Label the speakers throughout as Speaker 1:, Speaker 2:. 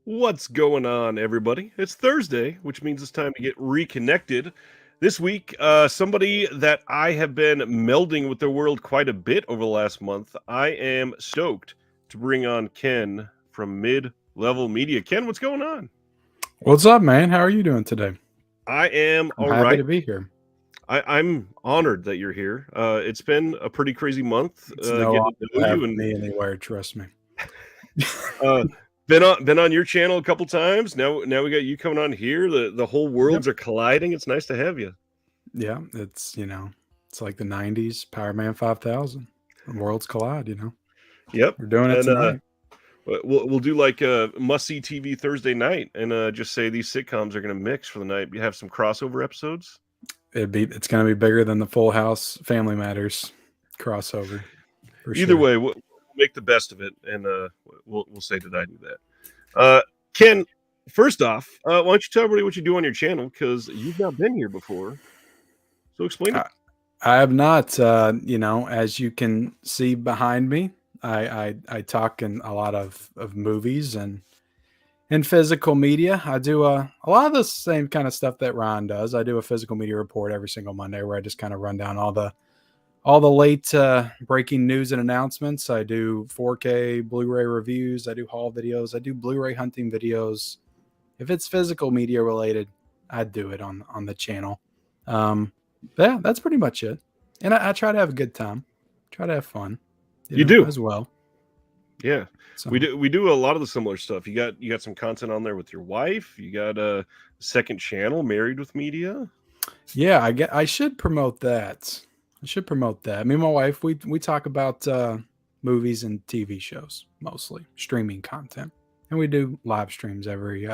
Speaker 1: What's going on, everybody? It's Thursday, which means it's time to get reconnected. This week, somebody that I have been melding with the world quite a bit over the last month. I am stoked to bring on Ken from Mid-Level Media. Ken, what's going on?
Speaker 2: What's up, man? How are you doing today?
Speaker 1: I am
Speaker 2: I'm
Speaker 1: all
Speaker 2: happy
Speaker 1: right.
Speaker 2: to be here.
Speaker 1: I'm honored that you're here. It's been a pretty crazy month
Speaker 2: It's no
Speaker 1: getting
Speaker 2: honor
Speaker 1: to know
Speaker 2: to
Speaker 1: you,
Speaker 2: have
Speaker 1: and
Speaker 2: me anywhere, trust me.
Speaker 1: uh, been on your channel a couple times. Now we got you coming on here. The whole
Speaker 2: Yep.
Speaker 1: worlds are colliding. It's nice to have you.
Speaker 2: Yeah, it's like the 90s, Power Man 5000. Worlds collide.
Speaker 1: Yep.
Speaker 2: We're doing it
Speaker 1: And
Speaker 2: tonight.
Speaker 1: we'll do like a must see TV Thursday night, and just say these sitcoms are going to mix for the night. You have some crossover episodes.
Speaker 2: It's going to be bigger than the Full House Family Matters crossover for
Speaker 1: Either
Speaker 2: sure.
Speaker 1: way, we'll make the best of it, and we'll say, did I do that? Ken, first off, why don't you tell everybody what you do on your channel, because you've not been here before. So explain it.
Speaker 2: I have not, as you can see behind me, I talk in a lot of movies and in physical media. I do a lot of the same kind of stuff that Ron does. I do a physical media report every single Monday where I just kind of run down all the late breaking news and announcements. I do 4K Blu-ray reviews. I do haul videos. I do Blu-ray hunting videos. If it's physical media related, I do it on the channel. Yeah, that's pretty much it. And I try to have a good time. Try to have fun,
Speaker 1: You do.
Speaker 2: as well.
Speaker 1: Yeah.
Speaker 2: So
Speaker 1: We do a lot of the similar stuff. You got some content on there with your wife. You got a second channel, Married with Media.
Speaker 2: yeah, I should promote that. I should promote that. Me and my wife, we talk about movies and TV shows, mostly streaming content, and we do live streams every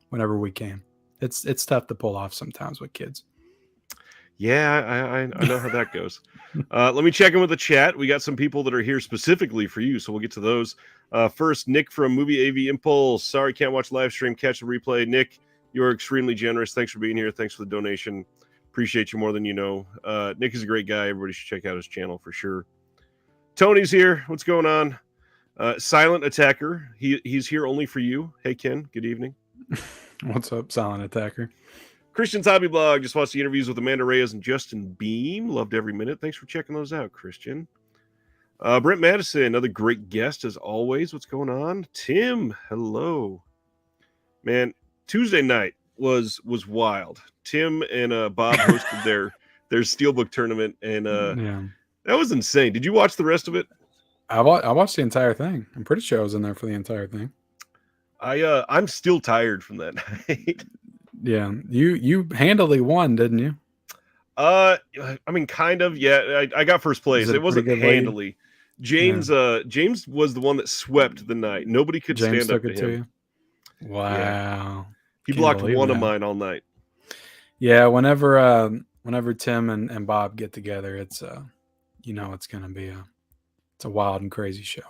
Speaker 2: whenever we can. It's tough to pull off sometimes with kids.
Speaker 1: Yeah, I know how that goes. Let me check in with the chat. We got some people that are here specifically for you, so we'll get to those. First, Nick from Movie AV Impulse. Sorry, can't watch live stream. Catch the replay. Nick, you are extremely generous. Thanks for being here. Thanks for the donation. Appreciate you more than you know. Nick is a great guy. Everybody should check out his channel for sure. Tony's here. What's going on? Silent Attacker. He's here only for you. Hey, Ken. Good evening.
Speaker 2: What's up, Silent Attacker?
Speaker 1: Christian's Hobby Blog. Just watched the interviews with Amanda Reyes and Justin Beam. Loved every minute. Thanks for checking those out, Christian. Brent Madison, another great guest as always. What's going on? Tim, hello. Man, Tuesday night was wild. Tim and Bob hosted their Steelbook tournament, and
Speaker 2: Yeah,
Speaker 1: that was insane. Did you watch the rest of it?
Speaker 2: I watched the entire thing. I'm pretty sure I was in there for the entire thing.
Speaker 1: I'm still tired from that night.
Speaker 2: Yeah, you handily won, didn't you?
Speaker 1: I mean, kind of. Yeah, I got first place.
Speaker 2: Is it
Speaker 1: It
Speaker 2: a pretty
Speaker 1: wasn't
Speaker 2: good lead?
Speaker 1: handily. James was the one that swept the night. Nobody could
Speaker 2: James
Speaker 1: stand up
Speaker 2: took
Speaker 1: to
Speaker 2: it to
Speaker 1: him.
Speaker 2: you. Wow,
Speaker 1: He
Speaker 2: can't
Speaker 1: blocked
Speaker 2: believe
Speaker 1: one of
Speaker 2: that.
Speaker 1: mine all night.
Speaker 2: Yeah, whenever Tim and Bob get together, it's it's gonna be it's a wild and crazy show.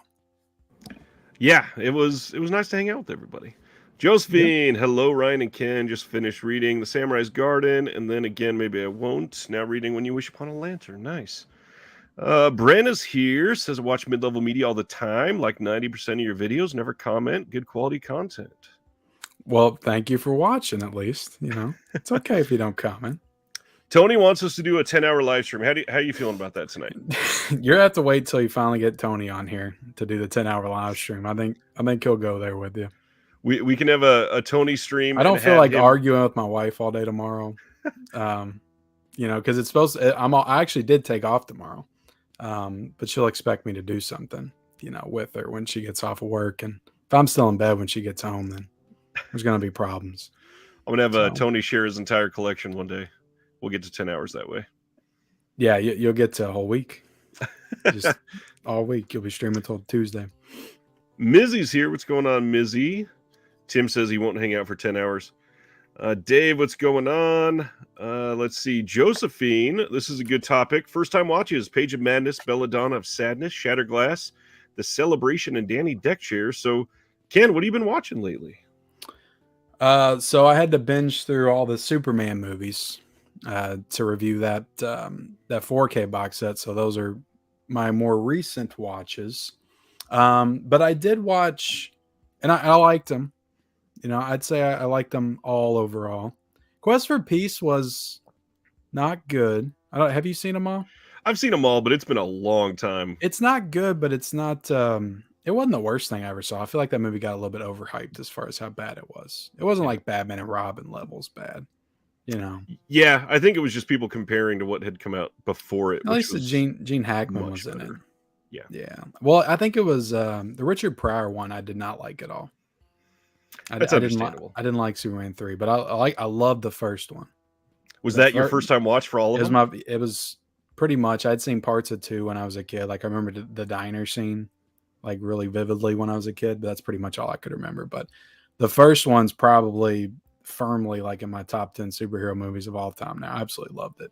Speaker 1: Yeah, it was nice to hang out with everybody.
Speaker 2: Yeah.
Speaker 1: Josephine, hello, Ryan and Ken. Just finished reading The Samurai's Garden, and then again, maybe I won't. Now reading When You Wish Upon a Lantern. Nice. Brenna's here, says I watch Mid-Level Media all the time, like 90% of your videos, never comment, good quality content.
Speaker 2: Well, thank you for watching. At least it's okay if you don't comment.
Speaker 1: Tony wants us to do a 10-hour live stream. How you feeling about that tonight?
Speaker 2: You're gonna have to wait till you finally get Tony on here to do the 10-hour live stream. I think he'll go there with you.
Speaker 1: We can have a Tony stream.
Speaker 2: I don't
Speaker 1: and
Speaker 2: feel
Speaker 1: have
Speaker 2: like
Speaker 1: him...
Speaker 2: arguing with my wife all day tomorrow. Because it's supposed to, I actually did take off tomorrow. But she'll expect me to do something, with her when she gets off of work. And if I'm still in bed when she gets home, then there's going to be problems.
Speaker 1: I'm going to have Tony share his entire collection one day. We'll get to 10 hours that way.
Speaker 2: Yeah, you'll get to a whole week. Just all week. You'll be streaming until Tuesday.
Speaker 1: Mizzy's here. What's going on, Mizzy? Tim says he won't hang out for 10 hours. Dave, what's going on? Let's see. Josephine, this is a good topic. First time watches Page of Madness, Belladonna of Sadness, Shatterglass, The Celebration, and Danny Deckchair. So, Ken, what have you been watching lately?
Speaker 2: So I had to binge through all the Superman movies to review that 4K box set. So those are my more recent watches. But I did watch, and I liked them. I'd say I liked them all overall. Quest for Peace was not good. Have you seen them all?
Speaker 1: I've seen them all, but it's been a long time.
Speaker 2: It's not good, but it's not. It wasn't the worst thing I ever saw. I feel like that movie got a little bit overhyped as far as how bad it was. It wasn't
Speaker 1: Yeah.
Speaker 2: like Batman and Robin levels bad.
Speaker 1: Yeah, I think it was just people comparing to what had come out before it.
Speaker 2: At least the Gene Hackman was in it.
Speaker 1: Yeah.
Speaker 2: Yeah. Well, I think it was the Richard Pryor one. I did not like at all.
Speaker 1: That's understandable.
Speaker 2: I didn't like Superman 3, but I love the first one.
Speaker 1: Was that your first time watch for all of them?
Speaker 2: It was pretty much. I'd seen parts of 2 when I was a kid. Like I remember the diner scene, like really vividly when I was a kid. But that's pretty much all I could remember. But the first one's probably firmly like in my top 10 superhero movies of all time. Now, I absolutely loved it.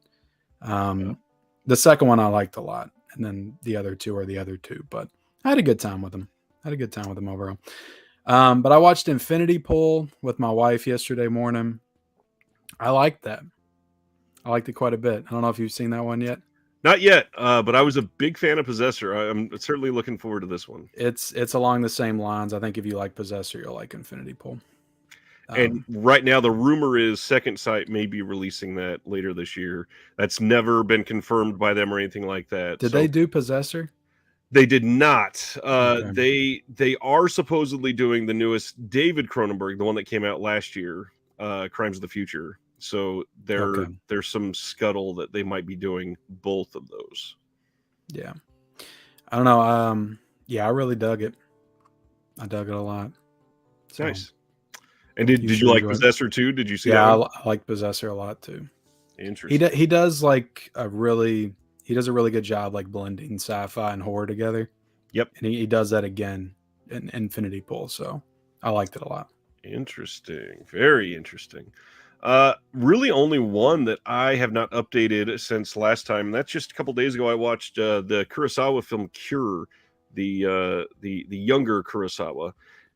Speaker 2: The second one I liked a lot, and then the other 2 are the other 2. But I had a good time with them. Overall. But I watched Infinity Pool with my wife yesterday morning. I liked that. I liked it quite a bit. I don't know if you've seen that one yet.
Speaker 1: Not yet, but I was a big fan of Possessor. I'm certainly looking forward to this one.
Speaker 2: It's along the same lines. I think if you like Possessor, you'll like Infinity Pool.
Speaker 1: And right now, the rumor is Second Sight may be releasing that later this year. That's never been confirmed by them or anything like that.
Speaker 2: Did they do Possessor?
Speaker 1: They did not.
Speaker 2: Okay.
Speaker 1: They are supposedly doing the newest David Cronenberg, the one that came out last year, Crimes of the Future. So there's some scuttle that they might be doing both of those.
Speaker 2: Yeah. I don't know. Yeah, I really dug it. I dug it a lot. So,
Speaker 1: nice. And did you like Possessor too? Did you see that?
Speaker 2: Yeah, I like Possessor a lot too.
Speaker 1: Interesting.
Speaker 2: He does like a really good job like blending sci-fi and horror together.
Speaker 1: Yep.
Speaker 2: And he does that again in Infinity Pool. So I liked it a lot.
Speaker 1: Interesting. Very interesting. Really only one that I have not updated since last time. That's just a couple days ago. I watched the Kurosawa film Cure, the younger Kurosawa.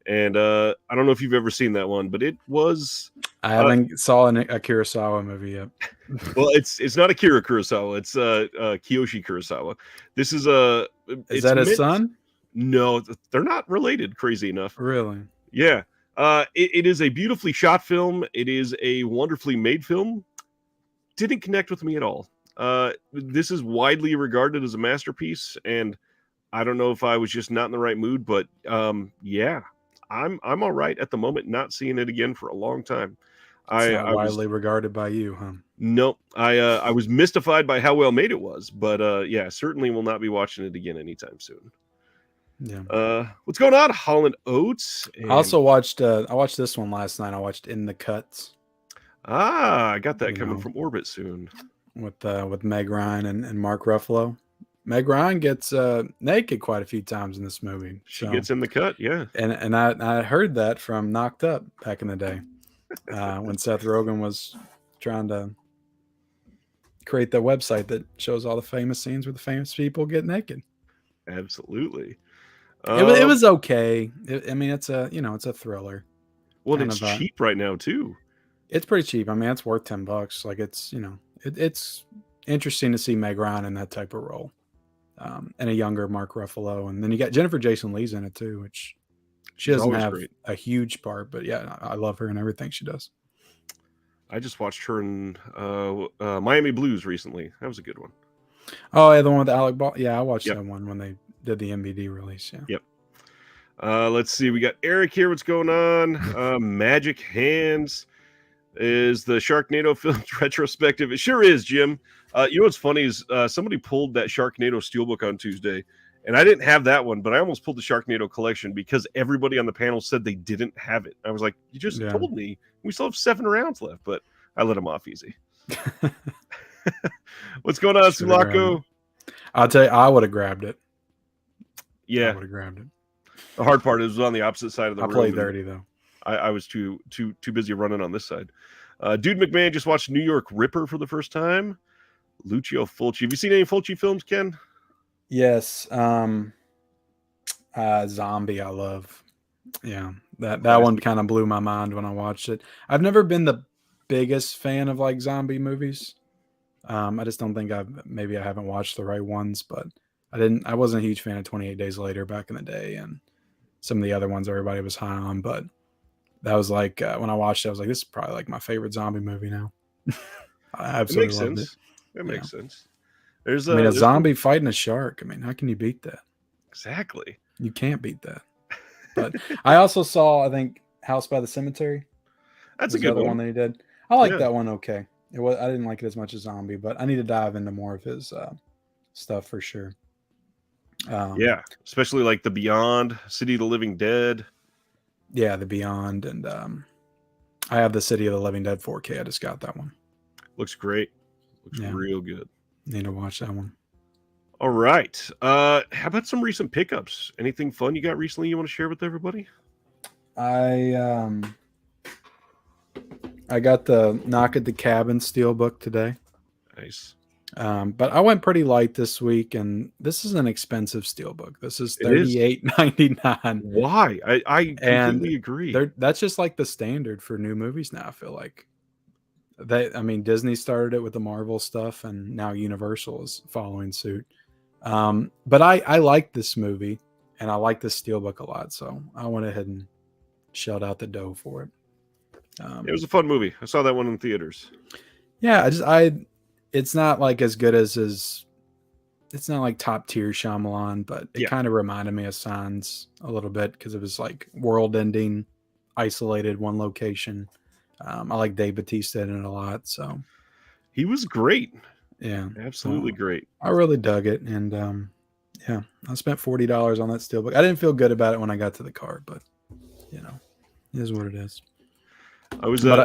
Speaker 1: And I don't know if you've ever seen that one, but it was.
Speaker 2: I haven't saw a Kurosawa movie yet.
Speaker 1: Well, it's not Akira Kurosawa. It's Kiyoshi Kurosawa. This is
Speaker 2: Is that his son?
Speaker 1: No, they're not related. Crazy enough.
Speaker 2: Really?
Speaker 1: Yeah. It is a beautifully shot film. It is a wonderfully made film. Didn't connect with me at all. This is widely regarded as a masterpiece, and I don't know if I was just not in the right mood, but yeah. I'm all right at the moment, not seeing it again for a long time.
Speaker 2: It's not widely regarded by you, huh?
Speaker 1: No, I was mystified by how well made it was, but yeah, certainly will not be watching it again anytime soon.
Speaker 2: Yeah.
Speaker 1: What's going on, Holland Oates?
Speaker 2: I also watched. I watched this one last night. I watched In the Cuts.
Speaker 1: I got that coming from Orbit soon
Speaker 2: with Meg Ryan and Mark Ruffalo. Meg Ryan gets naked quite a few times in this movie.
Speaker 1: She gets in the cut, yeah.
Speaker 2: And I heard that from Knocked Up back in the day when Seth Rogen was trying to create the website that shows all the famous scenes where the famous people get naked.
Speaker 1: Absolutely.
Speaker 2: It was okay. I mean, it's a thriller.
Speaker 1: Well, it's cheap right now too.
Speaker 2: It's pretty cheap. I mean, it's worth $10. Like it's it's interesting to see Meg Ryan in that type of role. And a younger Mark Ruffalo, and then you got Jennifer Jason Leigh's in it too, which she doesn't have a huge part, but yeah, I love her and everything she does.
Speaker 1: I just watched her in Miami Blues recently. That was a good one.
Speaker 2: Oh yeah, the one with Alec Ball. Yeah, I watched that one when they did the MVD release. Yeah.
Speaker 1: Yep. Let's see. We got Eric here. What's going on? Magic Hands is the Sharknado film retrospective. It sure is, Jim. You know what's funny is somebody pulled that Sharknado Steelbook on Tuesday, and I didn't have that one, but I almost pulled the Sharknado collection because everybody on the panel said they didn't have it. I was like, you just told me. We still have 7 rounds left, but I let them off easy. What's going on, Sulaco?
Speaker 2: I'll tell you, I would have grabbed it.
Speaker 1: Yeah.
Speaker 2: I would have grabbed it.
Speaker 1: The hard part is it was on the opposite side of the room.
Speaker 2: I played dirty, though.
Speaker 1: I was too busy running on this side. Dude McMahon just watched New York Ripper for the first time. Lucio Fulci. Have you seen any Fulci films, Ken?
Speaker 2: Yes. Zombie, I love. Yeah, that one kind of blew my mind when I watched it. I've never been the biggest fan of like zombie movies. I just don't think I haven't watched the right ones, but I wasn't a huge fan of 28 Days Later back in the day and some of the other ones everybody was high on, but that was like when I watched it, I was like, this is probably like my favorite zombie movie now. I
Speaker 1: It
Speaker 2: absolutely
Speaker 1: makes
Speaker 2: loved it.
Speaker 1: sense. It
Speaker 2: Yeah.
Speaker 1: makes sense. There's
Speaker 2: I mean, a
Speaker 1: there's some
Speaker 2: zombie fighting a shark. I mean, how can you beat that?
Speaker 1: exactly.
Speaker 2: You can't beat that. But I also saw, I think, House by the Cemetery
Speaker 1: That's a
Speaker 2: was the
Speaker 1: good
Speaker 2: other one
Speaker 1: one.
Speaker 2: that he did. I like
Speaker 1: Yeah.
Speaker 2: that one. Okay, it was. I didn't like it as much as Zombie, but I need to dive into more of his stuff for sure.
Speaker 1: Yeah. Especially like the Beyond, City of the Living Dead.
Speaker 2: Yeah, The Beyond, and I have the City of the Living Dead 4K. I just got that one.
Speaker 1: Looks great. Looks
Speaker 2: Yeah,
Speaker 1: real good.
Speaker 2: need to watch that one.
Speaker 1: All right. How about some recent pickups? Anything fun you got recently you want to share with everybody?
Speaker 2: I got the Knock at the Cabin Steelbook today.
Speaker 1: Nice.
Speaker 2: But I went pretty light this week, and this is an expensive steelbook. This is
Speaker 1: It is.
Speaker 2: $38.99,
Speaker 1: Why? I
Speaker 2: and
Speaker 1: completely agree.
Speaker 2: that's just like the standard for new movies now. I feel like I mean, Disney started it with the Marvel stuff, and now Universal is following suit. But I like this movie, and I like this steelbook a lot, so I went ahead and shelled out the dough for it.
Speaker 1: It was a fun movie. I saw that one in theaters.
Speaker 2: Yeah, it's not like as good as it's not like top tier Shyamalan, but it
Speaker 1: Yeah.
Speaker 2: kind of reminded me of Signs a little bit because it was like world ending, isolated, one location. I like Dave Bautista in it a lot, so
Speaker 1: He was great.
Speaker 2: yeah,
Speaker 1: Absolutely
Speaker 2: so
Speaker 1: great.
Speaker 2: I really dug it, and yeah, I spent $40 on that steelbook. I didn't feel good about it when I got to the car, but you know, it is what it is.
Speaker 1: I was
Speaker 2: But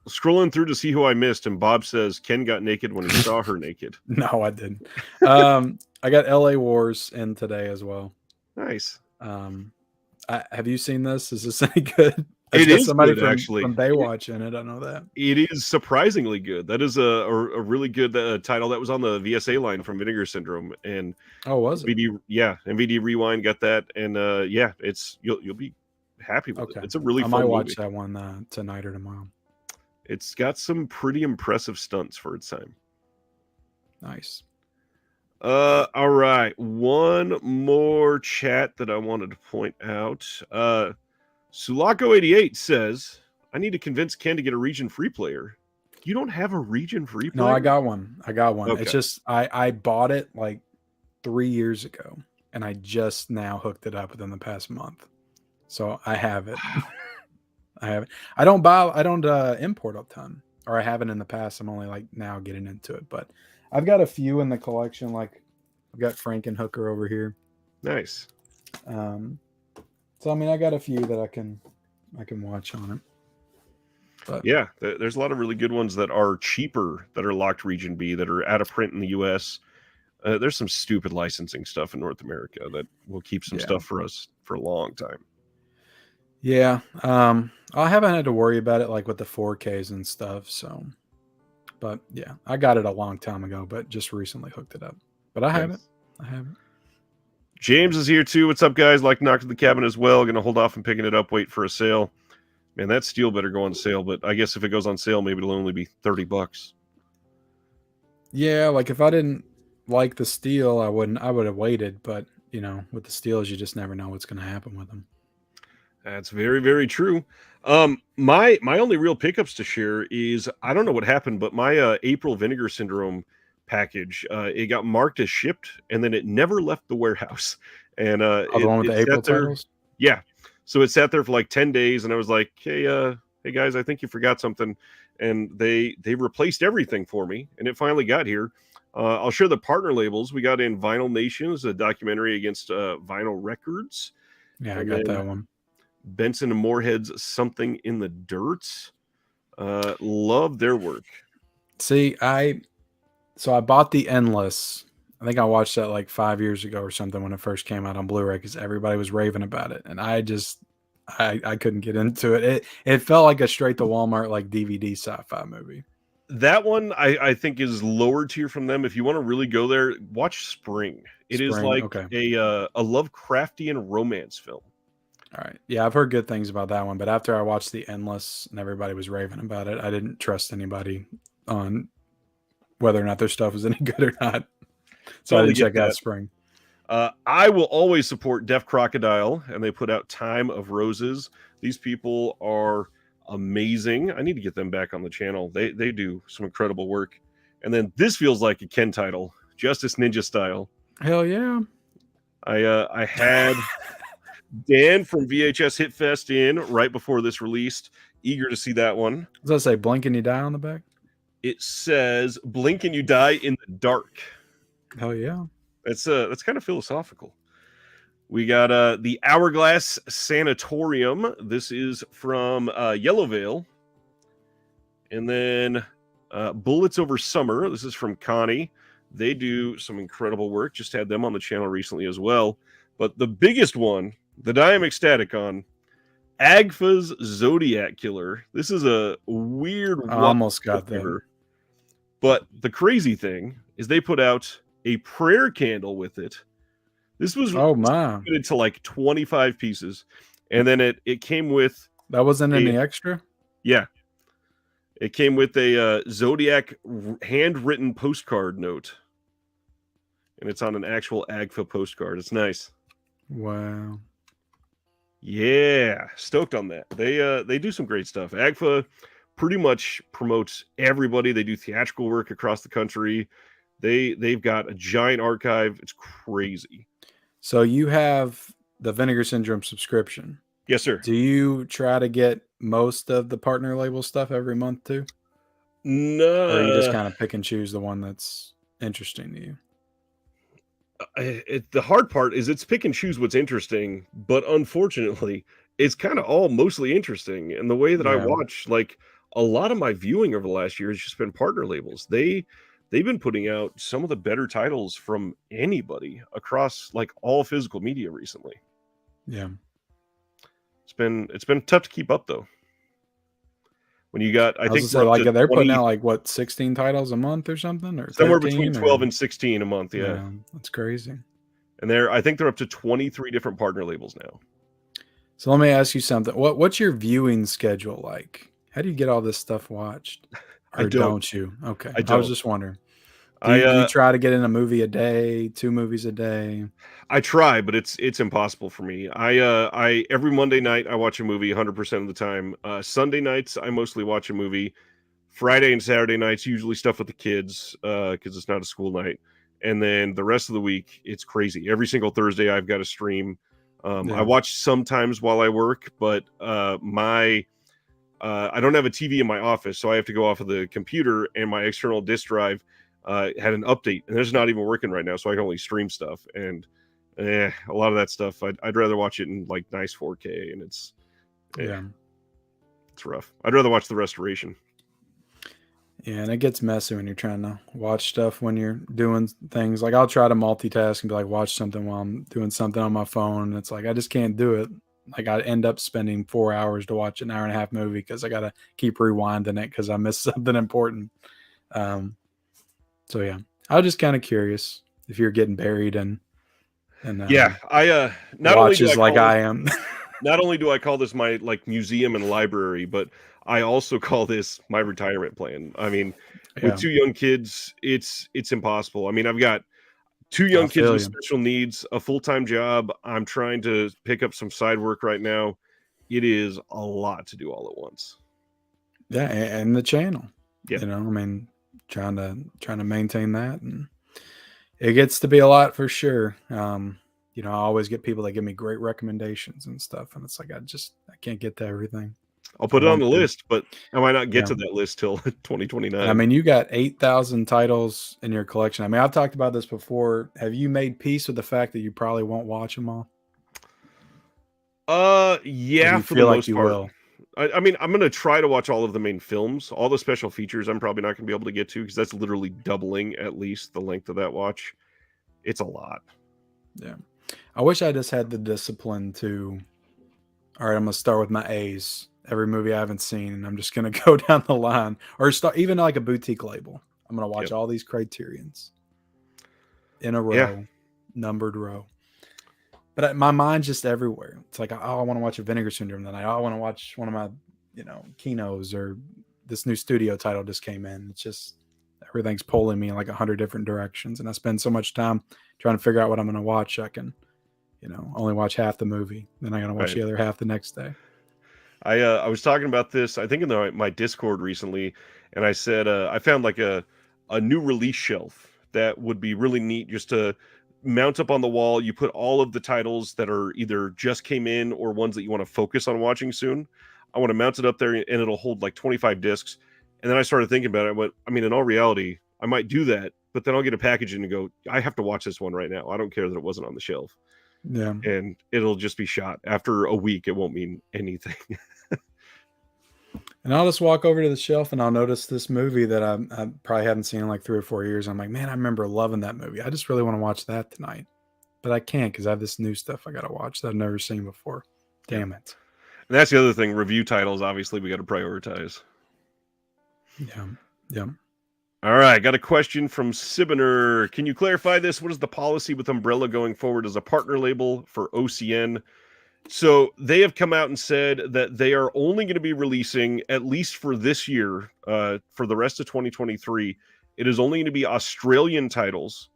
Speaker 1: scrolling through to see who I missed, and Bob says Ken got naked when he saw her naked.
Speaker 2: no, I didn't. I got LA Wars in today as well.
Speaker 1: Nice.
Speaker 2: Have you seen this? Is this any good? It's
Speaker 1: It
Speaker 2: got
Speaker 1: is
Speaker 2: somebody
Speaker 1: good, actually.
Speaker 2: from Baywatch in it. I know that.
Speaker 1: It is surprisingly good. That is a really good title. That was on the VSA line from Vinegar Syndrome, and
Speaker 2: Oh, was it?
Speaker 1: MVD Rewind got that, and yeah, it's you'll be happy with it. It's a really
Speaker 2: I
Speaker 1: fun
Speaker 2: might
Speaker 1: movie.
Speaker 2: watch that one tonight or tomorrow.
Speaker 1: It's got some pretty impressive stunts for its time.
Speaker 2: Nice.
Speaker 1: All right. One more chat that I wanted to point out. Sulako88 says, I need to convince Ken to get a region free player. You don't have a region free player?
Speaker 2: No, I got one.
Speaker 1: Okay.
Speaker 2: It's just I bought it like 3 years ago, and I just now hooked it up within the past month. So I have it. I have it. I don't import a ton, or I haven't in the past. I'm only like now getting into it, but I've got a few in the collection. Like I've got Frankenhooker over here.
Speaker 1: Nice.
Speaker 2: So I mean, I got a few that I can watch on it. But
Speaker 1: yeah, there's a lot of really good ones that are cheaper that are locked region B that are out of print in the US. There's some stupid licensing stuff in North America that will keep some stuff for us for a long time.
Speaker 2: Yeah. I haven't had to worry about it like with the 4Ks and stuff. So, but yeah, I got it a long time ago, but just recently hooked it up. But I have it.
Speaker 1: James is here too. What's up, guys? Like Knocked at the Cabin as well. Going to hold off and picking it up. Wait for a sale. Man, that steel better go on sale. But I guess if it goes on sale, maybe it'll only be $30.
Speaker 2: Yeah, like if I didn't like the steel, I would have waited. But you know, with the steels, you just never know what's going to happen with them.
Speaker 1: That's very, very true. My only real pickups to share is I don't know what happened, but my April Vinegar Syndrome package it got marked as shipped, and then it never left the warehouse. And
Speaker 2: the one with the April titles.
Speaker 1: Yeah, so it sat there for like 10 days, and I was like, hey guys, I think you forgot something. And they replaced everything for me, and it finally got here. I'll share the partner labels. We got in Vinyl Nations, a documentary against vinyl records.
Speaker 2: Yeah, I got that one.
Speaker 1: Benson and Moorhead's Something in the Dirt. Love their work.
Speaker 2: See, I bought the Endless. I think I watched that like 5 years ago or something when it first came out on Blu-ray because everybody was raving about it, and I couldn't get into it. It felt like a straight to Walmart like DVD sci-fi movie.
Speaker 1: That one I think is lower tier from them. If you want to really go there, watch Spring. It is like a Lovecraftian romance film.
Speaker 2: All right. Yeah, I've heard good things about that one, but after I watched The Endless and everybody was raving about it, I didn't trust anybody on whether or not their stuff was any good or not. So I didn't check out Spring.
Speaker 1: I will always support Deaf Crocodile, and they put out Time of Roses. These people are amazing. I need to get them back on the channel. They do some incredible work. And then this feels like a Ken title, Justice Ninja Style.
Speaker 2: Hell yeah.
Speaker 1: I had Dan from VHS Hit Fest in right before this released. Eager to see that one.
Speaker 2: Does that say blink and you die on the back?
Speaker 1: It says blink and you die in the dark.
Speaker 2: Hell yeah.
Speaker 1: That's kind of philosophical. We got the Hourglass Sanatorium. This is from Yellow Veil. And then Bullets Over Summer. This is from Connie. They do some incredible work. Just had them on the channel recently as well. But the biggest one that I am ecstatic on, Agfa's Zodiac Killer. This is a weird...
Speaker 2: I almost got that.
Speaker 1: But the crazy thing is they put out a prayer candle with it. This was limited to like 25 pieces. And then it came with...
Speaker 2: That wasn't any extra?
Speaker 1: Yeah. It came with a Zodiac handwritten postcard note. And it's on an actual Agfa postcard. It's nice.
Speaker 2: Wow.
Speaker 1: Yeah. Stoked on that. They do some great stuff. Agfa pretty much promotes everybody. They do theatrical work across the country. They've got a giant archive. It's crazy.
Speaker 2: So you have the Vinegar Syndrome subscription.
Speaker 1: Yes, sir.
Speaker 2: Do you try to get most of the partner label stuff every month too?
Speaker 1: No.
Speaker 2: Or you just kind of pick and choose the one that's interesting to you?
Speaker 1: The hard part is it's pick and choose what's interesting, but unfortunately, it's kind of all mostly interesting. And the way that I watch, like a lot of my viewing over the last year has just been partner labels. They've been putting out some of the better titles from anybody across like all physical media recently.
Speaker 2: Yeah.
Speaker 1: It's been tough to keep up though. When you got, I think
Speaker 2: like they're putting out like what 16 titles a month or something, or
Speaker 1: somewhere between 12 and 16 a month. Yeah,
Speaker 2: that's crazy.
Speaker 1: And I think they're up to 23 different partner labels now.
Speaker 2: So let me ask you something. What's your viewing schedule like? How do you get all this stuff watched? Or don't you? Okay, I was just wondering. Do you try to get in a movie a day, 2 movies a day?
Speaker 1: I try, but it's impossible for me. I every Monday night I watch a movie 100% of the time. Sunday nights I mostly watch a movie. Friday and Saturday nights usually stuff with the kids because it's not a school night. And then the rest of the week it's crazy. Every single Thursday I've got a stream. I watch sometimes while I work, but I don't have a TV in my office, so I have to go off of the computer, and my external disk drive had an update, and it's not even working right now, so I can only stream stuff. And a lot of that stuff, I'd rather watch it in like nice 4K, and it's rough. I'd rather watch the restoration.
Speaker 2: Yeah, and it gets messy when you're trying to watch stuff when you're doing things. Like I'll try to multitask and be like, watch something while I'm doing something on my phone. And it's like, I just can't do it. Like I end up spending 4 hours to watch an hour and a half movie because I got to keep rewinding it because I missed something important. So yeah, I was just kind of curious if you're getting buried and
Speaker 1: I not
Speaker 2: watches only I am.
Speaker 1: Not only do I call this my like museum and library, but I also call this my retirement plan. I mean, with 2 young kids, it's impossible. I mean, I've got 2 young kids with special needs, a full-time job. I'm trying to pick up some side work right now. It is a lot to do all at once.
Speaker 2: Yeah, and the channel.
Speaker 1: Yeah.
Speaker 2: You know, I mean, trying to maintain that, and it gets to be a lot for sure. You know, I always get people that give me great recommendations and stuff, and it's like I can't get to everything.
Speaker 1: I'll put it on the list, but I might not get to that list till 2029.
Speaker 2: I mean, you got 8,000 titles in your collection. I mean, I've talked about this before. Have you made peace with the fact that you probably won't watch them all?
Speaker 1: Yeah,
Speaker 2: for the most part. Will?
Speaker 1: I mean, I'm going to try to watch all of the main films. All the special features I'm probably not going to be able to get to because that's literally doubling at least the length of that watch. It's a lot.
Speaker 2: Yeah. I wish I just had the discipline to, all right, I'm going to start with my A's. Every movie I haven't seen, and I'm just going to go down the line, or start even like a boutique label. I'm going to watch all these criterions in a row, numbered row. But my mind's just everywhere. It's like, oh, I want to watch a Vinegar Syndrome tonight. I want to watch one of my, Kinos, or this new studio title just came in. It's just everything's pulling me in like 100 different directions, and I spend so much time trying to figure out what I'm going to watch. I can, only watch half the movie, then I got to watch the other half the next day.
Speaker 1: I was talking about this, I think in my Discord recently, and I said I found like a new release shelf that would be really neat just to mount up on the wall. You put all of the titles that are either just came in or ones that you want to focus on watching soon. I want to mount it up there, and it'll hold like 25 discs. And then I started thinking about it. I went, I mean, in all reality, I might do that, but then I'll get a package and go, I have to watch this one right now. I don't care that it wasn't on the shelf.
Speaker 2: Yeah.
Speaker 1: And it'll just be shot. After a week, it won't mean anything.
Speaker 2: And I'll just walk over to the shelf and I'll notice this movie that I probably haven't seen in like 3 or 4 years. I'm like, man, I remember loving that movie. I just really want to watch that tonight. But I can't because I have this new stuff I got to watch that I've never seen before. Damn it.
Speaker 1: And that's the other thing. Review titles, obviously, we got to prioritize.
Speaker 2: Yeah. Yeah.
Speaker 1: All right. Got a question from Sibiner. Can you clarify this? What is the policy with Umbrella going forward as a partner label for OCN? So they have come out and said that they are only going to be releasing, at least for this year, for the rest of 2023, it is only going to be Australian titles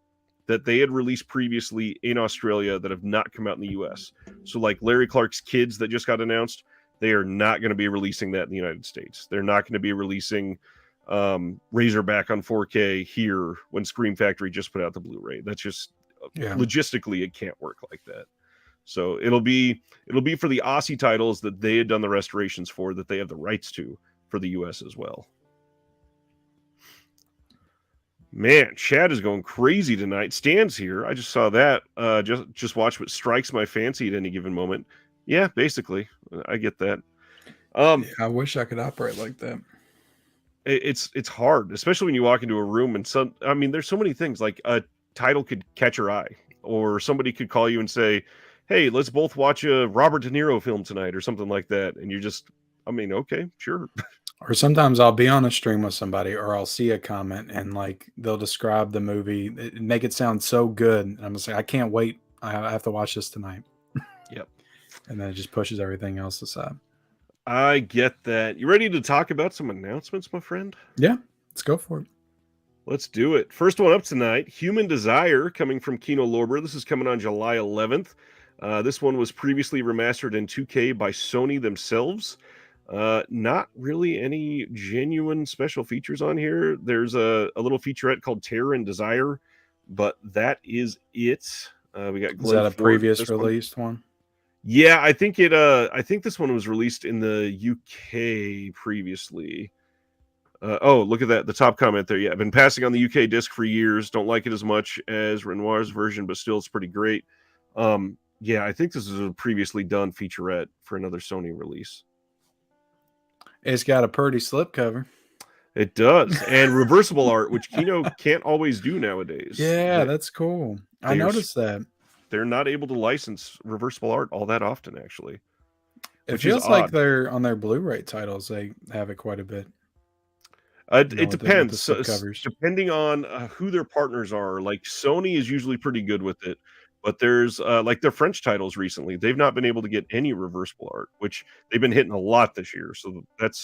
Speaker 1: that they had released previously in Australia that have not come out in the US. So like Larry Clark's Kids that just got announced, they are not going to be releasing that in the United States. They're not going to be releasing Razorback on 4K here when Scream Factory just put out the Blu-ray. That's just logistically, it can't work like that. So it'll be for the Aussie titles that they had done the restorations for, that they have the rights to for the US as well. Man, Chad is going crazy tonight. Stan's here. I just saw that. Just watch what strikes my fancy at any given moment. Yeah, basically, I get that.
Speaker 2: I wish I could operate like that.
Speaker 1: It's hard, especially when you walk into a room and there's so many things. Like a title could catch your eye, or somebody could call you and say, hey, let's both watch a Robert De Niro film tonight or something like that. And you're just, okay, sure.
Speaker 2: Or sometimes I'll be on a stream with somebody, or I'll see a comment and like they'll describe the movie, make it sound so good. And I'm gonna say, I can't wait. I have to watch this tonight.
Speaker 1: Yep.
Speaker 2: And then it just pushes everything else aside.
Speaker 1: I get that. You ready to talk about some announcements, my friend?
Speaker 2: Yeah, let's go for it.
Speaker 1: Let's do it. First one up tonight, Human Desire, coming from Kino Lorber. This is coming on July 11th. This one was previously remastered in 2K by Sony themselves. Not really any genuine special features on here. There's a little featurette called Terror and Desire, but that is it. We got
Speaker 2: Glenn. Is that a previous released one?
Speaker 1: Yeah, I think this one was released in the UK previously. Oh, look at that. The top comment there. Yeah, I've been passing on the UK disc for years. Don't like it as much as Renoir's version, but still it's pretty great. Yeah, I think this is a previously done featurette for another Sony release.
Speaker 2: It's got a pretty slipcover.
Speaker 1: It does. And reversible art, which Kino can't always do nowadays.
Speaker 2: Yeah, that's cool. I noticed that.
Speaker 1: They're not able to license reversible art all that often, actually.
Speaker 2: It feels like they're on their Blu-ray titles. They have it quite a bit.
Speaker 1: It depends. So, depending on who their partners are. Like Sony is usually pretty good with it. But there's like their French titles recently, they've not been able to get any reversible art, which they've been hitting a lot this year. So that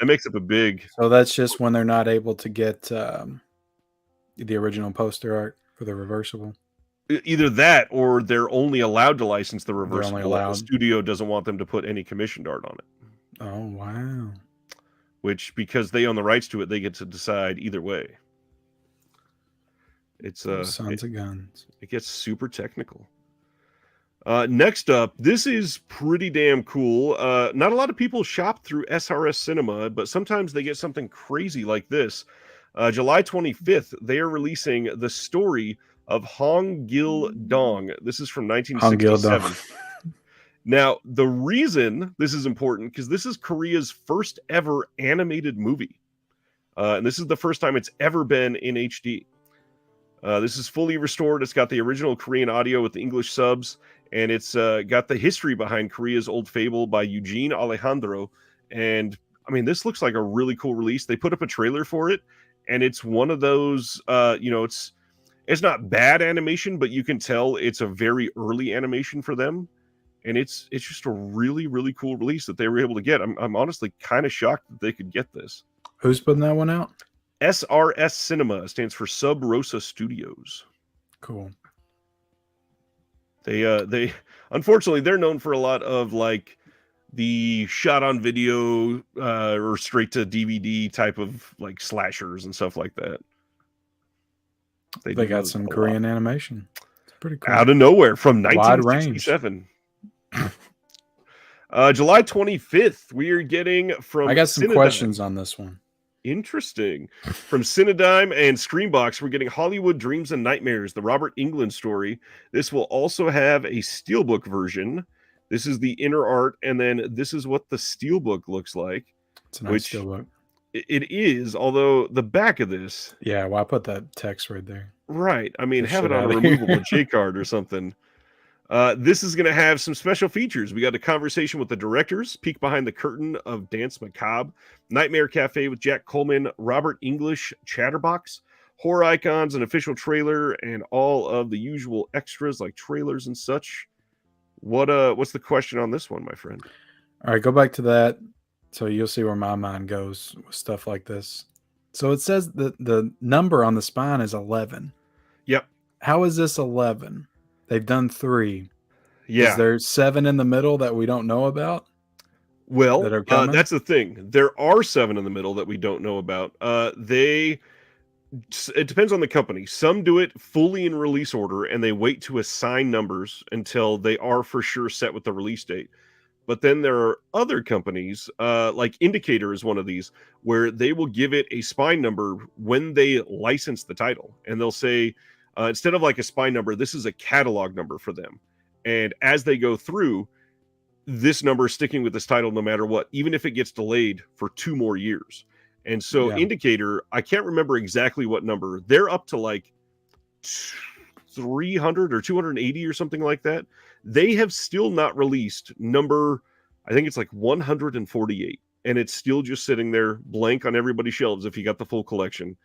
Speaker 1: makes up a big.
Speaker 2: So that's just when they're not able to get the original poster art for the reversible.
Speaker 1: Either that, or they're only allowed to license the reversible. The studio doesn't want them to put any commissioned art on it.
Speaker 2: Oh wow!
Speaker 1: Which, because they own the rights to it, they get to decide either way. It's
Speaker 2: sons of guns.
Speaker 1: It gets super technical. Next up, this is pretty damn cool. Not a lot of people shop through SRS Cinema, but sometimes they get something crazy like this. July 25th, they are releasing the story of Hong Gil Dong. This is from 1967. Now, the reason this is important, because this is Korea's first ever animated movie. And this is the first time it's ever been in HD. This is fully restored. It's got the original Korean audio with the English subs, and it's got the history behind Korea's old fable by Eugene Alejandro. And this looks like a really cool release. They put up a trailer for it, and it's one of those, it's not bad animation, but you can tell it's a very early animation for them. And it's just a really, really cool release that they were able to get. I'm honestly kind of shocked that they could get this.
Speaker 2: Who's putting that one out?
Speaker 1: SRS Cinema stands for Sub Rosa Studios.
Speaker 2: Cool.
Speaker 1: They unfortunately they're known for a lot of like the shot on video or straight to DVD type of like slashers and stuff like that.
Speaker 2: They
Speaker 1: do
Speaker 2: got
Speaker 1: those
Speaker 2: some
Speaker 1: a
Speaker 2: Korean
Speaker 1: lot.
Speaker 2: animation. It's pretty cool.
Speaker 1: Out of nowhere from
Speaker 2: Wide range.
Speaker 1: 1967. July 25th, we are getting from
Speaker 2: I got some
Speaker 1: Cinedigm.
Speaker 2: questions on this one.
Speaker 1: Interesting. From Cinedigm and Screenbox, we're getting Hollywood Dreams and Nightmares, the Robert Englund story. This will also have a steelbook version. This is the inner art, and then this is what the steelbook looks like.
Speaker 2: It's a nice steelbook.
Speaker 1: It is, although the back of this...
Speaker 2: Yeah, well, I put that text right there.
Speaker 1: Right. I mean, have it on a removable J-card or something. This is going to have some special features. We got a conversation with the directors, peek behind the curtain of Dance Macabre, Nightmare Cafe with Jack Coleman, Robert English Chatterbox, horror icons, an official trailer, and all of the usual extras like trailers and such. What's the question on this one, my friend?
Speaker 2: All right, go back to that. So you'll see where my mind goes with stuff like this. So it says that the number on the spine is 11.
Speaker 1: Yep.
Speaker 2: How is this 11? They've done 3.
Speaker 1: Yeah.
Speaker 2: Is there 7 in the middle that we don't know about?
Speaker 1: Well, that's the thing. There are 7 in the middle that we don't know about. It depends on the company. Some do it fully in release order, and they wait to assign numbers until they are for sure set with the release date. But then there are other companies, like Indicator is one of these, where they will give it a spine number when they license the title. And they'll say, instead of like a spine number, this is a catalog number for them. And as they go through, this number is sticking with this title no matter what, even if it gets delayed for 2 more years. And so Indicator, I can't remember exactly what number. They're up to like 300 or 280 or something like that. They have still not released number, I think it's like 148. And it's still just sitting there blank on everybody's shelves if you got the full collection.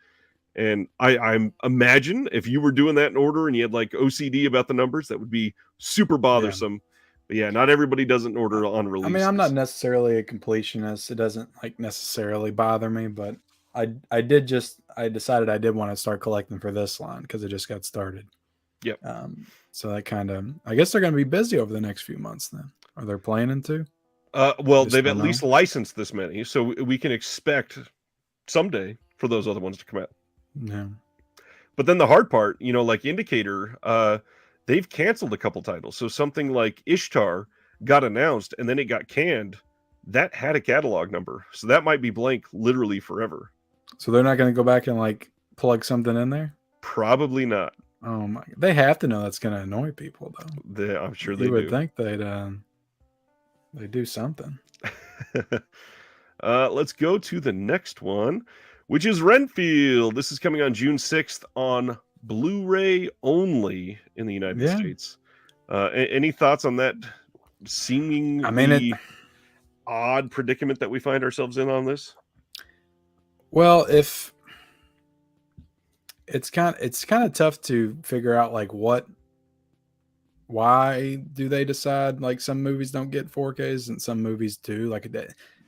Speaker 1: And I imagine if you were doing that in order and you had like OCD about the numbers, that would be super bothersome. But yeah, not everybody does it in order on release.
Speaker 2: I mean, I'm not necessarily a completionist. It doesn't like necessarily bother me, but I decided I did want to start collecting for this line because it just got started.
Speaker 1: Yep.
Speaker 2: So that kind of, I guess they're going to be busy over the next few months then. Are they planning to?
Speaker 1: Well, they've at least licensed this many, so we can expect someday for those other ones to come out.
Speaker 2: Yeah.
Speaker 1: But then the hard part, like Indicator, they've canceled a couple titles. So something like Ishtar got announced and then it got canned. That had a catalog number. So that might be blank literally forever.
Speaker 2: So they're not going to go back and like plug something in there?
Speaker 1: Probably not.
Speaker 2: Oh my! They have to know that's going to annoy people, though.
Speaker 1: I'm sure they do.
Speaker 2: You would think they'd do something.
Speaker 1: Let's go to the next one, which is Renfield. This is coming on June 6th on Blu-ray only in the United States. Any thoughts on that seemingly odd predicament that we find ourselves in on this?
Speaker 2: Well, if it's kind of tough to figure out like why do they decide like some movies don't get 4Ks and some movies do? Like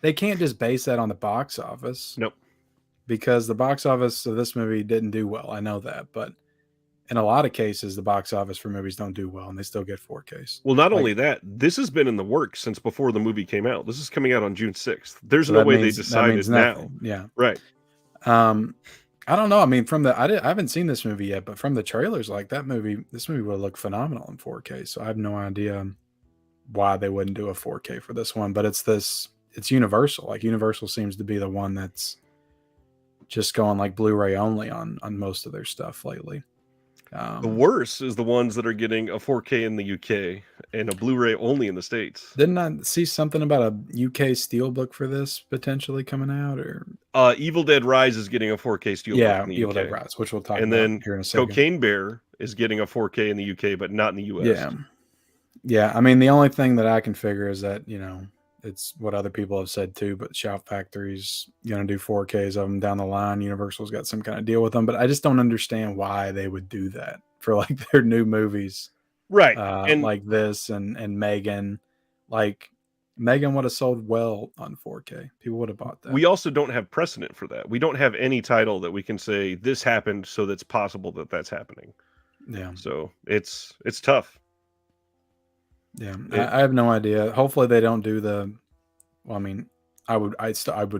Speaker 2: they can't just base that on the box office.
Speaker 1: Nope.
Speaker 2: Because the box office of this movie didn't do well. I know that, but in a lot of cases, the box office for movies don't do well and they still get 4Ks.
Speaker 1: Well, not only that, this has been in the works since before the movie came out. This is coming out on June 6th. There's no way they decided now.
Speaker 2: Yeah.
Speaker 1: Right.
Speaker 2: I don't know. I mean, I haven't seen this movie yet, but from the trailers, like this movie would look phenomenal in 4K. So I have no idea why they wouldn't do a 4K for this one, but it's Universal. Like Universal seems to be the one that's just going like Blu-ray only on most of their stuff lately.
Speaker 1: The worst is the ones that are getting a 4K in the UK and a Blu-ray only in the States.
Speaker 2: Didn't I see something about a UK steelbook for this potentially coming out? Or
Speaker 1: Evil Dead Rise is getting a 4K steelbook in the
Speaker 2: Evil
Speaker 1: UK.
Speaker 2: Dead Rise, which we'll talk
Speaker 1: about
Speaker 2: here in a second.
Speaker 1: Cocaine Bear is getting a 4K in the UK, but not in the US.
Speaker 2: Yeah. I mean, the only thing that I can figure is that, it's what other people have said too, but Shout Factory's going to do 4Ks of them down the line. Universal's got some kind of deal with them, but I just don't understand why they would do that for like their new movies.
Speaker 1: Right.
Speaker 2: And like this and Megan, like Megan would have sold well on 4K. People would have bought that.
Speaker 1: We also don't have precedent for that. We don't have any title that we can say this happened, so that's possible that that's happening.
Speaker 2: Yeah.
Speaker 1: So it's tough.
Speaker 2: Yeah. I have no idea. Hopefully they don't do the. Well, I mean, I would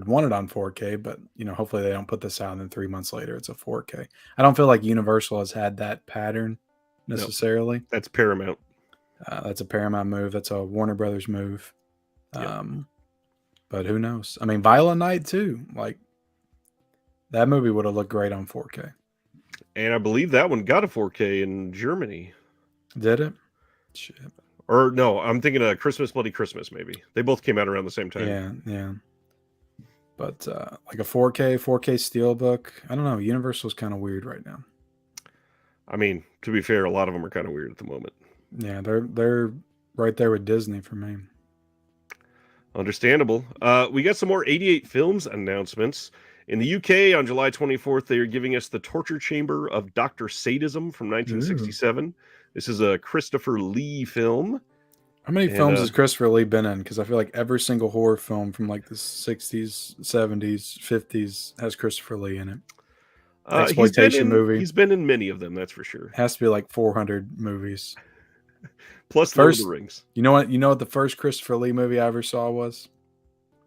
Speaker 2: want it on 4K, but hopefully they don't put this out and then 3 months later it's a 4K. I don't feel like Universal has had that pattern necessarily.
Speaker 1: Nope. That's Paramount.
Speaker 2: That's a Paramount move. That's a Warner Brothers move. Yep. But who knows? I mean, Violent Night too. Like that movie would have looked great on 4K.
Speaker 1: And I believe that one got a 4K in Germany.
Speaker 2: Did it? Shit.
Speaker 1: Or no, I'm thinking of Christmas Bloody Christmas. Maybe they both came out around the same time.
Speaker 2: Yeah. But like a 4K Steelbook, I don't know. Universal's kind of weird right now.
Speaker 1: I mean, to be fair, a lot of them are kind of weird at the moment.
Speaker 2: Yeah, they're right there with Disney for me.
Speaker 1: Understandable. We got some more 88 Films announcements. In the UK, on July 24th, they are giving us The Torture Chamber of Dr. Sadism from 1967. Ooh. This is a Christopher Lee film.
Speaker 2: How many films has Christopher Lee been in? Because I feel like every single horror film from like the 60s, 70s, 50s has Christopher Lee in it. Exploitation movie.
Speaker 1: He's been in many of them, that's for sure.
Speaker 2: Has to be like 400 movies.
Speaker 1: Plus Lord of the Rings.
Speaker 2: You know what the first Christopher Lee movie I ever saw was?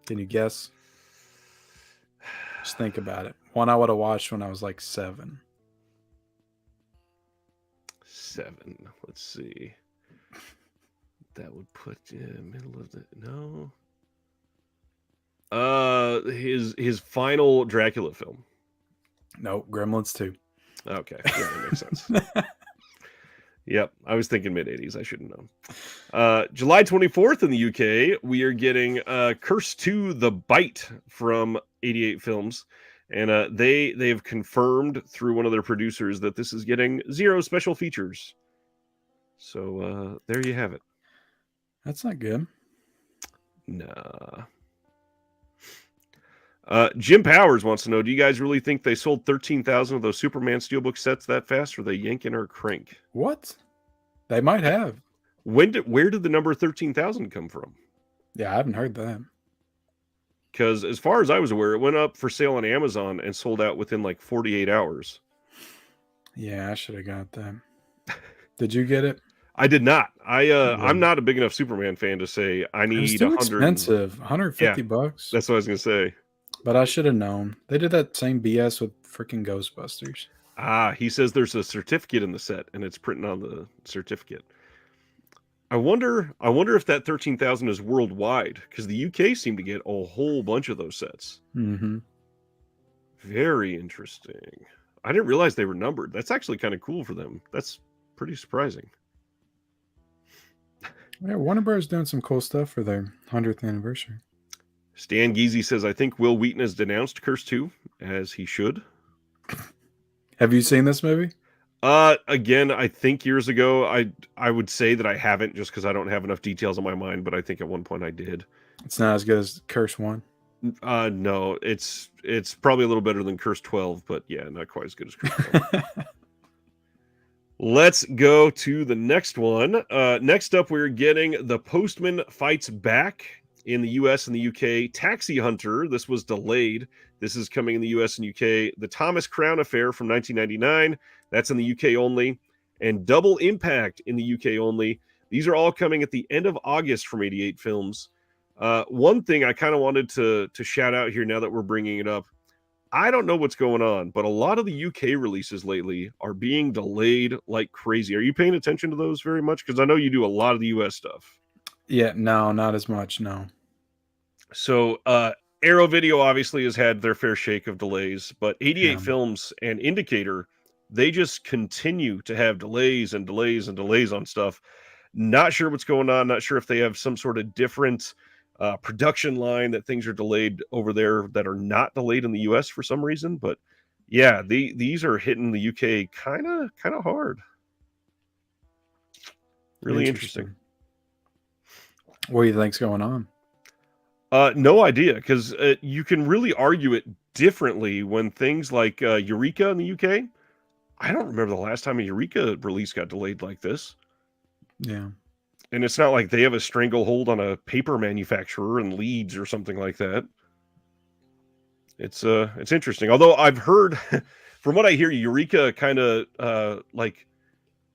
Speaker 2: Can you guess? Just think about it. One I would have watched when I was like 7.
Speaker 1: 7. Let's see. That would put middle of the his final Dracula film.
Speaker 2: No, Gremlins 2.
Speaker 1: Okay, yeah, that makes sense. Yep, I was thinking mid-80s. I shouldn't know. July 24th in the UK, we are getting Curse 2: The Bite from 88 Films. And they have confirmed through one of their producers that this is getting 0 special features. So there you have it.
Speaker 2: That's not good.
Speaker 1: Nah. Jim Powers wants to know, do you guys really think they sold 13,000 of those Superman Steelbook sets that fast, or they yanking our crank?
Speaker 2: What? They might have.
Speaker 1: Where did the number 13,000 come from?
Speaker 2: Yeah, I haven't heard that.
Speaker 1: Because as far as I was aware, it went up for sale on Amazon and sold out within like 48 hours.
Speaker 2: Yeah, I should have got that. Did you get it?
Speaker 1: I did not. I'm not a big enough Superman fan to say I need 100.
Speaker 2: Expensive, $150.
Speaker 1: That's what I was gonna say.
Speaker 2: But I should have known. They did that same BS with freaking Ghostbusters.
Speaker 1: He says there's a certificate in the set, and it's printing on the certificate. I wonder if that 13,000 is worldwide, because the UK seemed to get a whole bunch of those sets.
Speaker 2: Mm-hmm.
Speaker 1: Very interesting. I didn't realize they were numbered. That's actually kind of cool for them. That's pretty surprising.
Speaker 2: Yeah, Warner Bros. Doing some cool stuff for their 100th anniversary.
Speaker 1: Stan Geezy says, I think Will Wheaton has denounced Curse 2, as he should.
Speaker 2: Have you seen this movie?
Speaker 1: Again, I think years ago, I would say that I haven't just because I don't have enough details on my mind, but I think at one point I did.
Speaker 2: It's not as good as Curse 1?
Speaker 1: No, it's probably a little better than Curse 12, but yeah, not quite as good as Curse 12. Let's go to the next one. Next up, we're getting The Postman Fights Back in the US and the UK. Taxi Hunter, this was delayed. This is coming in the US and UK. The Thomas Crown Affair from 1999. That's in the UK only. And Double Impact in the UK only. These are all coming at the end of August from 88 Films. One thing I kind of wanted to shout out here now that we're bringing it up. I don't know what's going on, but a lot of the UK releases lately are being delayed like crazy. Are you paying attention to those very much? Because I know you do a lot of the US stuff.
Speaker 2: Yeah, no, not as much, no.
Speaker 1: So Arrow Video obviously has had their fair shake of delays, but 88 Films and Indicator, they just continue to have delays and delays and delays on stuff. Not sure what's going on. Not sure if they have some sort of different production line that things are delayed over there that are not delayed in the US for some reason. But yeah, these are hitting the UK kind of hard. Really interesting.
Speaker 2: What do you think's going on?
Speaker 1: No idea, because you can really argue it differently when things like Eureka in the UK. I don't remember the last time a Eureka release got delayed like this.
Speaker 2: Yeah.
Speaker 1: And it's not like they have a stranglehold on a paper manufacturer in Leeds or something like that. It's interesting. Although I've heard, from what I hear, Eureka kind of like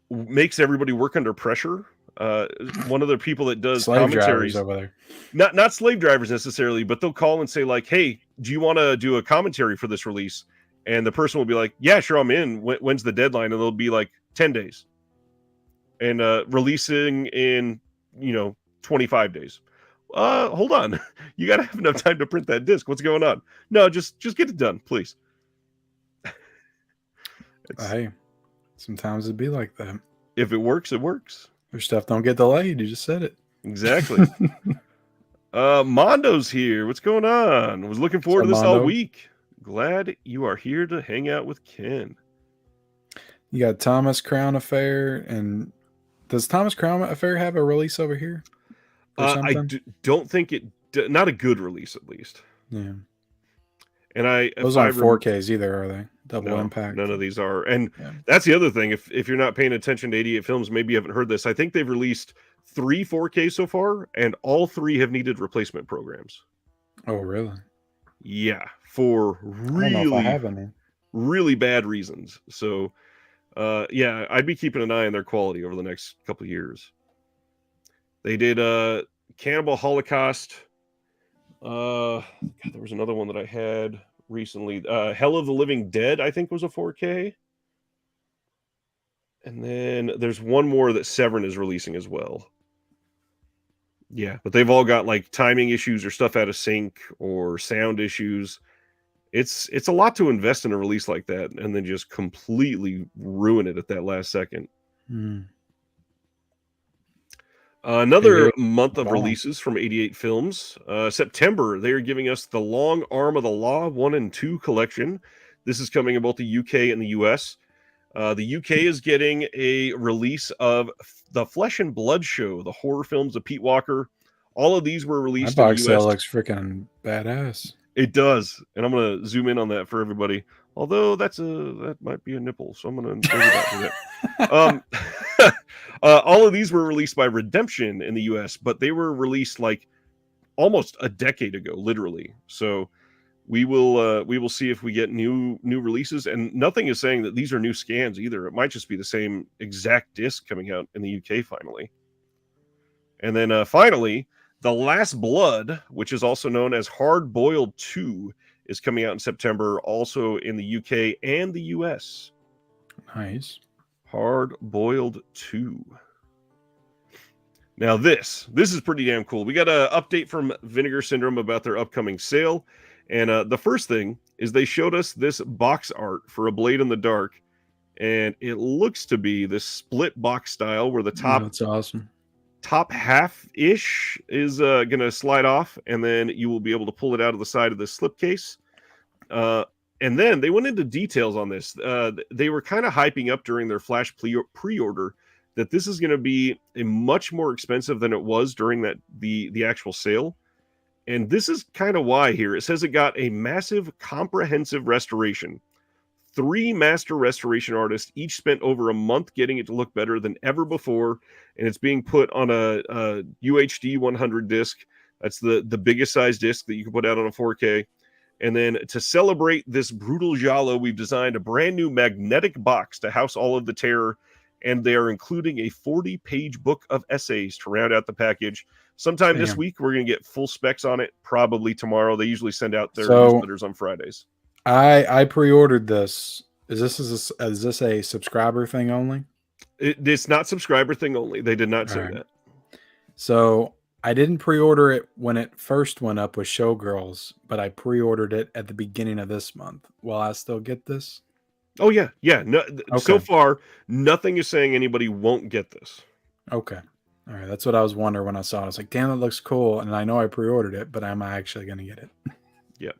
Speaker 1: makes everybody work under pressure. One of the people that does
Speaker 2: Slave drivers
Speaker 1: commentaries,
Speaker 2: over there.
Speaker 1: not slave drivers necessarily, but they'll call and say like, "Hey, do you want to do a commentary for this release?" And the person will be like, "Yeah, sure, I'm in. When's the deadline?" And they'll be like, 10 days. And releasing in 25 days. Hold on. You got to have enough time to print that disc. What's going on? No, just get it done, please.
Speaker 2: Hey, sometimes it'd be like that.
Speaker 1: If it works, it works.
Speaker 2: Your stuff don't get delayed. You just said it.
Speaker 1: Exactly. Mondo's here. What's going on? Was looking forward to this all week. Glad you are here to hang out with Ken.
Speaker 2: You got Thomas Crown Affair, and does Thomas Crown Affair have a release over here?
Speaker 1: I don't think it. Not a good release, at least.
Speaker 2: Yeah.
Speaker 1: And
Speaker 2: those aren't 4Ks either, are they? Double impact.
Speaker 1: None of these are. And that's the other thing. If you're not paying attention to 88 Films, maybe you haven't heard this. I think they've released 3 4Ks so far, and all 3 have needed replacement programs.
Speaker 2: Oh, really?
Speaker 1: Yeah, for really bad reasons. So, yeah, I'd be keeping an eye on their quality over the next couple of years. They did Cannibal Holocaust. God, there was another one that I had recently. Hell of the Living Dead, I think, was a 4K. And then there's one more that Severin is releasing as well. Yeah, but they've all got like timing issues or stuff out of sync or sound issues. It's a lot to invest in a release like that and then just completely ruin it at that last second. Another month of releases from 88 Films. September, they are giving us the Long Arm of the Law 1 and 2 collection. This is coming in both the UK and the US. The UK is getting a release of the Flesh and Blood Show, the horror films of Pete Walker. All of these were released in the US.
Speaker 2: That box set looks freaking badass.
Speaker 1: It does, and I'm going to zoom in on that for everybody. Although that might be a nipple, so I'm going to go back to that. All of these were released by Redemption in the US, but they were released like almost a decade ago, literally. So we will see if we get new releases, and nothing is saying that these are new scans either. It might just be the same exact disc coming out in the UK finally. And then finally, The Last Blood, which is also known as Hard Boiled 2, is coming out in September, also in the UK and the US.
Speaker 2: Nice.
Speaker 1: Hard Boiled 2. Now this is pretty damn cool. We got an update from Vinegar Syndrome about their upcoming sale. And the first thing is they showed us this box art for A Blade in the Dark. And it looks to be this split box style where the top...
Speaker 2: That's awesome.
Speaker 1: Top half-ish is going to slide off, and then you will be able to pull it out of the side of the slipcase. And then they went into details on this. They were kind of hyping up during their flash pre-order that this is going to be a much more expensive than it was during the actual sale. And this is kind of why here. It says it got a massive comprehensive restoration. 3 master restoration artists each spent over a month getting it to look better than ever before, and it's being put on a UHD 100 disc. That's the biggest size disc that you can put out on a 4K. And then to celebrate this brutal giallo, we've designed a brand new magnetic box to house all of the terror, and they are including a 40-page book of essays to round out the package. Sometime this week, we're going to get full specs on it, probably tomorrow. They usually send out their newsletters on Fridays.
Speaker 2: I pre-ordered this. Is this a subscriber thing only?
Speaker 1: It's not subscriber thing only. They did not say that.
Speaker 2: So I didn't pre-order it when it first went up with Showgirls, but I pre-ordered it at the beginning of this month. Will I still get this?
Speaker 1: Oh yeah. No, okay. So far, nothing is saying anybody won't get this.
Speaker 2: Okay. All right. That's what I was wondering when I saw it. I was like, damn, it looks cool. And I know I pre-ordered it, but am I actually going to get it?
Speaker 1: Yeah.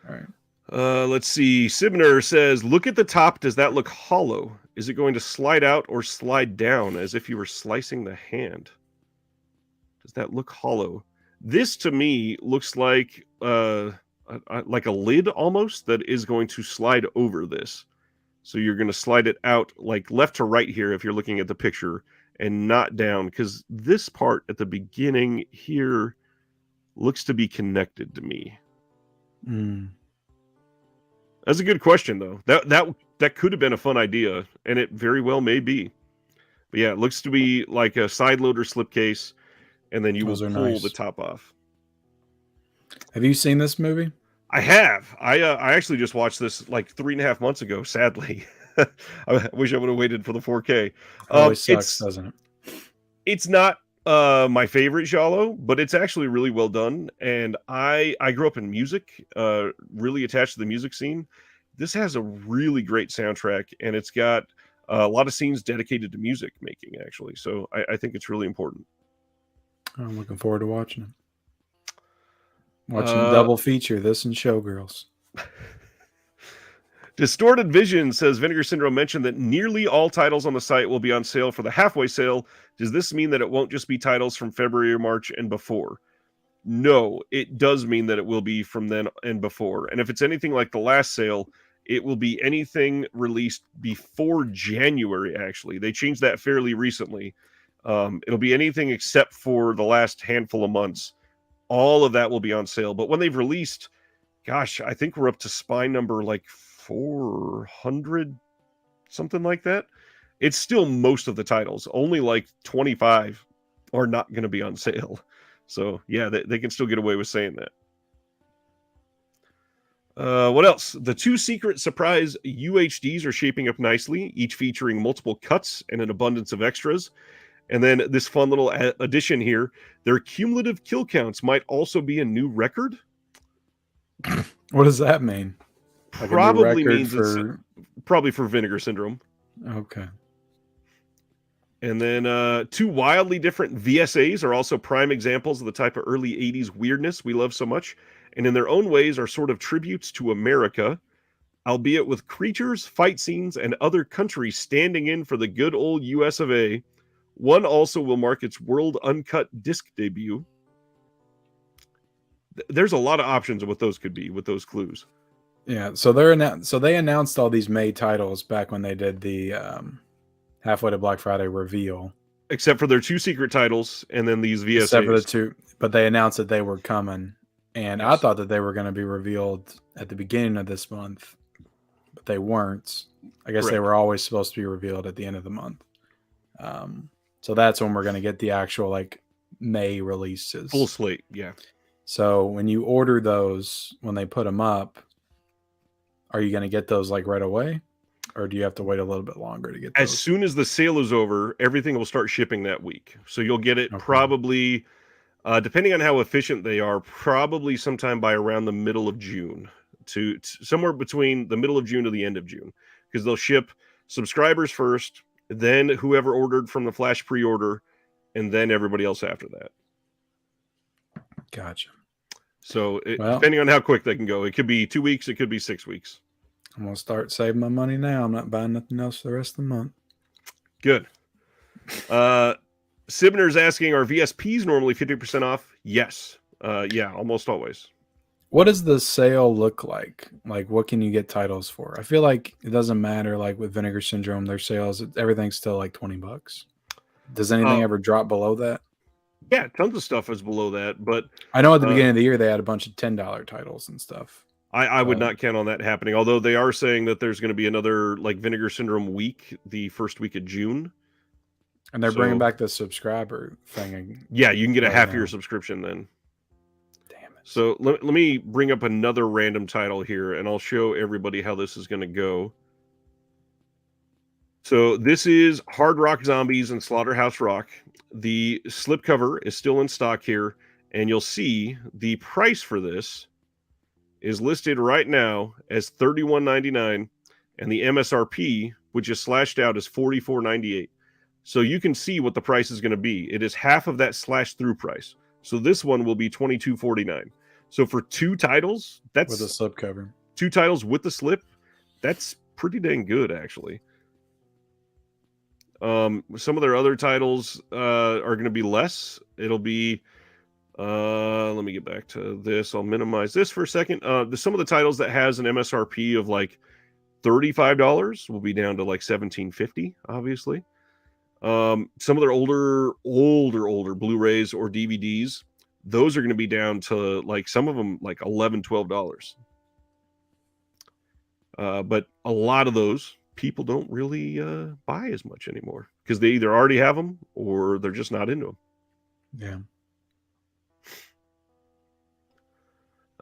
Speaker 2: All right.
Speaker 1: Let's see. Sibner says, look at the top. Does that look hollow? Is it going to slide out or slide down as if you were slicing the hand? Does that look hollow? This to me looks like a lid almost that is going to slide over this. So you're going to slide it out like left to right here if you're looking at the picture, and not down, because this part at the beginning here looks to be connected to me. That's a good question, though. That could have been a fun idea, and it very well may be. But yeah, it looks to be like a side loader slipcase, and then you will pull the top off.
Speaker 2: Have you seen this movie?
Speaker 1: I have. I actually just watched this like 3.5 months ago, sadly. I wish I would have waited for the 4K.
Speaker 2: Always sucks, doesn't it?
Speaker 1: It's not my favorite giallo, but it's actually really well done. And I grew up in music, really attached to the music scene. This has a really great soundtrack, and it's got a lot of scenes dedicated to music making, actually. So I think it's really important.
Speaker 2: I'm looking forward to watching it. Watching double feature, this and Showgirls.
Speaker 1: Distorted Vision says Vinegar Syndrome mentioned that nearly all titles on the site will be on sale for the halfway sale. Does this mean that it won't just be titles from February or March and before? No, it does mean that it will be from then and before. And if it's anything like the last sale, it will be anything released before January, actually. They changed that fairly recently. It'll be anything except for the last handful of months. All of that will be on sale. But when they've released, gosh, I think we're up to spine number like 400, something like that. It's still most of the titles. Only like 25 are not going to be on sale. So yeah, they can still get away with saying that. What else? The 2 secret surprise UHDs are shaping up nicely, each featuring multiple cuts and an abundance of extras. And then this fun little addition here, their cumulative kill counts might also be a new record.
Speaker 2: What does that mean?
Speaker 1: Like probably means it's probably for Vinegar Syndrome.
Speaker 2: Okay.
Speaker 1: And then 2 wildly different VSAs are also prime examples of the type of early 80s weirdness we love so much, and in their own ways are sort of tributes to America, albeit with creatures, fight scenes, and other countries standing in for the good old US of A. One also will mark its world uncut disc debut. There's a lot of options of what those could be with those clues.
Speaker 2: Yeah, so they announced all these May titles back when they did the halfway to Black Friday reveal.
Speaker 1: Except for their 2 secret titles and then these VSAs.
Speaker 2: Except for the 2, but they announced that they were coming. And yes. I thought that they were going to be revealed at the beginning of this month, but they weren't. I guess they were always supposed to be revealed at the end of the month. So that's when we're going to get the actual like May releases.
Speaker 1: Full slate, yeah.
Speaker 2: So when you order those, when they put them up, are you going to get those like right away? Or do you have to wait a little bit longer to get those?
Speaker 1: As soon as the sale is over, everything will start shipping that week. So you'll get it probably, depending on how efficient they are, probably sometime by around the middle of June. To somewhere between the middle of June to the end of June. Because they'll ship subscribers first, then whoever ordered from the flash pre-order, and then everybody else after that.
Speaker 2: Gotcha.
Speaker 1: So depending on how quick they can go, it could be 2 weeks, it could be 6 weeks.
Speaker 2: I'm going to start saving my money now. I'm not buying nothing else for the rest of the month.
Speaker 1: Good. Sibner's asking, are VSPs normally 50% off? Yes. Yeah, almost always.
Speaker 2: What does the sale look like? Like, what can you get titles for? I feel like it doesn't matter. Like with Vinegar Syndrome, their sales, everything's still like $20. Does anything ever drop below that?
Speaker 1: Yeah, tons of stuff is below that. But
Speaker 2: I know at the beginning of the year, they had a bunch of $10 titles and stuff.
Speaker 1: I would not count on that happening. Although they are saying that there's going to be another like Vinegar Syndrome week, the first week of June.
Speaker 2: And they're bringing back the subscriber thing.
Speaker 1: Yeah, you can get a half-year subscription then. So let me bring up another random title here, and I'll show everybody how this is going to go. So this is Hard Rock Zombies and Slaughterhouse Rock. The slipcover is still in stock here, and you'll see the price for this is listed right now as $31.99, and the MSRP, which is slashed out, is $44.98. So you can see what the price is going to be. It is half of that slashed through price. So this one will be $22.49. So for 2 titles, that's
Speaker 2: with a slipcover.
Speaker 1: 2 titles with the slip, that's pretty dang good, actually. Some of their other titles are going to be less. It'll be, let me get back to this. I'll minimize this for a second. Some of the titles that has an MSRP of like $35 will be down to like $17.50, obviously. Some of their older Blu-rays or DVDs, those are going to be down to like some of them like $11-12. But a lot of those people don't really buy as much anymore because they either already have them or they're just not into them.
Speaker 2: Yeah.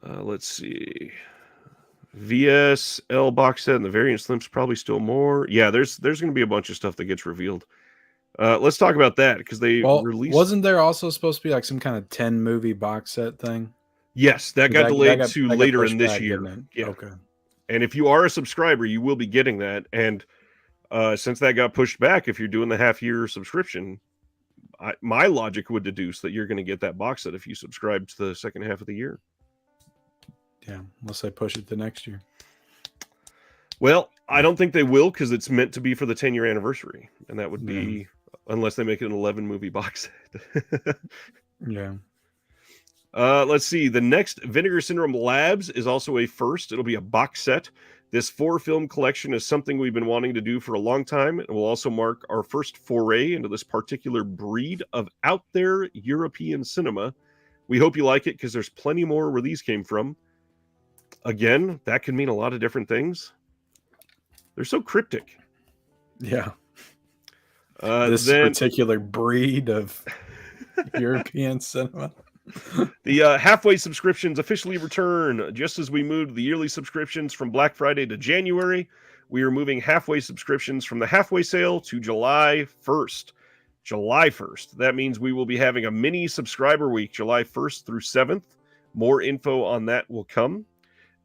Speaker 1: Let's see. VSL box set and the variant slim's probably still more. Yeah, there's going to be a bunch of stuff that gets revealed. Let's talk about that because they released.
Speaker 2: Wasn't there also supposed to be like some kind of 10 movie box set thing?
Speaker 1: Yes, that got delayed to later in this year.
Speaker 2: Yeah. Okay.
Speaker 1: And if you are a subscriber, you will be getting that. And since that got pushed back, if you're doing the half-year subscription, my logic would deduce that you're going to get that box set if you subscribe to the second half of the year.
Speaker 2: Yeah, unless they push it to next year.
Speaker 1: Well, I don't think they will because it's meant to be for the 10-year anniversary. And that would be, unless they make it an 11-movie box set.
Speaker 2: Yeah.
Speaker 1: Let's see. The next Vinegar Syndrome Labs is also a first. It'll be a box set. This 4-film collection is something we've been wanting to do for a long time. It will also mark our first foray into this particular breed of out there European cinema. We hope you like it because there's plenty more where these came from. Again, that can mean a lot of different things. They're so cryptic.
Speaker 2: Yeah. This particular breed of European cinema.
Speaker 1: The halfway subscriptions officially return. Just as we moved the yearly subscriptions from Black Friday to January, we are moving halfway subscriptions from the halfway sale to July 1st. July 1st. That means we will be having a mini subscriber week, July 1st through 7th. More info on that will come.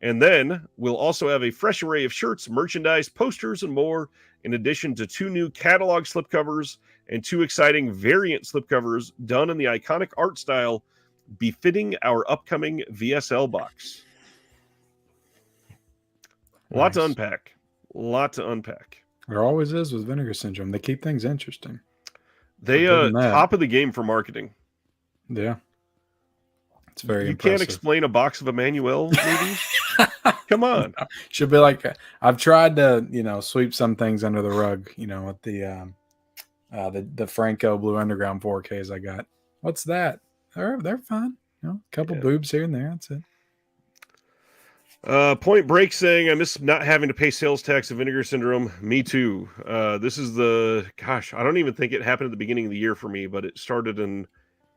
Speaker 1: And then we'll also have a fresh array of shirts, merchandise, posters, and more, in addition to 2 new catalog slipcovers and 2 exciting variant slipcovers done in the iconic art style befitting our upcoming VSL box. Nice. Lot to unpack.
Speaker 2: There always is with Vinegar Syndrome. They keep things interesting.
Speaker 1: They top of the game for marketing.
Speaker 2: Yeah. It's very
Speaker 1: You
Speaker 2: impressive.
Speaker 1: Can't explain a box of Emmanuel movie? Come on.
Speaker 2: Should be like, I've tried to, sweep some things under the rug, with the Franco Blue Underground 4Ks I got. What's that? They're fine. A couple boobs here and there. That's it.
Speaker 1: Point Break saying, I miss not having to pay sales tax of Vinegar Syndrome. Me too. This is I don't even think it happened at the beginning of the year for me, but it started in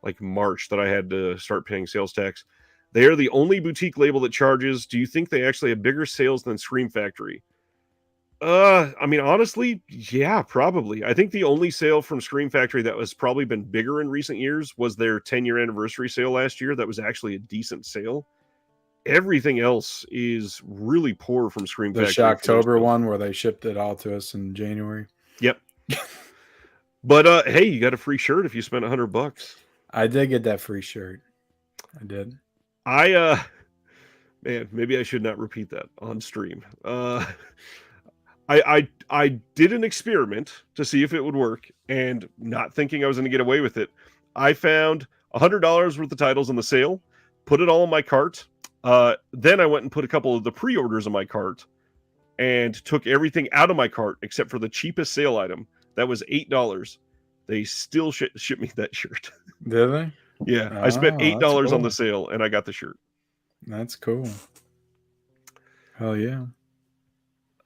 Speaker 1: like March that I had to start paying sales tax. They are the only boutique label that charges. Do you think they actually have bigger sales than Scream Factory? I mean, honestly, yeah, probably. I think the only sale from Scream Factory that was probably been bigger in recent years was their 10-year anniversary sale last year. That was actually a decent sale. Everything else is really poor from Scream Factory.
Speaker 2: The Shocktober one where they shipped it all to us in January.
Speaker 1: Yep. But hey, you got a free shirt if you spent $100. I
Speaker 2: did get that free shirt. I did.
Speaker 1: Man, maybe I should not repeat that on stream. I did an experiment to see if it would work, and not thinking I was going to get away with it, I found $100 worth of titles on the sale, put it all in my cart. Then I went and put a couple of the pre-orders in my cart, and took everything out of my cart except for the cheapest sale item. That was $8. They still shipped me that shirt.
Speaker 2: Did they?
Speaker 1: Yeah, I spent $8 on the sale, and I got the shirt.
Speaker 2: That's cool. Hell yeah.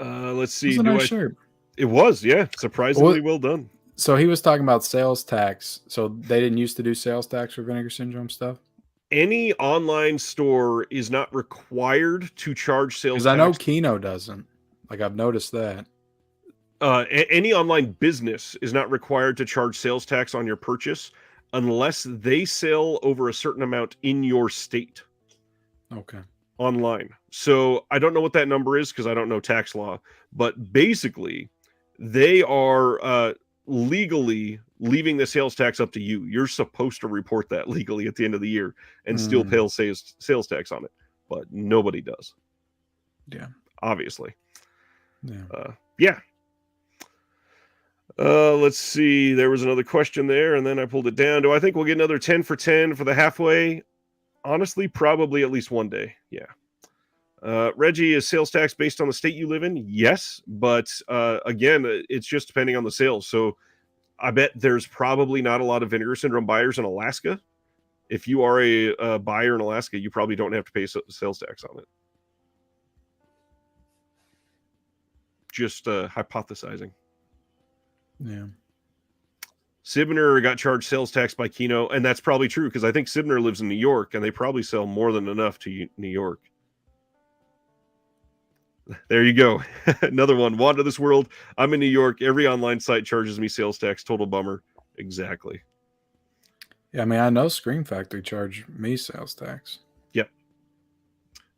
Speaker 1: Let's see.
Speaker 2: It was a nice shirt.
Speaker 1: It was, yeah. Surprisingly well done.
Speaker 2: So he was talking about sales tax. So they didn't used to do sales tax for Vinegar Syndrome stuff?
Speaker 1: Any online store is not required to charge sales tax.
Speaker 2: Because I know Kino doesn't. Like, I've noticed that.
Speaker 1: Any online business is not required to charge sales tax on your purchase unless they sell over a certain amount in your state.
Speaker 2: Okay.
Speaker 1: Online. So I don't know what that number is because I don't know tax law, but basically they are legally leaving the sales tax up to you. You're supposed to report that legally at the end of the year and still pay sales tax on it, but nobody does.
Speaker 2: Yeah.
Speaker 1: Obviously.
Speaker 2: Yeah.
Speaker 1: Yeah. Let's see. There was another question there, and then I pulled it down. Do I think we'll get another 10 for 10 for the halfway? Honestly, probably at least one day. Yeah. Reggie, is sales tax based on the state you live in? Yes, but again, it's just depending on the sales. So I bet there's probably not a lot of Vinegar Syndrome buyers in Alaska. If you are a buyer in Alaska, you probably don't have to pay sales tax on it. Just hypothesizing.
Speaker 2: Yeah.
Speaker 1: Sibner got charged sales tax by Kino, and that's probably true because I think Sibner lives in New York, and they probably sell more than enough to New York. There you go. Another one. Wander this world. I'm in New York. Every online site charges me sales tax. Total bummer. Exactly.
Speaker 2: Yeah, I mean, I know Scream Factory charge me sales tax.
Speaker 1: Yep.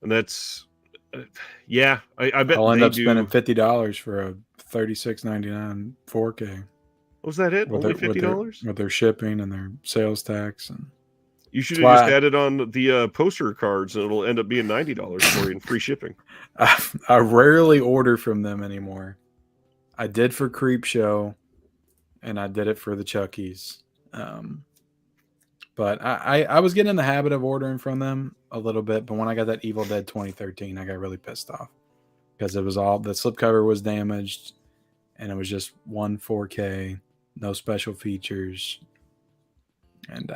Speaker 1: And that's, yeah, I bet
Speaker 2: I'll end
Speaker 1: they
Speaker 2: up spending
Speaker 1: do.
Speaker 2: $50 for a $36.99 4K.
Speaker 1: Was that it? Only $50?
Speaker 2: With their shipping and their sales tax, and
Speaker 1: you should have just added on the poster cards, and it'll end up being $90 for you in free shipping.
Speaker 2: I rarely order from them anymore. I did for Creep Show, and I did it for the Chuckies. But I was getting in the habit of ordering from them a little bit. But when I got that Evil Dead 2013, I got really pissed off because it was all the slipcover was damaged, and it was just one 4K, no special features, and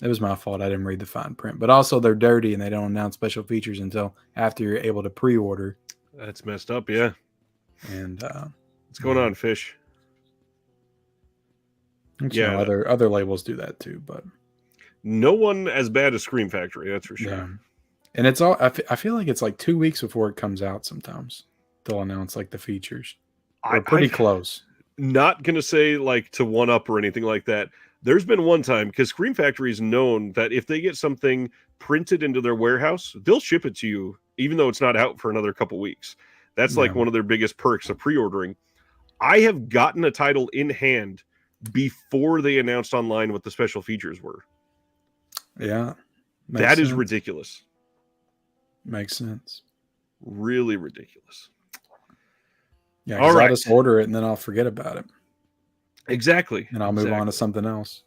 Speaker 2: it was my fault. I didn't read the fine print. But also, they're dirty and they don't announce special features until after you're able to pre-order.
Speaker 1: That's messed up, yeah.
Speaker 2: And
Speaker 1: what's going on, Fish?
Speaker 2: Yeah, other labels do that too, but
Speaker 1: no one as bad as Scream Factory, that's for sure.
Speaker 2: Yeah. And it's all I feel like it's like 2 weeks before it comes out. Sometimes they'll announce like the features. We're pretty close.
Speaker 1: Not gonna say like to one up or anything like that. There's been one time, because Scream Factory is known that if they get something printed into their warehouse, they'll ship it to you, even though it's not out for another couple weeks. That's like one of their biggest perks of pre-ordering. I have gotten a title in hand before they announced online what the special features were.
Speaker 2: Yeah.
Speaker 1: That is ridiculous.
Speaker 2: Makes sense.
Speaker 1: Really ridiculous.
Speaker 2: Yeah, all right. I'll just order it and then I'll forget about it.
Speaker 1: Exactly.
Speaker 2: And I'll move on to something else.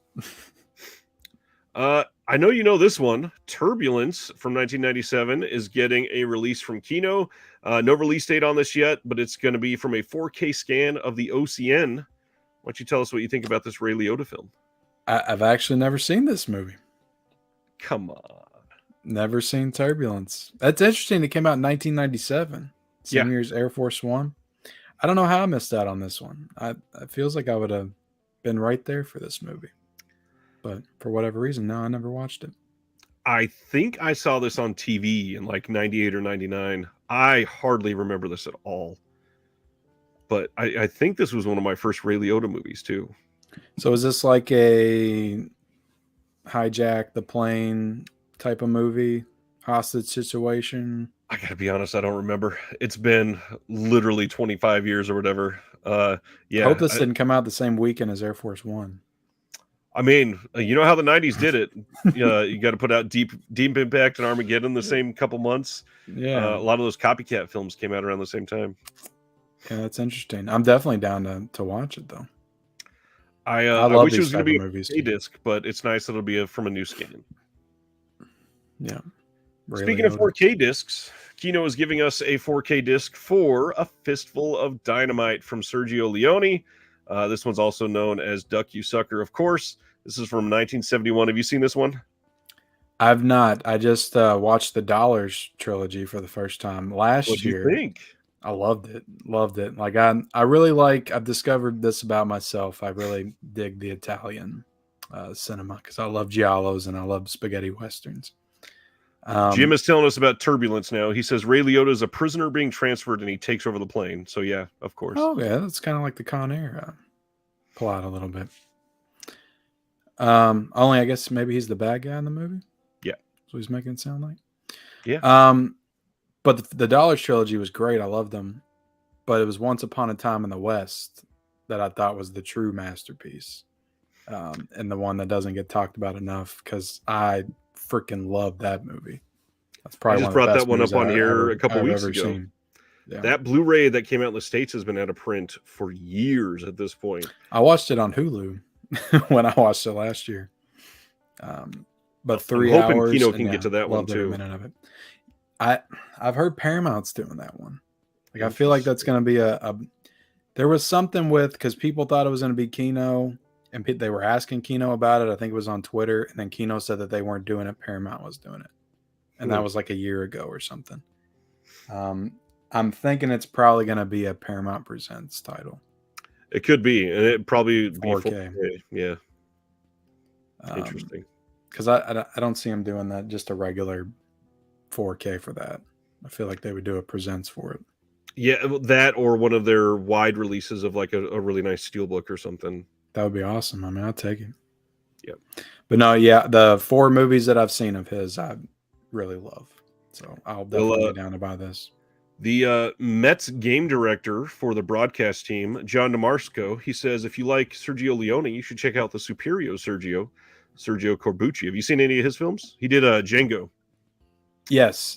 Speaker 1: I know you know this one. Turbulence from 1997 is getting a release from Kino. No release date on this yet, but it's going to be from a 4K scan of the OCN. Why don't you tell us what you think about this Ray Liotta film?
Speaker 2: I've actually never seen this movie.
Speaker 1: Come on.
Speaker 2: Never seen Turbulence. That's interesting. It came out in 1997. Same year as Air Force One. I don't know how I missed out on this one. It feels like I would have been right there for this movie. But for whatever reason, no, I never watched it.
Speaker 1: I think I saw this on TV in like 98 or 99. I hardly remember this at all. But I think this was one of my first Ray Liotta movies, too.
Speaker 2: So is this like a hijack the plane type of movie? Hostage situation?
Speaker 1: I gotta be honest, I don't remember. It's been literally 25 years or whatever. Yeah.
Speaker 2: I hope this didn't come out the same weekend as Air Force One.
Speaker 1: I mean, you know how the 90s did it. You got to put out Deep Impact and Armageddon the same couple months.
Speaker 2: Yeah.
Speaker 1: A lot of those copycat films came out around the same time.
Speaker 2: Yeah, that's interesting. I'm definitely down to watch it, though.
Speaker 1: I wish it was going to be a disc, but it's nice that it'll be from a new scan.
Speaker 2: Yeah.
Speaker 1: Speaking of 4K discs, Kino is giving us a 4K disc for A Fistful of Dynamite from Sergio Leone. This one's also known as Duck You Sucker, of course. This is from 1971. Have you seen this one?
Speaker 2: I've not. I just watched the Dollars trilogy for the first time last year.
Speaker 1: What do you think?
Speaker 2: I loved it. Loved it. Like I really like. I've discovered this about myself. I really dig the Italian cinema because I love giallos and I love spaghetti westerns.
Speaker 1: Jim is telling us about Turbulence now. He says Ray Liotta is a prisoner being transferred and he takes over the plane. So yeah, of course.
Speaker 2: Oh yeah, that's kind of like the Con Air plot a little bit. Only I guess maybe he's the bad guy in the movie.
Speaker 1: Yeah,
Speaker 2: that's what he's making it sound like.
Speaker 1: Yeah.
Speaker 2: But the Dollars trilogy was great. I loved them. But it was Once Upon a Time in the West that I thought was the true masterpiece, and the one that doesn't get talked about enough because I freaking love that movie. That's probably
Speaker 1: I just brought that one up on here a couple weeks ago.
Speaker 2: Yeah.
Speaker 1: That Blu-ray that came out in the States has been out of print for years at this point.
Speaker 2: I watched it on Hulu when I watched it last year. But 3 hours.
Speaker 1: I'm hoping Kino can get to that one too.
Speaker 2: Every minute of it. I've heard Paramount's doing that one. Like I feel like that's going to be a. There was something with because people thought it was going to be Kino, and they were asking Kino about it. I think it was on Twitter, and then Kino said that they weren't doing it. Paramount was doing it, and that was like a year ago or something. I'm thinking it's probably going to be a Paramount Presents title.
Speaker 1: It could be, and it probably
Speaker 2: 4K.
Speaker 1: be 4K. Yeah. Interesting.
Speaker 2: Because I don't see them doing that, just a regular 4K for that. I feel like they would do a Presents for it.
Speaker 1: Yeah, that or one of their wide releases of like a really nice steelbook or something.
Speaker 2: That would be awesome. I mean, I'll take it.
Speaker 1: Yep.
Speaker 2: But no, yeah, the 4 movies that I've seen of his, I really love. So I'll definitely be down to buy this.
Speaker 1: The Mets game director for the broadcast team, John DeMarsco, he says, if you like Sergio Leone, you should check out the Superior Sergio Corbucci. Have you seen any of his films? He did Django.
Speaker 2: Yes.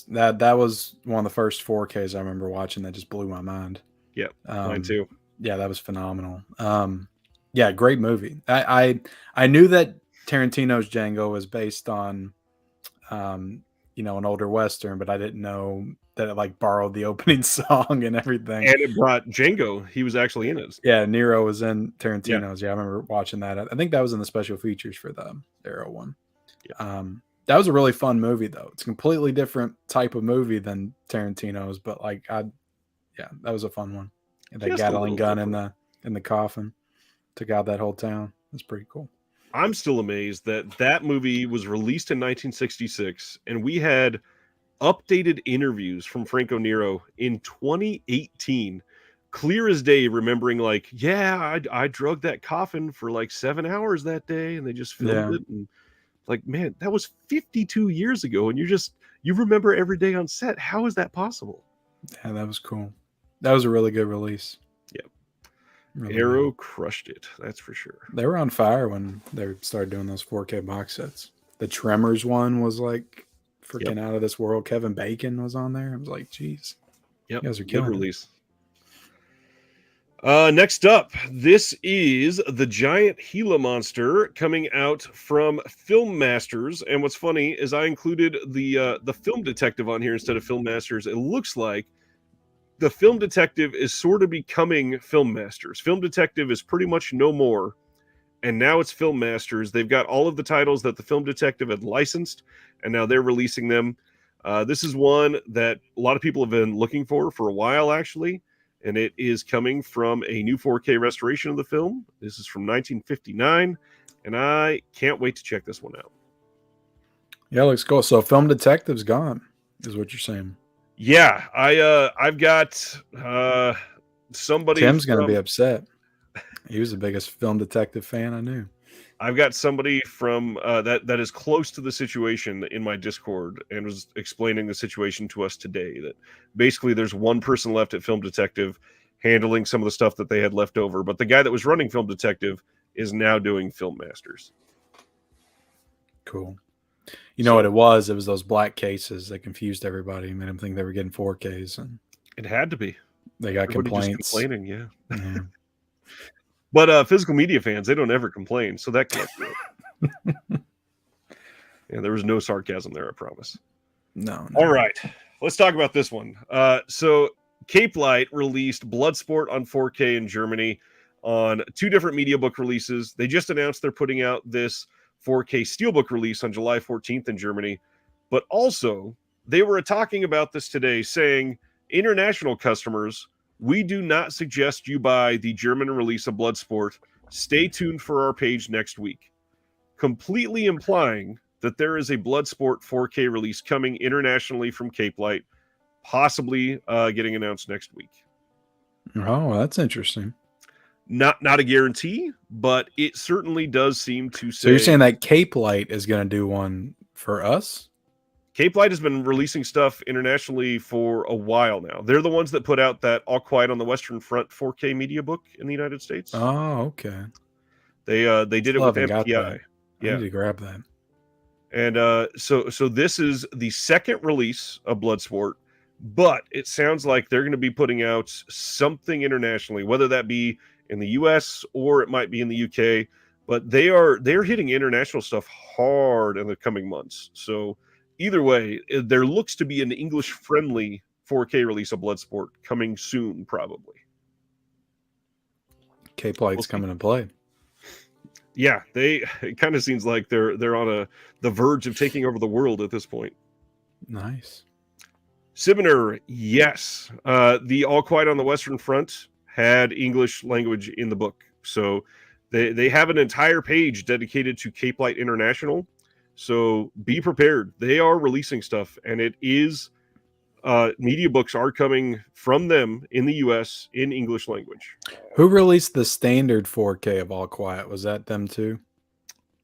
Speaker 2: That was one of the first 4Ks I remember watching that just blew my mind.
Speaker 1: Yeah, mine too.
Speaker 2: Yeah, that was phenomenal. Yeah, great movie. I knew that Tarantino's Django was based on, an older Western, but I didn't know that it like borrowed the opening song and everything.
Speaker 1: And it brought Django. He was actually in it.
Speaker 2: Yeah, Nero was in Tarantino's. Yeah, I remember watching that. I think that was in the special features for the Arrow one. Yeah. That was a really fun movie, though. It's a completely different type of movie than Tarantino's, but that was a fun one. That Gatling gun in the coffin took out that whole town. That's pretty cool.
Speaker 1: I'm still amazed that movie was released in 1966, and we had updated interviews from Franco Nero in 2018. Clear as day, remembering like, yeah, I drug that coffin for like 7 hours that day, and they just filmed it. And like, man, that was 52 years ago, and you remember every day on set. How is that possible?
Speaker 2: Yeah, that was cool. That was a really good release.
Speaker 1: Yep. Really Arrow crushed it, that's for sure.
Speaker 2: They were on fire when they started doing those 4K box sets. The Tremors one was like freaking out of this world. Kevin Bacon was on there. I was like, geez.
Speaker 1: Yep.
Speaker 2: You guys are killing
Speaker 1: good release. Next up, this is the Giant Gila Monster coming out from Film Masters. And what's funny is I included the Film Detective on here instead of Film Masters. It looks like the Film Detective is sort of becoming Film Masters. Film Detective is pretty much no more, and now it's Film Masters. They've got all of the titles that the Film Detective had licensed, and now they're releasing them. This is one that a lot of people have been looking for a while, actually, and it is coming from a new 4K restoration of the film. This is from 1959, and I can't wait to check this one out.
Speaker 2: Yeah, looks cool. So Film Detective's gone, is what you're saying.
Speaker 1: Yeah, I've got somebody.
Speaker 2: Tim's going to be upset. He was the biggest Film Detective fan I knew.
Speaker 1: I've got somebody from that is close to the situation in my Discord and was explaining the situation to us today. That basically there's one person left at Film Detective handling some of the stuff that they had left over, but the guy that was running Film Detective is now doing Film Masters.
Speaker 2: Cool. You know what it was? It was those black cases that confused everybody and made them think they were getting 4Ks. And
Speaker 1: it had to be.
Speaker 2: They got complaints.
Speaker 1: Just complaining, yeah. But physical media fans, they don't ever complain, so that can't be it. Yeah, there was no sarcasm there, I promise.
Speaker 2: No.
Speaker 1: All right, let's talk about this one. So Cape Light released Bloodsport on 4K in Germany on 2 different media book releases. They just announced they're putting out this 4K Steelbook release on July 14th in Germany. But also, they were talking about this today, saying, international customers, we do not suggest you buy the German release of Bloodsport. Stay tuned for our page next week. Completely implying that there is a Bloodsport 4K release coming internationally from Cape Light, possibly getting announced next week.
Speaker 2: Oh, that's interesting.
Speaker 1: Not a guarantee, but it certainly does seem to say.
Speaker 2: So you're saying that Cape Light is going to do one for us?
Speaker 1: Cape Light has been releasing stuff internationally for a while now. They're the ones that put out that All Quiet on the Western Front 4K media book in the United States.
Speaker 2: Oh, okay.
Speaker 1: They did it with MPI.
Speaker 2: I need to grab that.
Speaker 1: And so this is the second release of Bloodsport, but it sounds like they're going to be putting out something internationally, whether that be in the US or it might be in the UK. But they're hitting international stuff hard in the coming months. So either way, there looks to be an English-friendly 4K release of Bloodsport coming soon, probably.
Speaker 2: Cape Light's coming to play.
Speaker 1: Yeah, it kind of seems like they're on the verge of taking over the world at this point.
Speaker 2: Nice.
Speaker 1: Sibner, yes. The All Quiet on the Western Front had English language in the book. So they have an entire page dedicated to Cape Light International. So be prepared. They are releasing stuff, and it is media books are coming from them in the US in English language.
Speaker 2: Who released the standard 4K of All Quiet? Was that them too?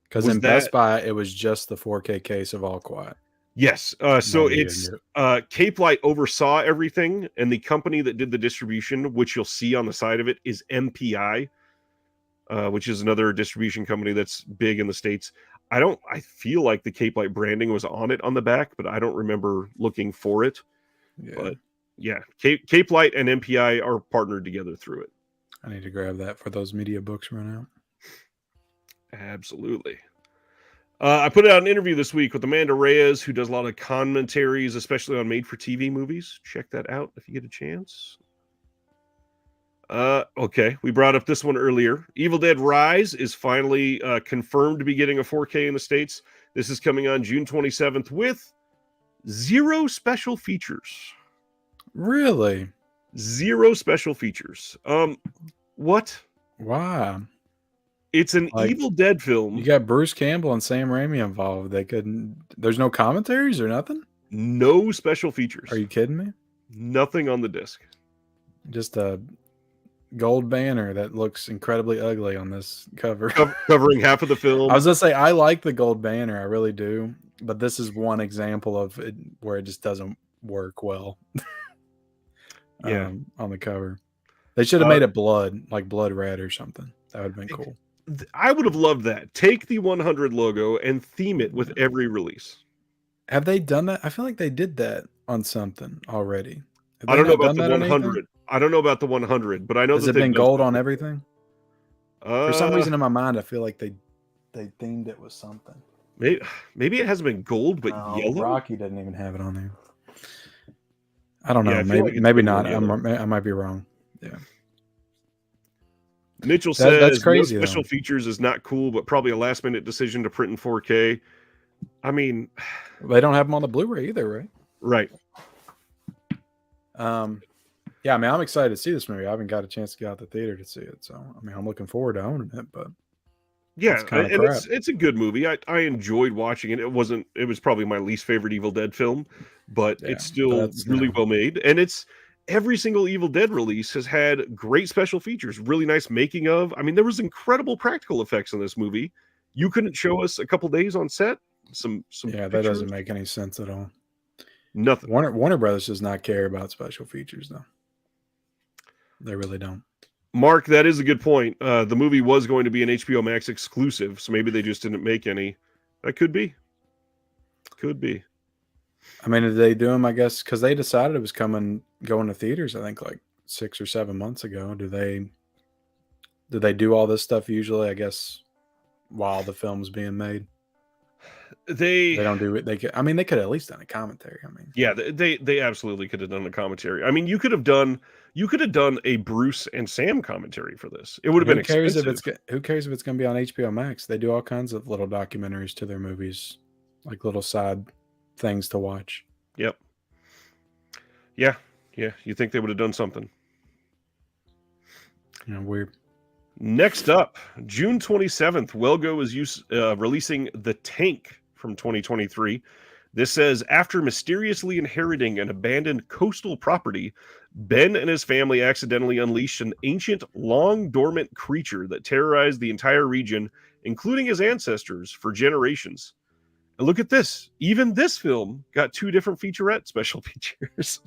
Speaker 2: Because
Speaker 1: Was
Speaker 2: in Best Buy, it was just the 4K case of All Quiet.
Speaker 1: Yes. So it's Cape Light oversaw everything, and the company that did the distribution, which you'll see on the side of it, is MPI, which is another distribution company that's big in the States. I feel like the Cape Light branding was on it on the back, but I don't remember looking for it.
Speaker 2: Yeah.
Speaker 1: But yeah, Cape Light and MPI are partnered together through it.
Speaker 2: I need to grab that for those media books run out.
Speaker 1: Absolutely. I put out an interview this week with Amanda Reyes, who does a lot of commentaries, especially on made-for-TV movies. Check that out if you get a chance. Okay, we brought up this one earlier. Evil Dead Rise is finally confirmed to be getting a 4K in the States. This is coming on June 27th with 0 special features.
Speaker 2: Really?
Speaker 1: 0 special features. What?
Speaker 2: Wow.
Speaker 1: It's an Evil Dead film.
Speaker 2: You got Bruce Campbell and Sam Raimi involved. There's no commentaries or nothing?
Speaker 1: No special features.
Speaker 2: Are you kidding me?
Speaker 1: Nothing on the disc.
Speaker 2: Just a gold banner that looks incredibly ugly on this cover.
Speaker 1: Covering half of the film.
Speaker 2: I was going to say, I like the gold banner. I really do. But this is one example of it where it just doesn't work well.
Speaker 1: Yeah.
Speaker 2: On the cover. They should have made it blood, like blood red or something. That would have been cool.
Speaker 1: I would have loved that. Take the 100 logo and theme it with every release.
Speaker 2: Have they done that? I feel like they did that on something already.
Speaker 1: I don't know about the 100. I don't know about the 100, but I know
Speaker 2: has it been gold on everything. For some reason in my mind, I feel like they themed it with something.
Speaker 1: Maybe it hasn't been gold, but yellow.
Speaker 2: Rocky doesn't even have it on there. I don't know. Yeah, maybe not. I might be wrong. Yeah.
Speaker 1: Mitchell says that's crazy, no special features is not cool, but probably a last minute decision to print in 4K. I mean,
Speaker 2: they don't have them on the Blu-ray either, right?
Speaker 1: Right.
Speaker 2: Yeah, I mean, I'm excited to see this movie. I haven't got a chance to get out the theater to see it, so I mean, I'm looking forward to owning it. But
Speaker 1: yeah, and it's a good movie. I enjoyed watching it. It was probably my least favorite Evil Dead film, but it's still really well made, and it's. Every single Evil Dead release has had great special features, really nice making of. I mean, there was incredible practical effects in this movie. You couldn't show us a couple days on set. Some
Speaker 2: that doesn't make any sense at all.
Speaker 1: Nothing.
Speaker 2: Warner Brothers does not care about special features, though. They really don't.
Speaker 1: Mark, that is a good point. The movie was going to be an HBO Max exclusive, so maybe they just didn't make any. That could be. Could be.
Speaker 2: I mean, did they do them, I guess, because they decided it was going to theaters, I think, like 6 or 7 months ago. Do they do all this stuff usually, I guess, while the film's being made? They don't do it. They could at least done a commentary. I mean,
Speaker 1: yeah, they absolutely could have done a commentary. I mean, you could have done a Bruce and Sam commentary for this. It would have been expensive.
Speaker 2: Who cares if it's going to be on HBO Max? They do all kinds of little documentaries to their movies, like little side things to watch.
Speaker 1: Yep. Yeah. You think they would have done something?
Speaker 2: Weird.
Speaker 1: Next up, June 27th, Welgo is releasing The Tank from 2023. This says, after mysteriously inheriting an abandoned coastal property, Ben and his family accidentally unleashed an ancient, long-dormant creature that terrorized the entire region, including his ancestors, for generations. And look at this. Even this film got 2 different featurette special features.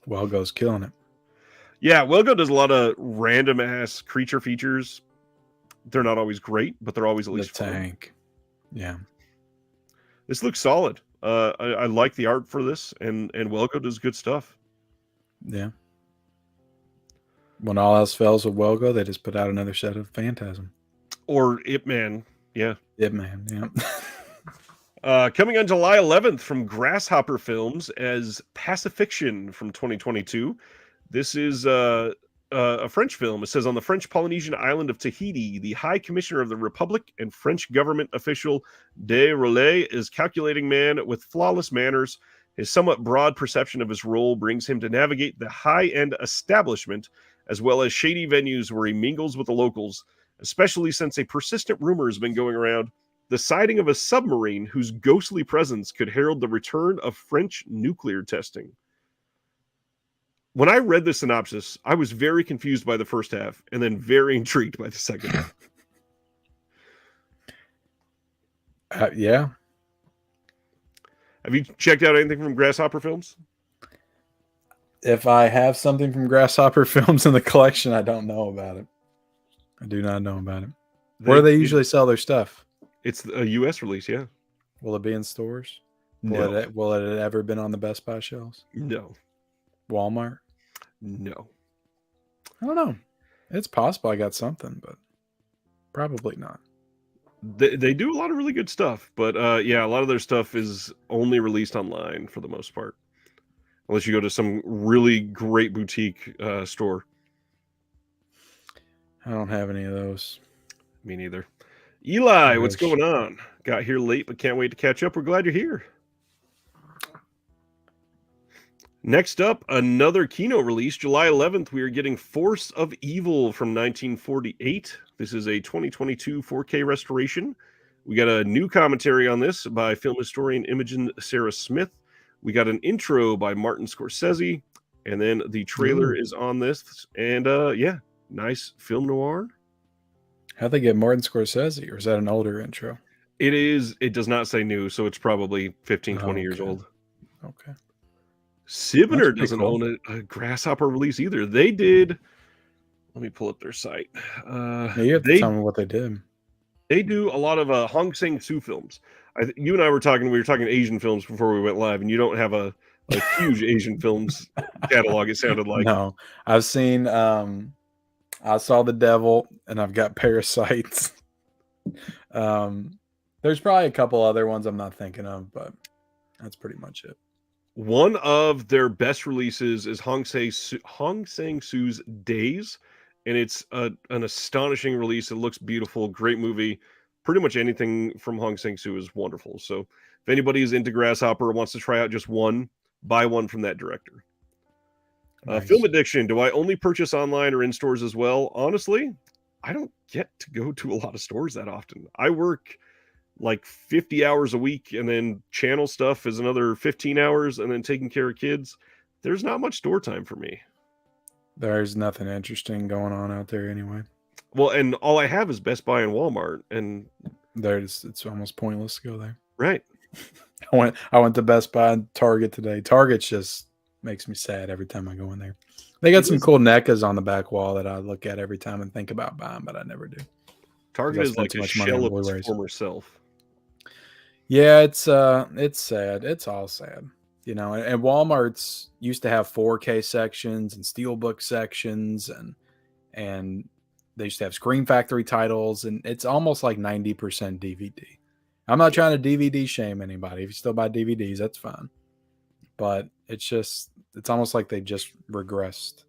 Speaker 2: Welgo's killing it.
Speaker 1: Yeah, Welgo does a lot of random-ass creature features. They're not always great, but they're always at least
Speaker 2: fun. Tank. Yeah.
Speaker 1: This looks solid. I like the art for this, and Welgo does good stuff.
Speaker 2: Yeah. When all else fails with Welgo, they just put out another set of Phantasm.
Speaker 1: Or Ip Man. Yeah.
Speaker 2: Ip Man, yeah.
Speaker 1: Coming on July 11th from Grasshopper Films as Pacifiction from 2022. This is a French film. It says, on the French Polynesian island of Tahiti, the High Commissioner of the Republic and French government official de Roulet is calculating man with flawless manners. His somewhat broad perception of his role brings him to navigate the high-end establishment as well as shady venues where he mingles with the locals, especially since a persistent rumor has been going around the sighting of a submarine whose ghostly presence could herald the return of French nuclear testing. When I read the synopsis, I was very confused by the first half and then very intrigued by the second half.
Speaker 2: Yeah.
Speaker 1: Have you checked out anything from Grasshopper Films?
Speaker 2: If I have something from Grasshopper Films in the collection, I don't know about it. I do not know about it. Where do they usually sell their stuff?
Speaker 1: It's a U.S. release, yeah.
Speaker 2: Will it be in stores?
Speaker 1: No.
Speaker 2: Will it ever been on the Best Buy shelves?
Speaker 1: No.
Speaker 2: Walmart?
Speaker 1: No.
Speaker 2: I don't know. It's possible I got something, but probably not.
Speaker 1: They do a lot of really good stuff, but yeah, a lot of their stuff is only released online for the most part. Unless you go to some really great boutique store.
Speaker 2: I don't have any of those.
Speaker 1: Me neither. Eli, what's going on? Got here late, but can't wait to catch up. We're glad you're here. Next up, another Kino release. July 11th, we are getting Force of Evil from 1948. This is a 2022 4K restoration. We got a new commentary on this by film historian Imogen Sarah Smith. We got an intro by Martin Scorsese, and then the trailer is on this. And yeah, nice film noir.
Speaker 2: How'd they get Martin Scorsese, or is that an older intro?
Speaker 1: It is. It does not say new, so it's probably 15, 20 years old.
Speaker 2: Okay.
Speaker 1: Sibner doesn't own a Grasshopper release either. They did. Let me pull up their site.
Speaker 2: Yeah, you have to tell me what they did.
Speaker 1: They do a lot of Hong Sang-soo films. You and I were talking Asian films before we went live, and you don't have a huge Asian films catalog, it sounded like.
Speaker 2: No, I've seen I Saw the Devil, and I've got Parasites. There's probably a couple other ones I'm not thinking of, but that's pretty much it.
Speaker 1: One of their best releases is Hong Sang-soo's Days, and it's an astonishing release. It looks beautiful, great movie. Pretty much anything from Hong Sang-soo is wonderful. So if anybody is into Grasshopper or wants to try out just one, buy one from that director. Nice. Film Addiction. Do I only purchase online or in stores as well? Honestly, I don't get to go to a lot of stores that often. I work like 50 hours a week, and then channel stuff is another 15 hours, and then taking care of kids. There's not much store time for me.
Speaker 2: There's nothing interesting going on out there anyway.
Speaker 1: Well, and all I have is Best Buy and Walmart, and
Speaker 2: it's almost pointless to go there.
Speaker 1: Right.
Speaker 2: I went to Best Buy and Target today. Target just makes me sad every time I go in there. They got some cool NECAs on the back wall that I look at every time and think about buying, but I never do.
Speaker 1: Target is like a shell of its former self.
Speaker 2: Yeah, it's sad. It's all sad. You know, and Walmart's used to have 4K sections and Steelbook sections, and they used to have Scream Factory titles, and it's almost like 90% DVD. I'm not trying to DVD shame anybody. If you still buy DVDs, that's fine. But it's almost like they just regressed.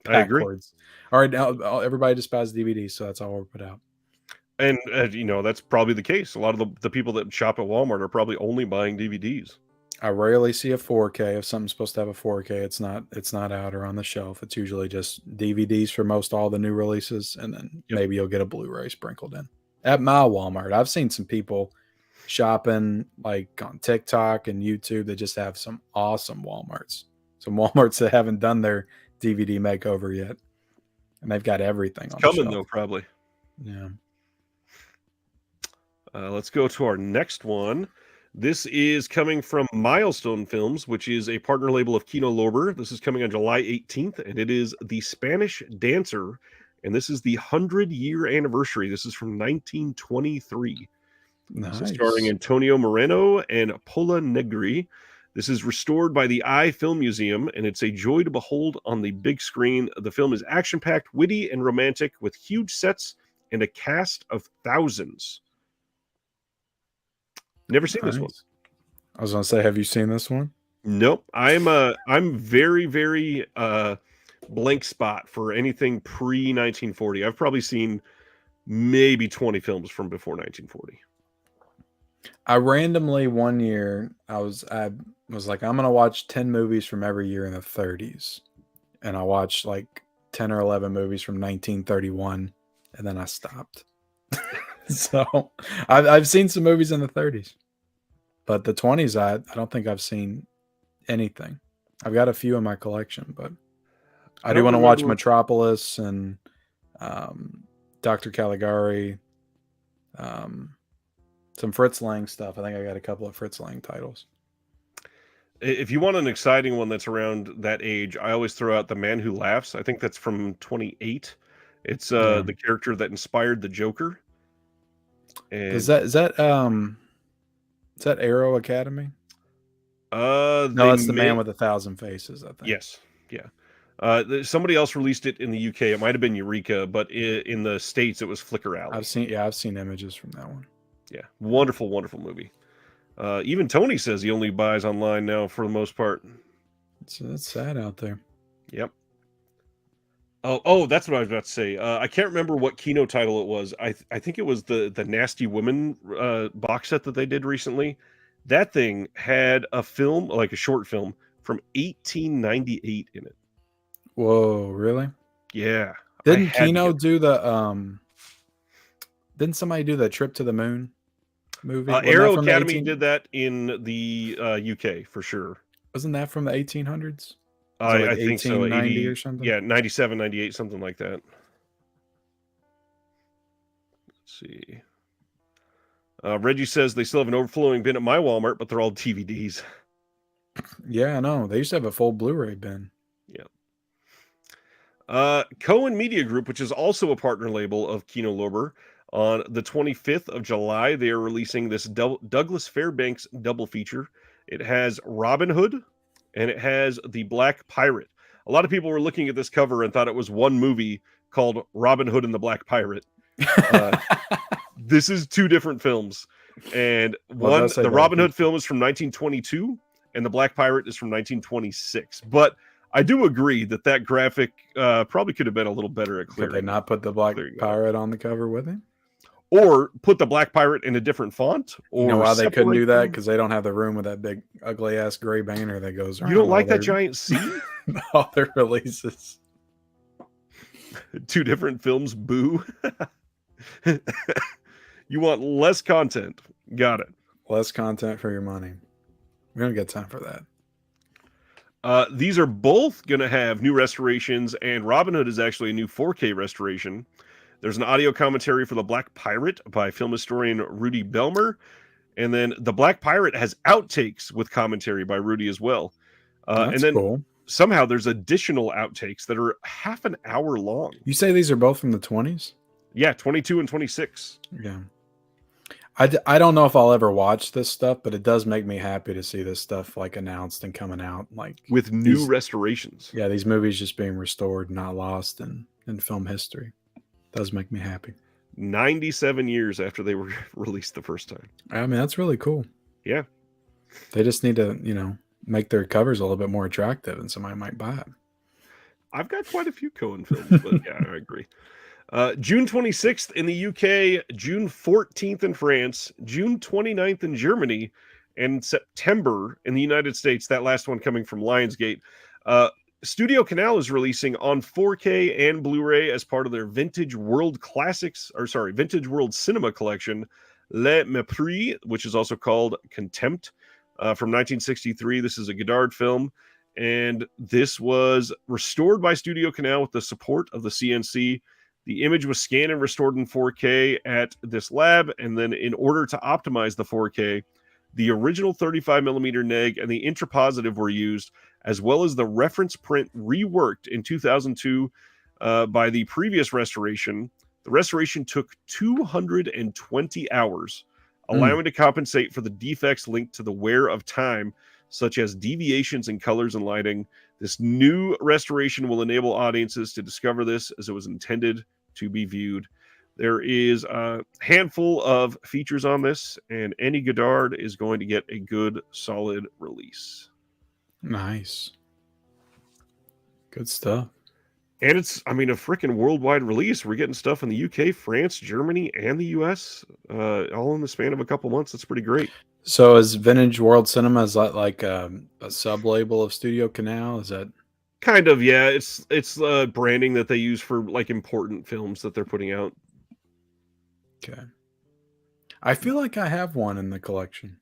Speaker 1: I agree.
Speaker 2: All right, now everybody just buys DVDs, so that's all we're put out.
Speaker 1: And you know, that's probably the case. A lot of the people that shop at Walmart are probably only buying DVDs.
Speaker 2: I rarely see a 4K. If something's supposed to have a 4K, it's not out or on the shelf. It's usually just DVDs for most all the new releases, and then maybe you'll get a Blu-ray sprinkled in. At my Walmart, I've seen some people shopping like on TikTok and YouTube that just have some awesome Walmarts. Some Walmarts that haven't done their DVD makeover yet, and they've got everything on the shelf.
Speaker 1: Though, probably.
Speaker 2: Yeah.
Speaker 1: Let's go to our next one. This is coming from Milestone Films, which is a partner label of Kino Lorber. This is coming on July 18th, and it is The Spanish Dancer, and this is the 100-year anniversary. This is from 1923.
Speaker 2: Nice.
Speaker 1: So starring Antonio Moreno and Paula Negri. This is restored by the Eye Film Museum, and it's a joy to behold on the big screen. The film is action-packed, witty, and romantic with huge sets and a cast of thousands. Never seen this one.
Speaker 2: I was going to say, have you seen this one?
Speaker 1: Nope. I'm very, very blank spot for anything pre 1940. I've probably seen maybe 20 films from before 1940.
Speaker 2: I randomly one year I was like, I'm gonna watch 10 movies from every year in the 30s, and I watched like 10 or 11 movies from 1931, and then I stopped. So I've seen some movies in the 30s, but the 20s I don't think I've seen anything. I've got a few in my collection, but I do
Speaker 1: don't
Speaker 2: want to watch
Speaker 1: remember.
Speaker 2: Metropolis and Dr. Caligari, some Fritz Lang stuff. I think I got a couple of Fritz Lang titles.
Speaker 1: If you want an exciting one that's around that age, I always throw out The Man Who Laughs. I think that's from 28. It's the character that inspired the Joker. And
Speaker 2: is that Arrow Academy?
Speaker 1: no,
Speaker 2: That's The Man with 1,000 Faces, I think.
Speaker 1: Yes, yeah. Somebody else released it in the UK. It might have been Eureka, but in the States it was Flicker Alley.
Speaker 2: I've seen images from that one.
Speaker 1: Yeah, wonderful, wonderful movie. Even Tony says he only buys online now for the most part.
Speaker 2: It's sad out there.
Speaker 1: Yep. Oh, that's what I was about to say. I can't remember what keynote title it was. I think it was the Nasty Women box set that they did recently. That thing had a film, like a short film from 1898 in it.
Speaker 2: Whoa, really?
Speaker 1: Yeah.
Speaker 2: Didn't Kino do the Didn't somebody do the Trip to the Moon movie?
Speaker 1: Arrow Academy did that in the UK for sure.
Speaker 2: Wasn't that from the 1800s?
Speaker 1: I think so.
Speaker 2: 80 or something?
Speaker 1: Yeah, 97, 98, something like that. Let's see. Reggie says they still have an overflowing bin at my Walmart, but they're all DVDs.
Speaker 2: Yeah, I know. They used to have a full Blu-ray bin.
Speaker 1: Yeah. Cohen Media Group, which is also a partner label of Kino Lorber, on the 25th of July, they are releasing this Douglas Fairbanks double feature. It has Robin Hood, and it has The Black Pirate. A lot of people were looking at this cover and thought it was one movie called Robin Hood and the Black Pirate. This is two different films. And the Robin Hood film is from 1922, and The Black Pirate is from 1926. But I do agree that graphic probably could have been a little better at clearing.
Speaker 2: Could they not put the Black Pirate on the cover with him?
Speaker 1: Or put the Black Pirate in a different font? Or
Speaker 2: you know why they couldn't do that? Because they don't have the room with that big, ugly-ass gray banner that goes around.
Speaker 1: You don't like that giant C?
Speaker 2: All their releases.
Speaker 1: Two different films, boo. You want less content. Got it.
Speaker 2: Less content for your money. We don't get time for that.
Speaker 1: These are both going to have new restorations, and Robin Hood is actually a new 4K restoration. There's an audio commentary for The Black Pirate by film historian Rudy Belmer, and then The Black Pirate has outtakes with commentary by Rudy as well. And then cool. Somehow there's additional outtakes that are half an hour long.
Speaker 2: You say these are both from the 20s?
Speaker 1: Yeah, 22 and 26.
Speaker 2: Yeah. I don't know if I'll ever watch this stuff, but it does make me happy to see this stuff like announced and coming out like
Speaker 1: with new restorations.
Speaker 2: Yeah, these movies just being restored, not lost in film history. It does make me happy.
Speaker 1: 97 years after they were released the first time.
Speaker 2: I mean, that's really cool.
Speaker 1: Yeah.
Speaker 2: They just need to, make their covers a little bit more attractive and somebody might buy it.
Speaker 1: I've got quite a few Coen films, but yeah, I agree. June 26th in the UK, June 14th in France, June 29th in Germany, and September in the United States. That last one coming from Lionsgate. Studio Canal is releasing on 4K and Blu-ray as part of their Vintage World Cinema Collection, Le Mépris, which is also called Contempt, from 1963. This is a Godard film, and this was restored by Studio Canal with the support of the CNC. The image was scanned and restored in 4K at this lab, and then in order to optimize the 4K, the original 35mm neg and the intrapositive were used, as well as the reference print reworked in 2002 by the previous restoration. The restoration took 220 hours, allowing to compensate for the defects linked to the wear of time, such as deviations in colors and lighting. This new restoration will enable audiences to discover this as it was intended to be viewed. There is a handful of features on this, and any Godard is going to get a good, solid release.
Speaker 2: Nice. Good stuff.
Speaker 1: And it's, I mean, a freaking worldwide release. We're getting stuff in the UK, France, Germany, and the US, all in the span of a couple months. That's pretty great.
Speaker 2: So is Vintage World Cinema, is that like a sub label of Studio Canal? Is that
Speaker 1: Kind of, yeah. It's branding that they use for like important films that they're putting out.
Speaker 2: okay? I feel like I have one in the collection.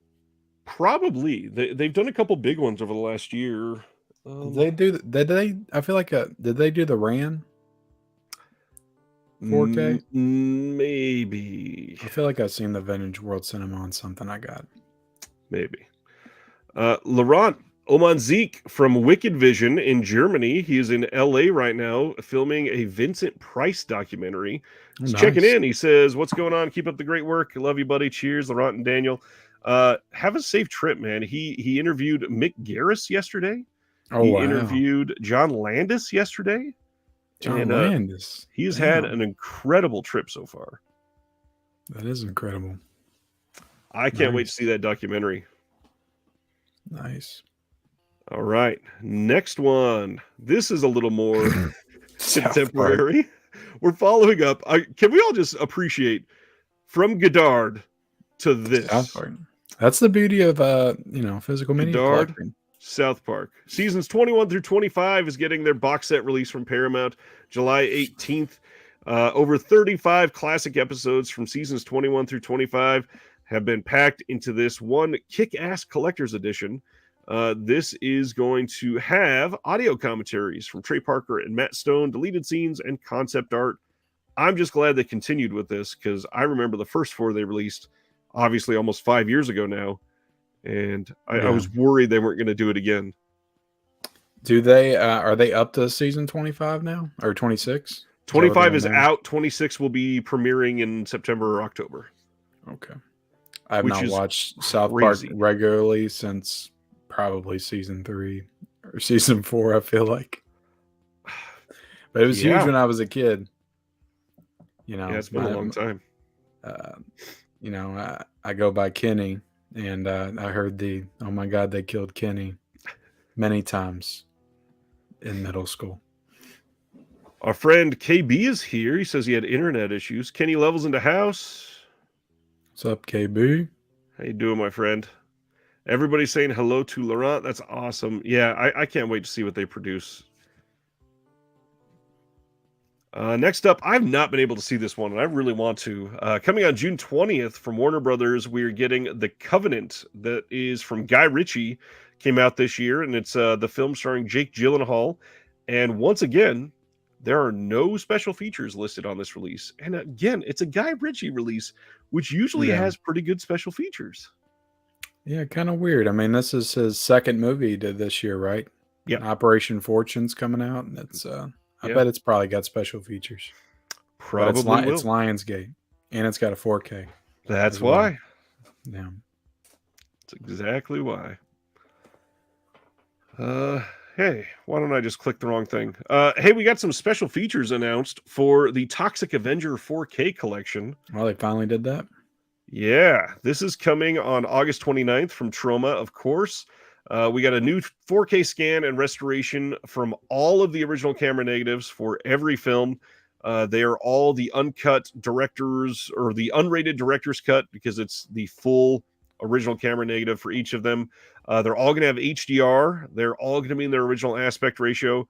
Speaker 1: Probably they've done a couple big ones over the last year.
Speaker 2: Did they do? Did they? I feel like did they do the Ran 4K?
Speaker 1: Maybe,
Speaker 2: I feel like I've seen the Vintage World Cinema on something I got.
Speaker 1: maybe. Laurent Omanzik from Wicked Vision in Germany. He is in LA right now filming a Vincent Price documentary.
Speaker 2: Oh,
Speaker 1: He's checking
Speaker 2: nice.
Speaker 1: in. He says, "What's going on? Keep up the great work. Love you, buddy. Cheers, Laurent and Daniel. Have a safe trip, man." He interviewed Mick Garris yesterday.
Speaker 2: Oh
Speaker 1: He
Speaker 2: wow,
Speaker 1: interviewed John Landis yesterday.
Speaker 2: John
Speaker 1: And
Speaker 2: Landis.
Speaker 1: he's had
Speaker 2: Damn,
Speaker 1: an incredible trip so far.
Speaker 2: that is incredible.
Speaker 1: I can't wait to
Speaker 2: Nice.
Speaker 1: see that documentary.
Speaker 2: Nice.
Speaker 1: All right. Next one. This is a little more
Speaker 2: South Park.
Speaker 1: contemporary. We're following up. Can we all just appreciate from Godard to this?
Speaker 2: South Park. That's the beauty of physical media
Speaker 1: Godard,
Speaker 2: collecting.
Speaker 1: South Park. Seasons 21 through 25 is getting their box set release from Paramount July 18th. Over 35 classic episodes from seasons 21 through 25 have been packed into this one kick-ass collector's edition. This is going to have audio commentaries from Trey Parker and Matt Stone, deleted scenes, and concept art. I'm just glad they continued with this because I remember the first four they released, obviously almost 5 years ago now, and I was worried they weren't going to do it again.
Speaker 2: Do they? Are they up to season 25 now or 26?
Speaker 1: 25 is out. 26 will be premiering in September or October.
Speaker 2: Okay. I have
Speaker 1: Which
Speaker 2: not
Speaker 1: is
Speaker 2: watched South
Speaker 1: crazy.
Speaker 2: Park regularly since probably season 3 or season 4, I feel like. But it was huge when I was a kid.
Speaker 1: Yeah, it's been a long time.
Speaker 2: I go by Kenny, and I heard oh my God, they killed Kenny many times in middle school.
Speaker 1: Our friend KB is here. He says he had internet issues. Kenny Levels in the house.
Speaker 2: What's up, KB?
Speaker 1: How you doing, my friend? Everybody's saying hello to Laurent. That's awesome. Yeah, I can't wait to see what they produce. Next up, I've not been able to see this one, and I really want to. Coming on June 20th from Warner Brothers, we're getting The Covenant, that is from Guy Ritchie, came out this year, and it's the film starring Jake Gyllenhaal. And once again, there are no special features listed on this release. And again, it's a Guy Ritchie release, which usually has pretty good special features.
Speaker 2: Yeah, kind of weird. I mean, this is his second movie he did this year, right?
Speaker 1: Yeah.
Speaker 2: Operation Fortune's coming out, and it's I bet it's probably got special features.
Speaker 1: Probably
Speaker 2: but it's Lionsgate, and it's got a 4K.
Speaker 1: That's why.
Speaker 2: Yeah.
Speaker 1: That's exactly why. Hey, why don't I just click the wrong thing? Hey, we got some special features announced for the Toxic Avenger 4K collection.
Speaker 2: Well, they finally did that.
Speaker 1: Yeah, this is coming on August 29th from Troma, of course. We got a new 4K scan and restoration from all of the original camera negatives for every film. They are all the uncut directors or the unrated director's cut because it's the full original camera negative for each of them. They're all going to have HDR. They're all going to be in their original aspect ratio.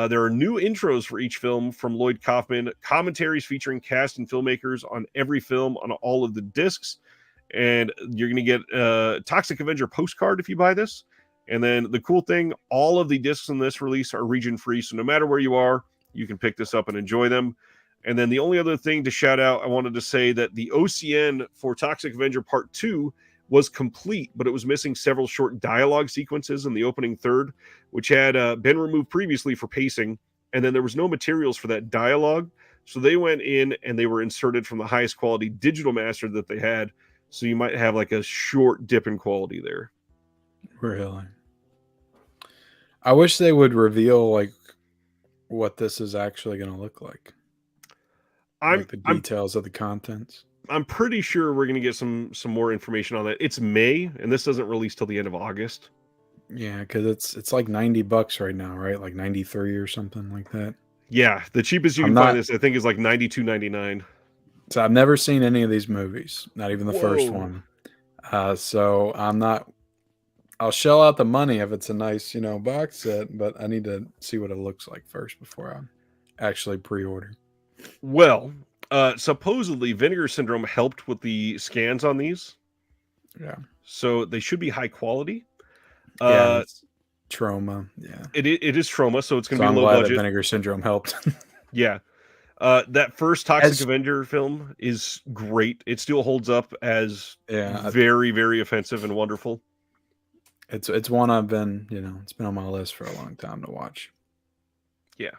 Speaker 1: There are new intros for each film from Lloyd Kaufman, commentaries featuring cast and filmmakers on every film on all of the discs. And you're going to get a Toxic Avenger postcard if you buy this. And then the cool thing, all of the discs in this release are region free. So no matter where you are, you can pick this up and enjoy them. And then the only other thing to shout out, I wanted to say that the OCN for Toxic Avenger Part 2 was complete, but it was missing several short dialogue sequences in the opening third, which had been removed previously for pacing. And then there was no materials for that dialogue. So they went in and they were inserted from the highest quality digital master that they had. So you might have like a short dip in quality there.
Speaker 2: Really? I wish they would reveal like what this is actually going to look like. Like the details of the contents.
Speaker 1: I'm pretty sure we're going to get some more information on that. It's May, and this doesn't release till the end of August.
Speaker 2: Yeah, because it's like $90 right now, right? Like 93 or something like that.
Speaker 1: Yeah, the cheapest you
Speaker 2: I'm
Speaker 1: can find
Speaker 2: not.
Speaker 1: this, I think, is like $92.99.
Speaker 2: So I've never seen any of these movies, not even the first
Speaker 1: Whoa.
Speaker 2: one. So I'm not. I'll shell out the money if it's a nice, box set, but I need to see what it looks like first before I actually pre-order.
Speaker 1: Well, supposedly Vinegar Syndrome helped with the scans on these,
Speaker 2: Yeah.
Speaker 1: so they should be high quality.
Speaker 2: Yeah, it's trauma. Yeah.
Speaker 1: It is trauma, so it's going
Speaker 2: So
Speaker 1: to be
Speaker 2: I'm
Speaker 1: low
Speaker 2: glad that
Speaker 1: budget.
Speaker 2: Vinegar Syndrome helped.
Speaker 1: Yeah. That first Toxic
Speaker 2: As
Speaker 1: Avenger film is great. It still holds up as
Speaker 2: yeah,
Speaker 1: very, very offensive and wonderful.
Speaker 2: it's one I've been, it's been on my list for a long time to watch.
Speaker 1: Yeah.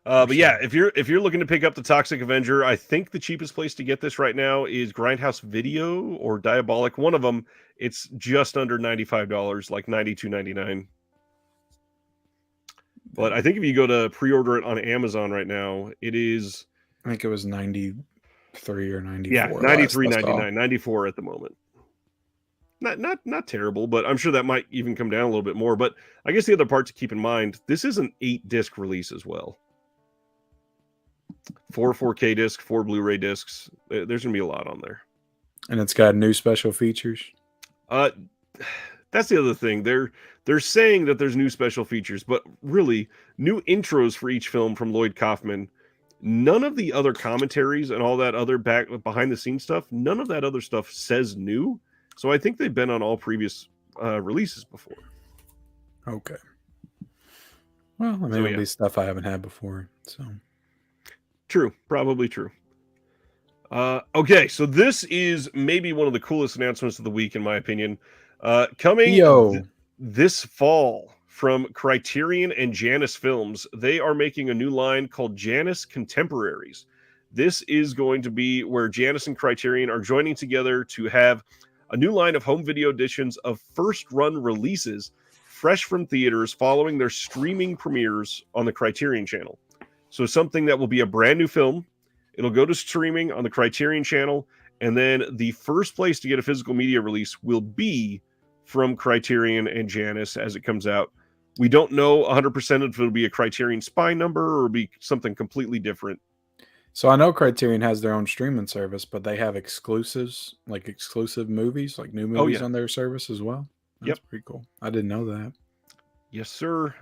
Speaker 2: For
Speaker 1: But
Speaker 2: sure.
Speaker 1: yeah, if you're looking to pick up the Toxic Avenger, I think the cheapest place to get this right now is Grindhouse Video or Diabolic. One of them, it's just under $95, like $92.99. But I think if you go to pre-order it on Amazon right now, it is
Speaker 2: I think it was 93 or 94.
Speaker 1: yeah,
Speaker 2: Last I saw.
Speaker 1: $93.99, $94 at the moment. Not terrible, but I'm sure that might even come down a little bit more. But I guess the other part to keep in mind, this is an 8-disc release as well. 4 4K discs, 4 Blu-ray discs. There's gonna be a lot on there,
Speaker 2: And it's got new special features.
Speaker 1: That's the other thing. They're saying that there's new special features, but really new intros for each film from Lloyd Kaufman. None of the other commentaries and all that other behind the scenes stuff. None of that other stuff says new. So I think they've been on all previous releases before.
Speaker 2: Okay. Well, I mean, it'll be stuff I haven't had before. So
Speaker 1: true, probably true. Okay, so this is maybe one of the coolest announcements of the week, in my opinion. Coming this fall from Criterion and Janus Films, they are making a new line called Janus Contemporaries. This is going to be where Janus and Criterion are joining together to have a new line of home video editions of first-run releases fresh from theaters following their streaming premieres on the Criterion channel. So something that will be a brand new film. It'll go to streaming on the Criterion channel, and then the first place to get a physical media release will be from Criterion and Janus as it comes out. We don't know 100% if it'll be a Criterion spine number or it'll be something completely different.
Speaker 2: So I know Criterion has their own streaming service, but they have exclusives, like exclusive movies, like new movies on their service as well. That's pretty cool. I didn't know that.
Speaker 1: Yes, sir.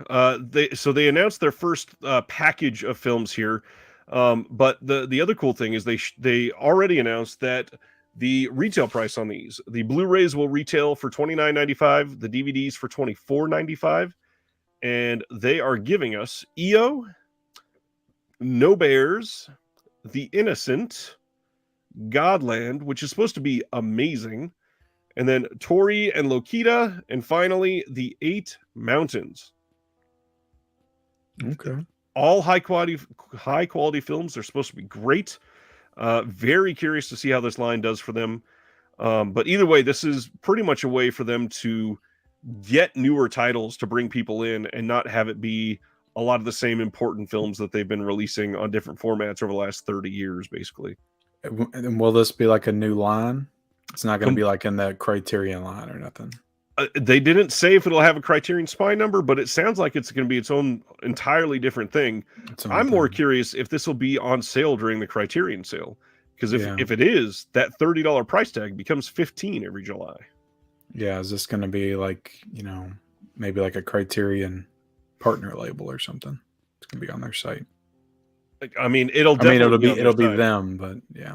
Speaker 1: They announced their first package of films here. But the other cool thing is they already announced that the retail price on these, the Blu-rays will retail for $29.95, the DVDs for $24.95, and they are giving us EO, No Bears, The Innocent, Godland, which is supposed to be amazing, and then Tori and Lokita, and finally The 8 Mountains.
Speaker 2: Okay.
Speaker 1: All high quality films. They're supposed to be great. Very curious to see how this line does for them. But either way, this is pretty much a way for them to get newer titles to bring people in and not have it be a lot of the same important films that they've been releasing on different formats over the last 30 years, basically.
Speaker 2: And will this be like a new line? It's not going to be like in the Criterion line or nothing.
Speaker 1: They didn't say if it'll have a Criterion spine number, but it sounds like it's going to be its own entirely different thing. I'm more curious if this will be on sale during the Criterion sale, because if it is, that $30 price tag becomes $15 every July.
Speaker 2: Yeah, is this going to be like, maybe like a Criterion partner label or something? It's going to be on their site.
Speaker 1: I mean, it'll be
Speaker 2: them, but yeah.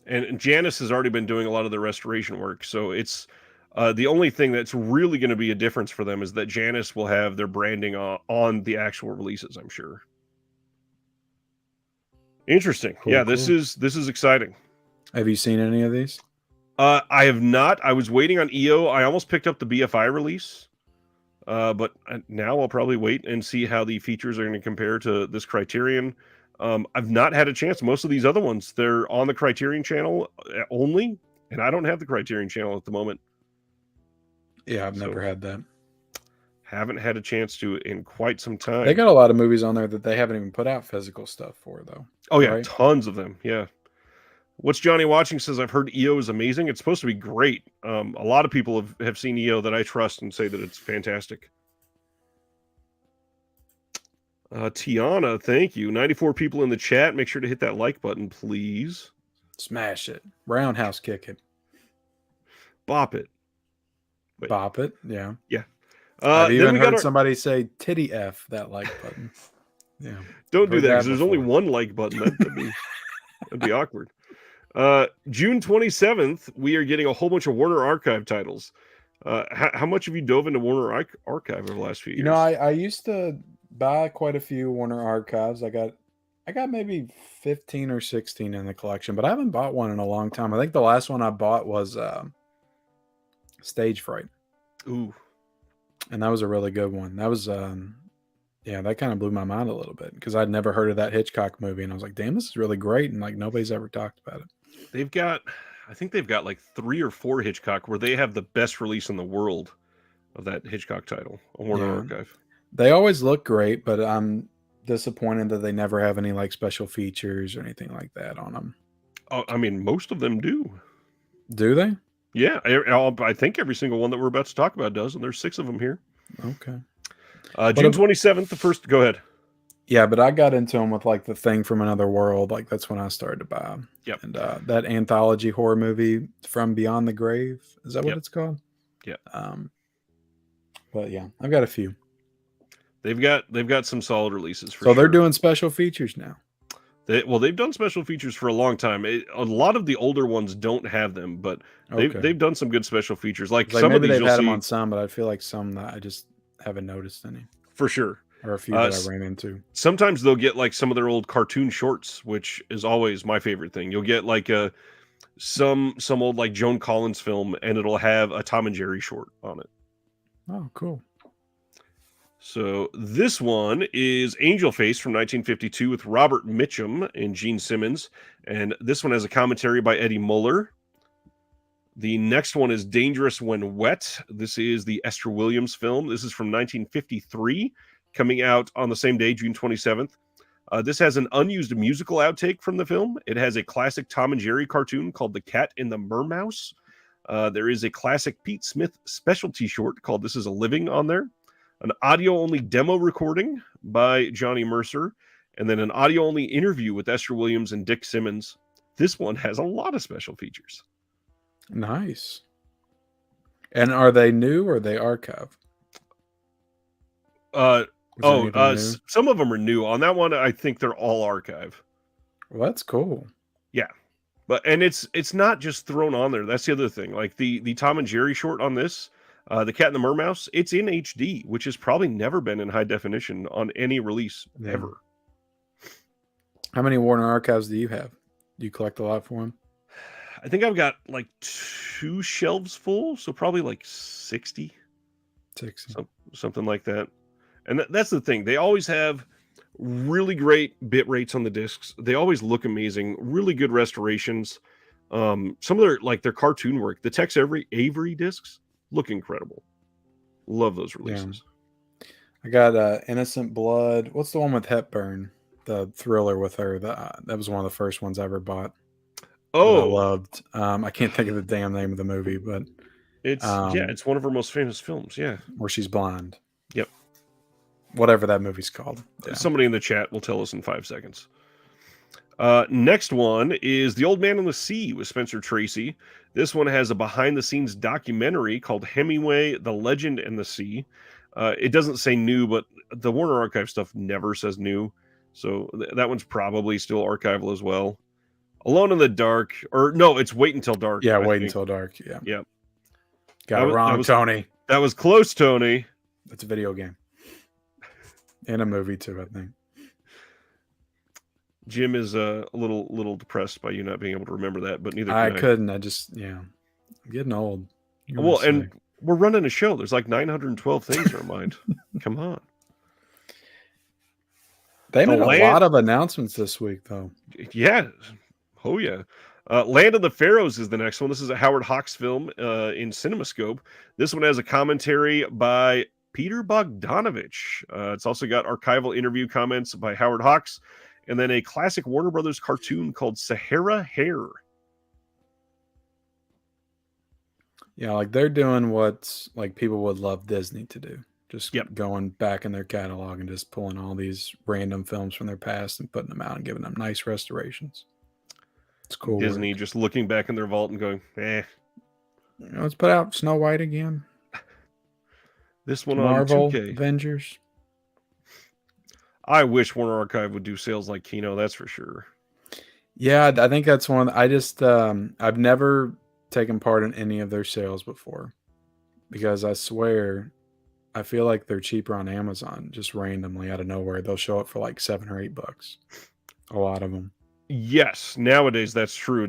Speaker 1: And Janus has already been doing a lot of the restoration work, so it's the only thing that's really going to be a difference for them is that Janus will have their branding on the actual releases, I'm sure. Interesting. Cool, yeah, this is exciting.
Speaker 2: Have you seen any of these?
Speaker 1: I have not. I was waiting on EO. I almost picked up the BFI release, but now I'll probably wait and see how the features are going to compare to this Criterion. I've not had a chance. Most of these other ones, they're on the Criterion channel only, and I don't have the Criterion channel at the moment.
Speaker 2: Yeah, I've never had that.
Speaker 1: Haven't had a chance to in quite some time.
Speaker 2: They got a lot of movies on there that they haven't even put out physical stuff for, though.
Speaker 1: Oh, yeah, right? Tons of them, yeah. What's Johnny Watching says, I've heard EO is amazing. It's supposed to be great. A lot of people have seen EO that I trust and say that it's fantastic. Tiana, thank you. 94 people in the chat. Make sure to hit that like button, please.
Speaker 2: Smash it. Roundhouse kick it.
Speaker 1: Bop it. Wait.
Speaker 2: Bop it. Yeah.
Speaker 1: Yeah.
Speaker 2: I've
Speaker 1: Then
Speaker 2: even
Speaker 1: we got
Speaker 2: heard
Speaker 1: our...
Speaker 2: somebody say titty F that like button. Yeah.
Speaker 1: Don't do
Speaker 2: Heard
Speaker 1: that because there's only
Speaker 2: before.
Speaker 1: one like button. That'd be awkward. June 27th, we are getting a whole bunch of Warner Archive titles. How much have you dove into Warner Archive over the last few years?
Speaker 2: You know, I used to buy quite a few Warner Archives. I got maybe 15 or 16 in the collection, but I haven't bought one in a long time. I think the last one I bought was Stage Fright.
Speaker 1: Ooh.
Speaker 2: And that was a really good one. That was yeah, that kind of blew my mind a little bit because I'd never heard of that Hitchcock movie, and I was like, damn, this is really great, and like nobody's ever talked about it.
Speaker 1: I think they've got like 3 or 4 Hitchcock where they have the best release in the world of that Hitchcock title on Warner Archive.
Speaker 2: They always look great, but I'm disappointed that they never have any like special features or anything like that on them.
Speaker 1: Oh, I mean, most of them do.
Speaker 2: Do they?
Speaker 1: Yeah, I think every single one that we're about to talk about does, and there's 6 of them here.
Speaker 2: Okay.
Speaker 1: June 27th, the first. Go ahead.
Speaker 2: Yeah, but I got into them with like The Thing from Another World. Like that's when I started to buy them.
Speaker 1: Yep.
Speaker 2: And that anthology horror movie From Beyond the Grave. Is that what it's called?
Speaker 1: Yeah.
Speaker 2: But yeah, I've got a few.
Speaker 1: They've got some solid releases for
Speaker 2: so
Speaker 1: sure.
Speaker 2: They're doing special features now.
Speaker 1: They've done special features for a long time. A lot of the older ones don't have them, but they've done some good special features. Like some
Speaker 2: maybe
Speaker 1: of these
Speaker 2: they've
Speaker 1: you'll
Speaker 2: had
Speaker 1: see
Speaker 2: them on some, but I feel like some that I just haven't noticed any.
Speaker 1: For sure.
Speaker 2: Or a few that I ran into.
Speaker 1: Sometimes they'll get like some of their old cartoon shorts, which is always my favorite thing. You'll get like some old like Joan Collins film, and it'll have a Tom and Jerry short on it.
Speaker 2: Oh, cool.
Speaker 1: So this one is Angel Face from 1952 with Robert Mitchum and Gene Simmons. And this one has a commentary by Eddie Muller. The next one is Dangerous When Wet. This is the Esther Williams film. This is from 1953, coming out on the same day, June 27th. This has an unused musical outtake from the film. It has a classic Tom and Jerry cartoon called The Cat and the Mermouse. There is a classic Pete Smith specialty short called This Is a Living on there. An audio-only demo recording by Johnny Mercer, and then an audio-only interview with Esther Williams and Dick Simmons. This one has a lot of special features.
Speaker 2: Nice. And are they new or are they archived?
Speaker 1: Some of them are new. On that one, I think they're all archive.
Speaker 2: Well, that's cool.
Speaker 1: Yeah. And it's not just thrown on there. That's the other thing. Like the Tom and Jerry short on this, The Cat and the Mermouse, it's in HD, which has probably never been in high definition on any release ever.
Speaker 2: How many Warner Archives do you have? Do you collect a lot for them?
Speaker 1: I think I've got like 2 shelves full, so probably like 60. Something like that. And that's the thing. They always have really great bit rates on the discs. They always look amazing. Really good restorations. Some of their cartoon work, the Tex Avery discs, look incredible. Love those releases.
Speaker 2: Yeah. I got Innocent Blood. What's the one with Hepburn? The thriller with her. That was one of the first ones I ever bought. Oh, I loved. I can't think of the damn name of the movie, but
Speaker 1: it's it's one of her most famous films. Yeah,
Speaker 2: where she's blind.
Speaker 1: Yep.
Speaker 2: Whatever that movie's called. Yeah.
Speaker 1: Somebody in the chat will tell us in 5 seconds. Next one is The Old Man and the Sea with Spencer Tracy. This one has a behind-the-scenes documentary called Hemingway, The Legend and the Sea. It doesn't say new, but the Warner Archive stuff never says new. So that one's probably still archival as well. Alone in the Dark. Or no, it's Wait Until Dark.
Speaker 2: Yeah, Wait Until Dark. Yeah.
Speaker 1: Yep.
Speaker 2: Got it wrong, Tony.
Speaker 1: That was close, Tony.
Speaker 2: It's a video game. And a movie, too, I think.
Speaker 1: Jim is a little depressed by you not being able to remember that, but neither can I.
Speaker 2: Couldn't. I just, I'm getting old.
Speaker 1: Well, and we're running a show. There's like 912 things in our mind. Come on.
Speaker 2: They made a lot of announcements this week, though.
Speaker 1: Yeah. Oh, yeah. Land of the Pharaohs is the next one. This is a Howard Hawks film in CinemaScope. This one has a commentary by Peter Bogdanovich. It's also got archival interview comments by Howard Hawks, and then a classic Warner Brothers cartoon called Sahara Hair. Yeah,
Speaker 2: like they're doing what like people would love Disney to do. Just
Speaker 1: Yep.
Speaker 2: going back in their catalog and just pulling all these random films from their past and putting them out and giving them nice restorations. It's cool
Speaker 1: Disney
Speaker 2: work.
Speaker 1: just looking back in their vault and going,
Speaker 2: Let's put out Snow White again.
Speaker 1: this one on
Speaker 2: Marvel,
Speaker 1: 2K.
Speaker 2: Avengers.
Speaker 1: I wish Warner Archive would do sales like Kino, that's for sure.
Speaker 2: Yeah, I think that's one. I just I've never taken part in any of their sales before because I swear I feel like they're cheaper on Amazon just randomly out of nowhere. They'll show up for like $7 or $8. A lot of them.
Speaker 1: Yes, nowadays that's true.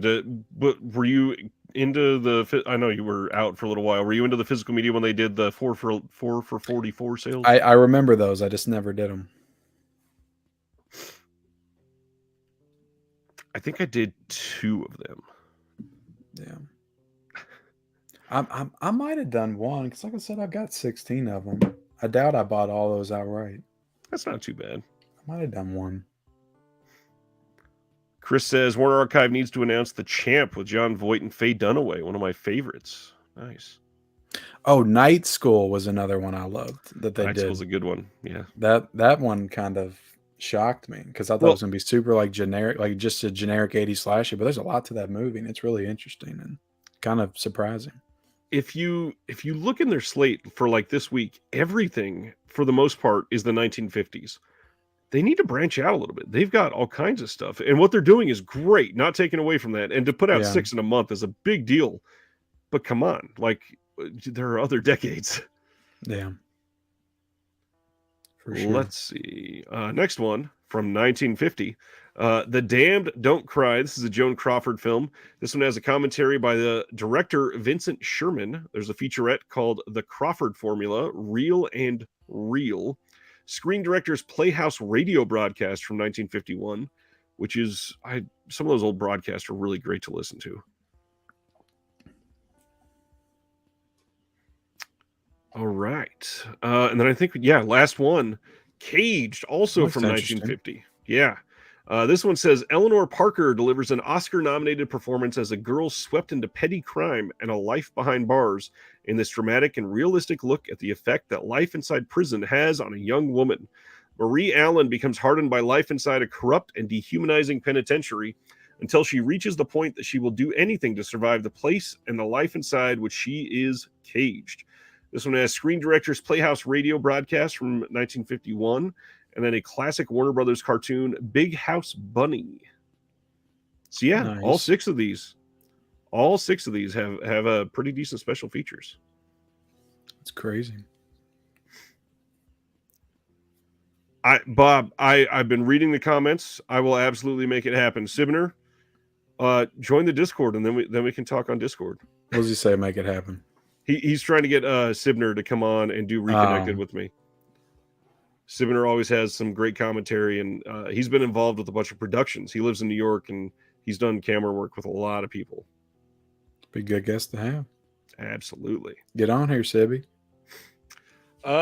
Speaker 1: But were you into I know you were out for a little while. Were you into the physical media when they did the 4 for 44 sales?
Speaker 2: I remember those. I just never did them.
Speaker 1: I think I did 2 of them.
Speaker 2: Yeah. I might have done one because, like I said, I've got 16 of them. I doubt I bought all those outright.
Speaker 1: That's not too bad.
Speaker 2: I might have done one.
Speaker 1: Chris says Warner Archive needs to announce The Champ with John Voight and Faye Dunaway, one of my favorites. Nice.
Speaker 2: Oh, Night School was another one I loved that they
Speaker 1: Night
Speaker 2: did.
Speaker 1: School's a good one. Yeah.
Speaker 2: That one kind of shocked me because I thought it was going to be super like generic, like just a generic 80s slasher. But there's a lot to that movie, and it's really interesting and kind of surprising.
Speaker 1: If you look in their slate for like this week, everything for the most part is the 1950s. They need to branch out a little bit. They've got all kinds of stuff, and what they're doing is great. Not taking away from that, and to put out 6 in a month is a big deal. But come on, like there are other decades.
Speaker 2: Yeah. For sure.
Speaker 1: Let's see. Next one from 1950. The Damned Don't Cry. This is a Joan Crawford film. This one has a commentary by the director Vincent Sherman. There's a featurette called The Crawford Formula, Real and Real. Screen Director's Playhouse radio broadcast from 1951, which is some of those old broadcasts are really great to listen to. All right. And then I think, last one, Caged, also from 1950. Yeah. This one says, Eleanor Parker delivers an Oscar-nominated performance as a girl swept into petty crime and a life behind bars in this dramatic and realistic look at the effect that life inside prison has on a young woman. Marie Allen becomes hardened by life inside a corrupt and dehumanizing penitentiary until she reaches the point that she will do anything to survive the place and the life inside which she is caged. This one has Screen Director's Playhouse radio broadcast from 1951, and then a classic Warner Brothers cartoon, Big House Bunny. So yeah,
Speaker 2: Nice.
Speaker 1: all six of these have a pretty decent special features.
Speaker 2: It's crazy.
Speaker 1: Bob, I've been reading the comments. I will absolutely make it happen. Sibner, join the Discord, and then we can talk on Discord.
Speaker 2: What does he say? Make it happen.
Speaker 1: He's trying to get Sibner to come on and do Reconnected with me. Sibner always has some great commentary, and he's been involved with a bunch of productions. He lives in New York, and he's done camera work with a lot of people.
Speaker 2: Be a good guest to have.
Speaker 1: Absolutely.
Speaker 2: Get on here, Sibby.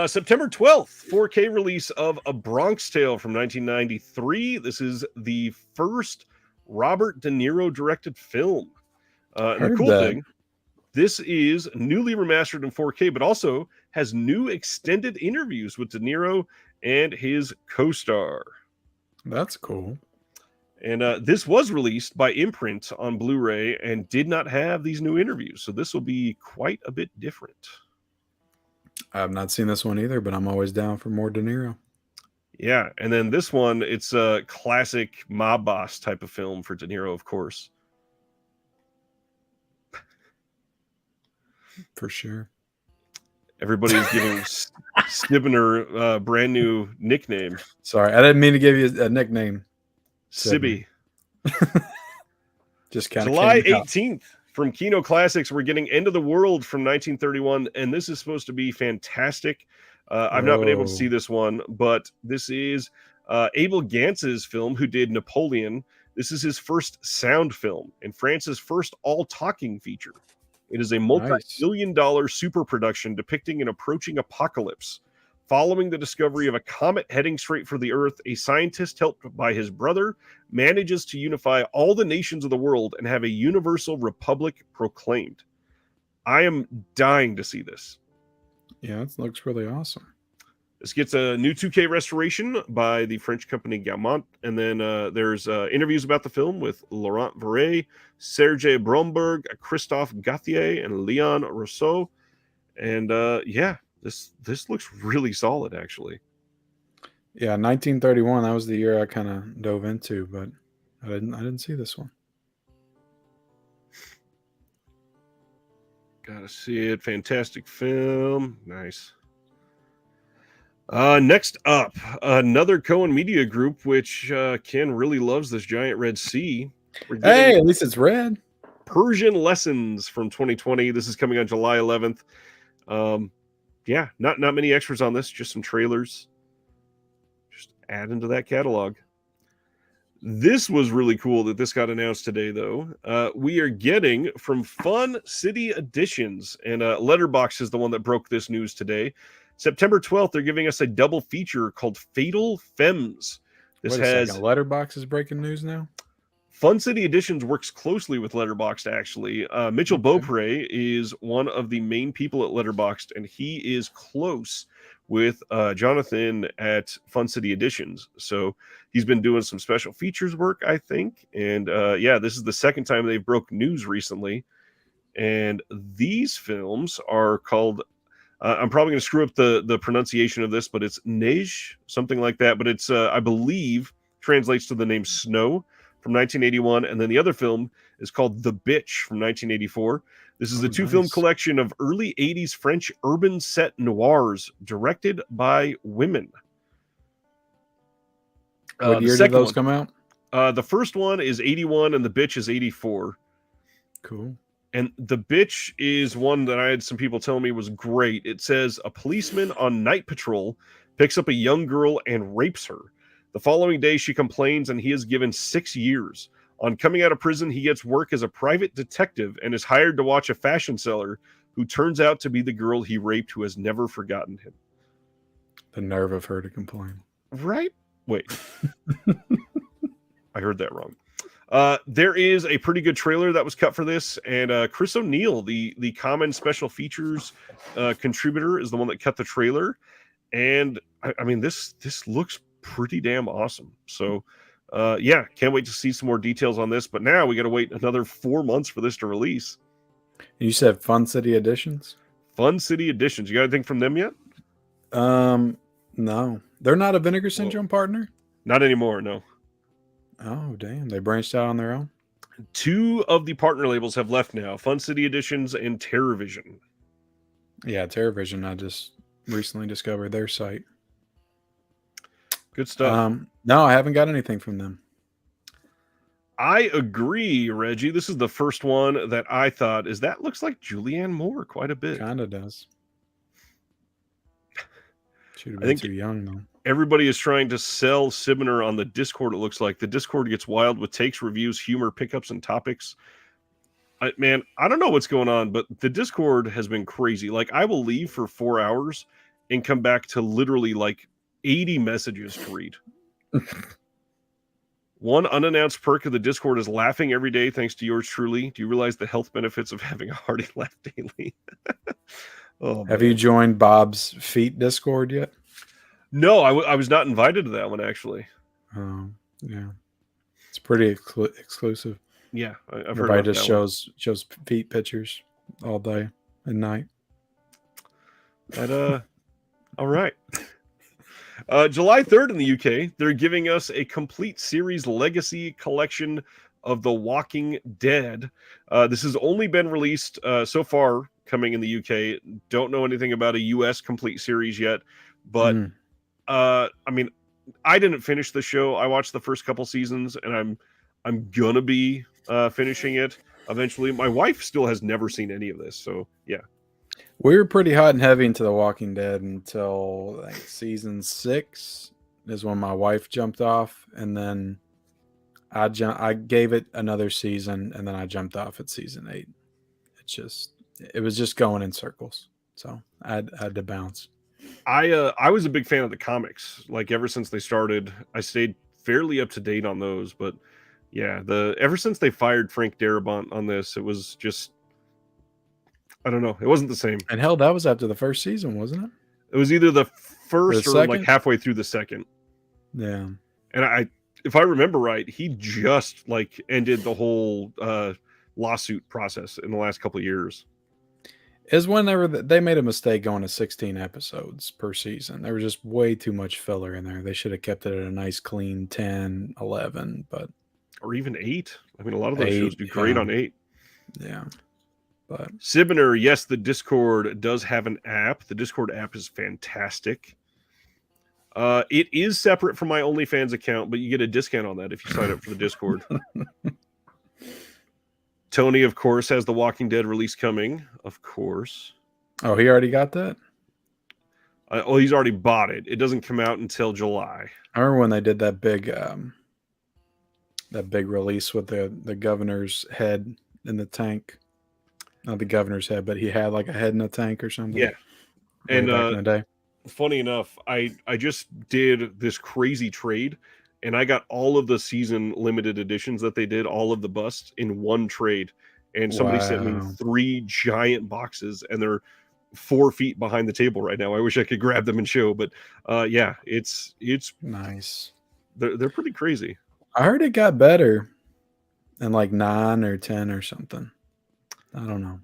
Speaker 1: September 12th, 4K release of A Bronx Tale from 1993. This is the first Robert De Niro directed film. And the cool thing, this is newly remastered in 4K, but also has new extended interviews with De Niro and his co-star.
Speaker 2: That's cool.
Speaker 1: And this was released by Imprint on Blu-ray and did not have these new interviews. So this will be quite a bit different.
Speaker 2: I have not seen this one either, but I'm always down for more De Niro.
Speaker 1: Yeah, and then this one, it's a classic mob boss type of film for De Niro, of course.
Speaker 2: For sure.
Speaker 1: Everybody's giving Sibner a brand new nickname.
Speaker 2: Sorry, I didn't mean to give you a nickname.
Speaker 1: Sibby.
Speaker 2: Just kind of
Speaker 1: July 18th from Kino Classics, we're getting End of the World from 1931, and this is supposed to be fantastic. I've not been able to see this one, but this is Abel Gantz's film, who did Napoleon. This is his first sound film and France's first all-talking feature. It is a multi-billion-dollar super production depicting an approaching apocalypse. Following the discovery of a comet heading straight for the Earth, a scientist helped by his brother manages to unify all the nations of the world and have a universal republic proclaimed. I am dying to see this.
Speaker 2: Yeah, it looks really awesome.
Speaker 1: This gets a new 2K restoration by the French company Gaumont. And then there's interviews about the film with Laurent Verret, Serge Bromberg, Christophe Gauthier, and Leon Rousseau. And yeah, this looks really solid, actually.
Speaker 2: Yeah, 1931. That was the year I kind of dove into, but I didn't see this one.
Speaker 1: Gotta see it. Fantastic film. Nice. Next up, another Cohen Media Group, which Ken really loves this giant red sea.
Speaker 2: Hey, at least it's red.
Speaker 1: Persian Lessons from 2020. This is coming on July 11th. Yeah, not many extras on this, just some trailers. Just add into that catalog. This was really cool that this got announced today, though. We are getting from Fun City Editions, and Letterboxd is the one that broke this news today. September 12th, they're giving us a double feature called Fatal Femmes. This has
Speaker 2: Letterboxd is breaking news now.
Speaker 1: Fun City Editions works closely with Letterboxd, actually. Mitchell Beaupre is one of the main people at Letterboxd, and he is close with Jonathan at Fun City Editions. So he's been doing some special features work, I think. And yeah, this is the second time they've broke news recently. And these films are called, I'm probably going to screw up the pronunciation of this, but it's Neige, something like that. But it's, I believe, translates to the name Snow from 1981. And then the other film is called The Bitch from 1984. This is the two-film collection of early 80s French urban set noirs directed by women.
Speaker 2: What year did those come out?
Speaker 1: The first one is 81 and The Bitch is 84.
Speaker 2: Cool.
Speaker 1: And The Bitch is one that I had some people telling me was great. It says a policeman on night patrol picks up a young girl and rapes her. The following day, she complains and he is given 6 years. On coming out of prison, he gets work as a private detective and is hired to watch a fashion seller who turns out to be the girl he raped who has never forgotten him.
Speaker 2: The nerve of her to complain.
Speaker 1: Right? Wait. I heard that wrong. There is a pretty good trailer that was cut for this, and Chris O'Neill, the Common Special Features contributor, is the one that cut the trailer. And I mean, this looks pretty damn awesome. So yeah, can't wait to see some more details on this. But now we got to wait another 4 months for this to release.
Speaker 2: You said Fun City Editions?
Speaker 1: Fun City Editions. You got anything from them yet?
Speaker 2: No. They're not a Vinegar Syndrome partner?
Speaker 1: Not anymore, no.
Speaker 2: Oh, damn. They branched out on their own?
Speaker 1: 2 of the partner labels have left now. Fun City Editions and TerrorVision.
Speaker 2: Yeah, TerrorVision. I just recently discovered their site.
Speaker 1: Good stuff.
Speaker 2: No, I haven't got anything from them.
Speaker 1: I agree, Reggie. This is the first one that I thought that looks like Julianne Moore quite a bit.
Speaker 2: Kind of does. Should have been too young, though.
Speaker 1: Everybody is trying to sell Sibner on the Discord, it looks like. The Discord gets wild with takes, reviews, humor, pickups, and topics. Man, I don't know what's going on, but the Discord has been crazy. Like, I will leave for 4 hours and come back to literally like 80 messages to read. One unannounced perk of the Discord is laughing every day thanks to yours truly. Do you realize the health benefits of having a hearty laugh daily? Oh,
Speaker 2: have you joined Bob's Feet Discord yet?
Speaker 1: No, I was not invited to that one, actually.
Speaker 2: Yeah. It's pretty exclusive.
Speaker 1: Yeah, I've heard
Speaker 2: Everybody just shows feet pictures all day and night.
Speaker 1: All right. July 3rd in the UK, they're giving us a complete series legacy collection of The Walking Dead. This has only been released so far coming in the UK. Don't know anything about a US complete series yet, but I mean, I didn't finish the show. I watched the first couple seasons, and I'm gonna be finishing it eventually. My wife still has never seen any of this, so yeah.
Speaker 2: We were pretty hot and heavy into The Walking Dead until like season 6 is when my wife jumped off, and then I gave it another season, and then I jumped off at season 8. It was just going in circles, so I had to bounce.
Speaker 1: I was a big fan of the comics. Like, ever since they started, I stayed fairly up to date on those. But yeah, ever since they fired Frank Darabont on this, it was just, I don't know, it wasn't the same.
Speaker 2: And hell, that was after the first season, wasn't it?
Speaker 1: It was either the first or like
Speaker 2: second?
Speaker 1: halfway through the second.
Speaker 2: Yeah.
Speaker 1: And if I remember right, he just like ended the whole lawsuit process in the last couple of years.
Speaker 2: Is whenever they made a mistake going to 16 episodes per season. There was just way too much filler in there. They should have kept it at a nice clean 10, 11, but
Speaker 1: Or even 8. I mean, a lot of those
Speaker 2: 8,
Speaker 1: shows do great on 8.
Speaker 2: Yeah. But
Speaker 1: Sibner, yes, the Discord does have an app. The Discord app is fantastic. It is separate from my OnlyFans account, but you get a discount on that if you sign up for the Discord. Tony, of course, has the Walking Dead release coming. Of course.
Speaker 2: Oh, he already got that?
Speaker 1: He's already bought it. It doesn't come out until July.
Speaker 2: I remember when they did that big release with the governor's head in the tank. Not the governor's head, but he had like a head in a tank or something.
Speaker 1: Yeah. And
Speaker 2: back in the day.
Speaker 1: Funny enough, I just did this crazy trade, and I got all of the season limited editions that they did, all of the busts in one trade. And somebody sent me 3 giant boxes, and they're 4 feet behind the table right now. I wish I could grab them and show, but yeah, it's
Speaker 2: nice.
Speaker 1: They're pretty crazy.
Speaker 2: I heard it got better in like 9 or 10 or something. I don't know.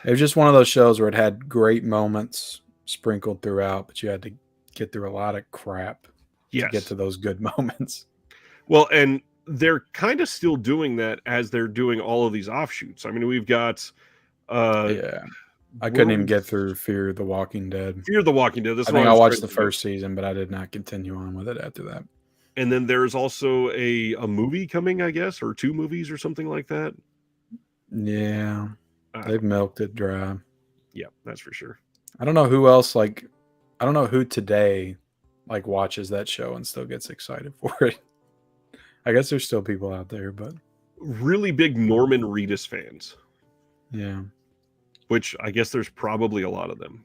Speaker 2: It was just one of those shows where it had great moments sprinkled throughout, but you had to get through a lot of crap to get to those good moments.
Speaker 1: Well, and they're kind of still doing that as they're doing all of these offshoots. I mean, we've got
Speaker 2: I couldn't even get through Fear the Walking Dead.
Speaker 1: Fear the Walking Dead.
Speaker 2: I think I watched the first season, but I did not continue on with it after that.
Speaker 1: And then there's also a movie coming, I guess, or 2 movies or something like that.
Speaker 2: Yeah. They've milked it dry.
Speaker 1: Yeah, that's for sure.
Speaker 2: I don't know who else, I don't know who today watches that show and still gets excited for it. I guess there's still people out there, but
Speaker 1: really big Norman Reedus fans.
Speaker 2: Yeah.
Speaker 1: Which I guess there's probably a lot of them.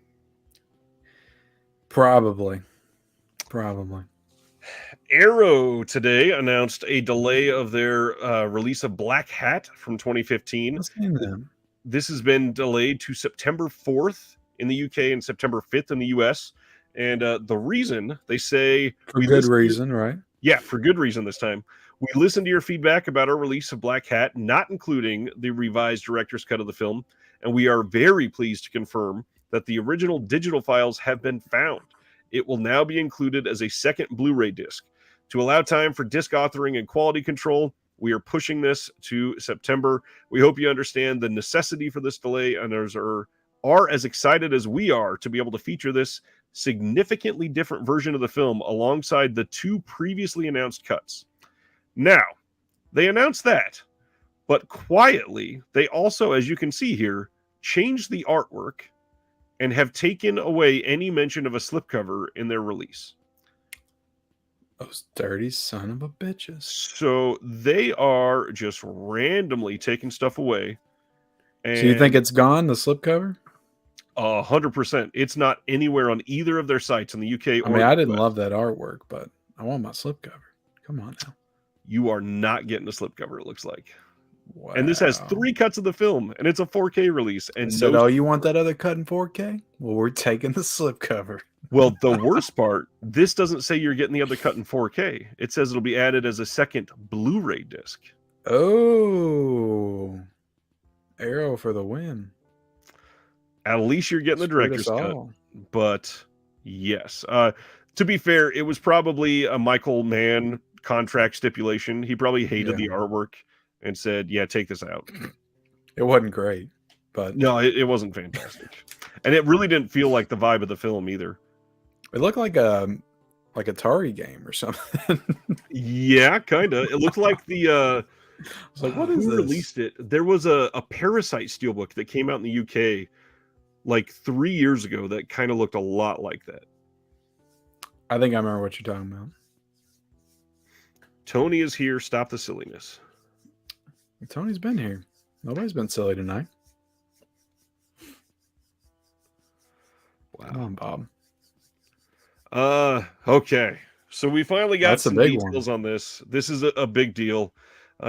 Speaker 2: Probably.
Speaker 1: Arrow today announced a delay of their release of Black Hat from 2015. This has been delayed to September 4th in the UK and September 5th in the US. And the reason, they say...
Speaker 2: For good reason, right?
Speaker 1: Yeah, for good reason this time. We listened to your feedback about our release of Black Hat, not including the revised director's cut of the film, and we are very pleased to confirm that the original digital files have been found. It will now be included as a second Blu-ray disc. To allow time for disc authoring and quality control, we are pushing this to September. We hope you understand the necessity for this delay and are as excited as we are to be able to feature this significantly different version of the film alongside the 2 previously announced cuts. Now, they announced that, but quietly, they also, as you can see here, changed the artwork and have taken away any mention of a slipcover in their release.
Speaker 2: Those dirty son of a bitches.
Speaker 1: So they are just randomly taking stuff away.
Speaker 2: And so you think it's gone, the slipcover?
Speaker 1: 100%. It's not anywhere on either of their sites in the UK.
Speaker 2: I mean, I didn't love that artwork, but I want my slipcover. Come on now.
Speaker 1: You are not getting a slipcover, it looks like. Wow. And this has 3 cuts of the film, and it's a 4K release. And
Speaker 2: said, "Oh, you want that other cut in 4K? Well, we're taking the slipcover."
Speaker 1: Well, the worst part, this doesn't say you're getting the other cut in 4K. It says it'll be added as a second Blu-ray disc.
Speaker 2: Oh, Arrow for the win.
Speaker 1: At least you're getting the director's cut. But yes, to be fair, it was probably a Michael Mann contract stipulation. He probably hated the artwork and said, "Yeah, take this out."
Speaker 2: It wasn't great, but
Speaker 1: no, it wasn't fantastic, and it really didn't feel like the vibe of the film either.
Speaker 2: It looked like a Atari game or something.
Speaker 1: Yeah, kind of. It looked like the. I
Speaker 2: was like, "What is
Speaker 1: who
Speaker 2: this?"
Speaker 1: Released it? There was a Parasite steelbook that came out in the UK like 3 years ago that kind of looked a lot like that.
Speaker 2: I think I remember what you're talking about.
Speaker 1: Tony is here. Stop the silliness.
Speaker 2: Tony's been here. Nobody's been silly tonight.
Speaker 1: Wow.
Speaker 2: Come on, Bob.
Speaker 1: Okay. So we finally got some details
Speaker 2: one.
Speaker 1: on this. This is a big deal.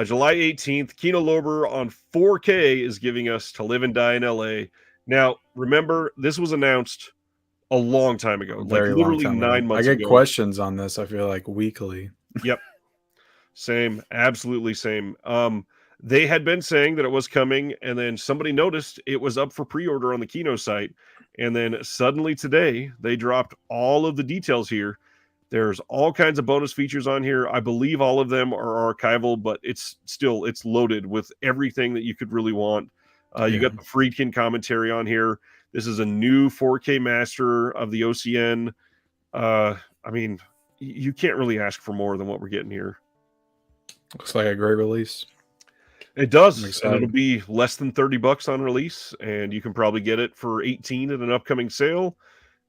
Speaker 1: July 18th, Kino Lorber on 4K is giving us To Live and Die in LA. Now, remember, this was announced a long time ago,
Speaker 2: A
Speaker 1: like
Speaker 2: very long
Speaker 1: literally
Speaker 2: time ago.
Speaker 1: 9
Speaker 2: I
Speaker 1: months
Speaker 2: get
Speaker 1: ago.
Speaker 2: questions on this, I feel like, weekly.
Speaker 1: Yep. Same, absolutely same. They had been saying that it was coming, and then somebody noticed it was up for pre-order on the Kino site, and then suddenly today they dropped all of the details here. There's all kinds of bonus features on here. I believe all of them are archival, but it's loaded with everything that you could really want. You
Speaker 2: Yeah.
Speaker 1: got the Friedkin commentary on here. This is a new 4K master of the OCN. I mean, you can't really ask for more than what we're getting here.
Speaker 2: Looks like a great release.
Speaker 1: It
Speaker 2: I'm
Speaker 1: does, and
Speaker 2: excited.
Speaker 1: it'll be less than $30 on release, and you can probably get it for 18 at an upcoming sale.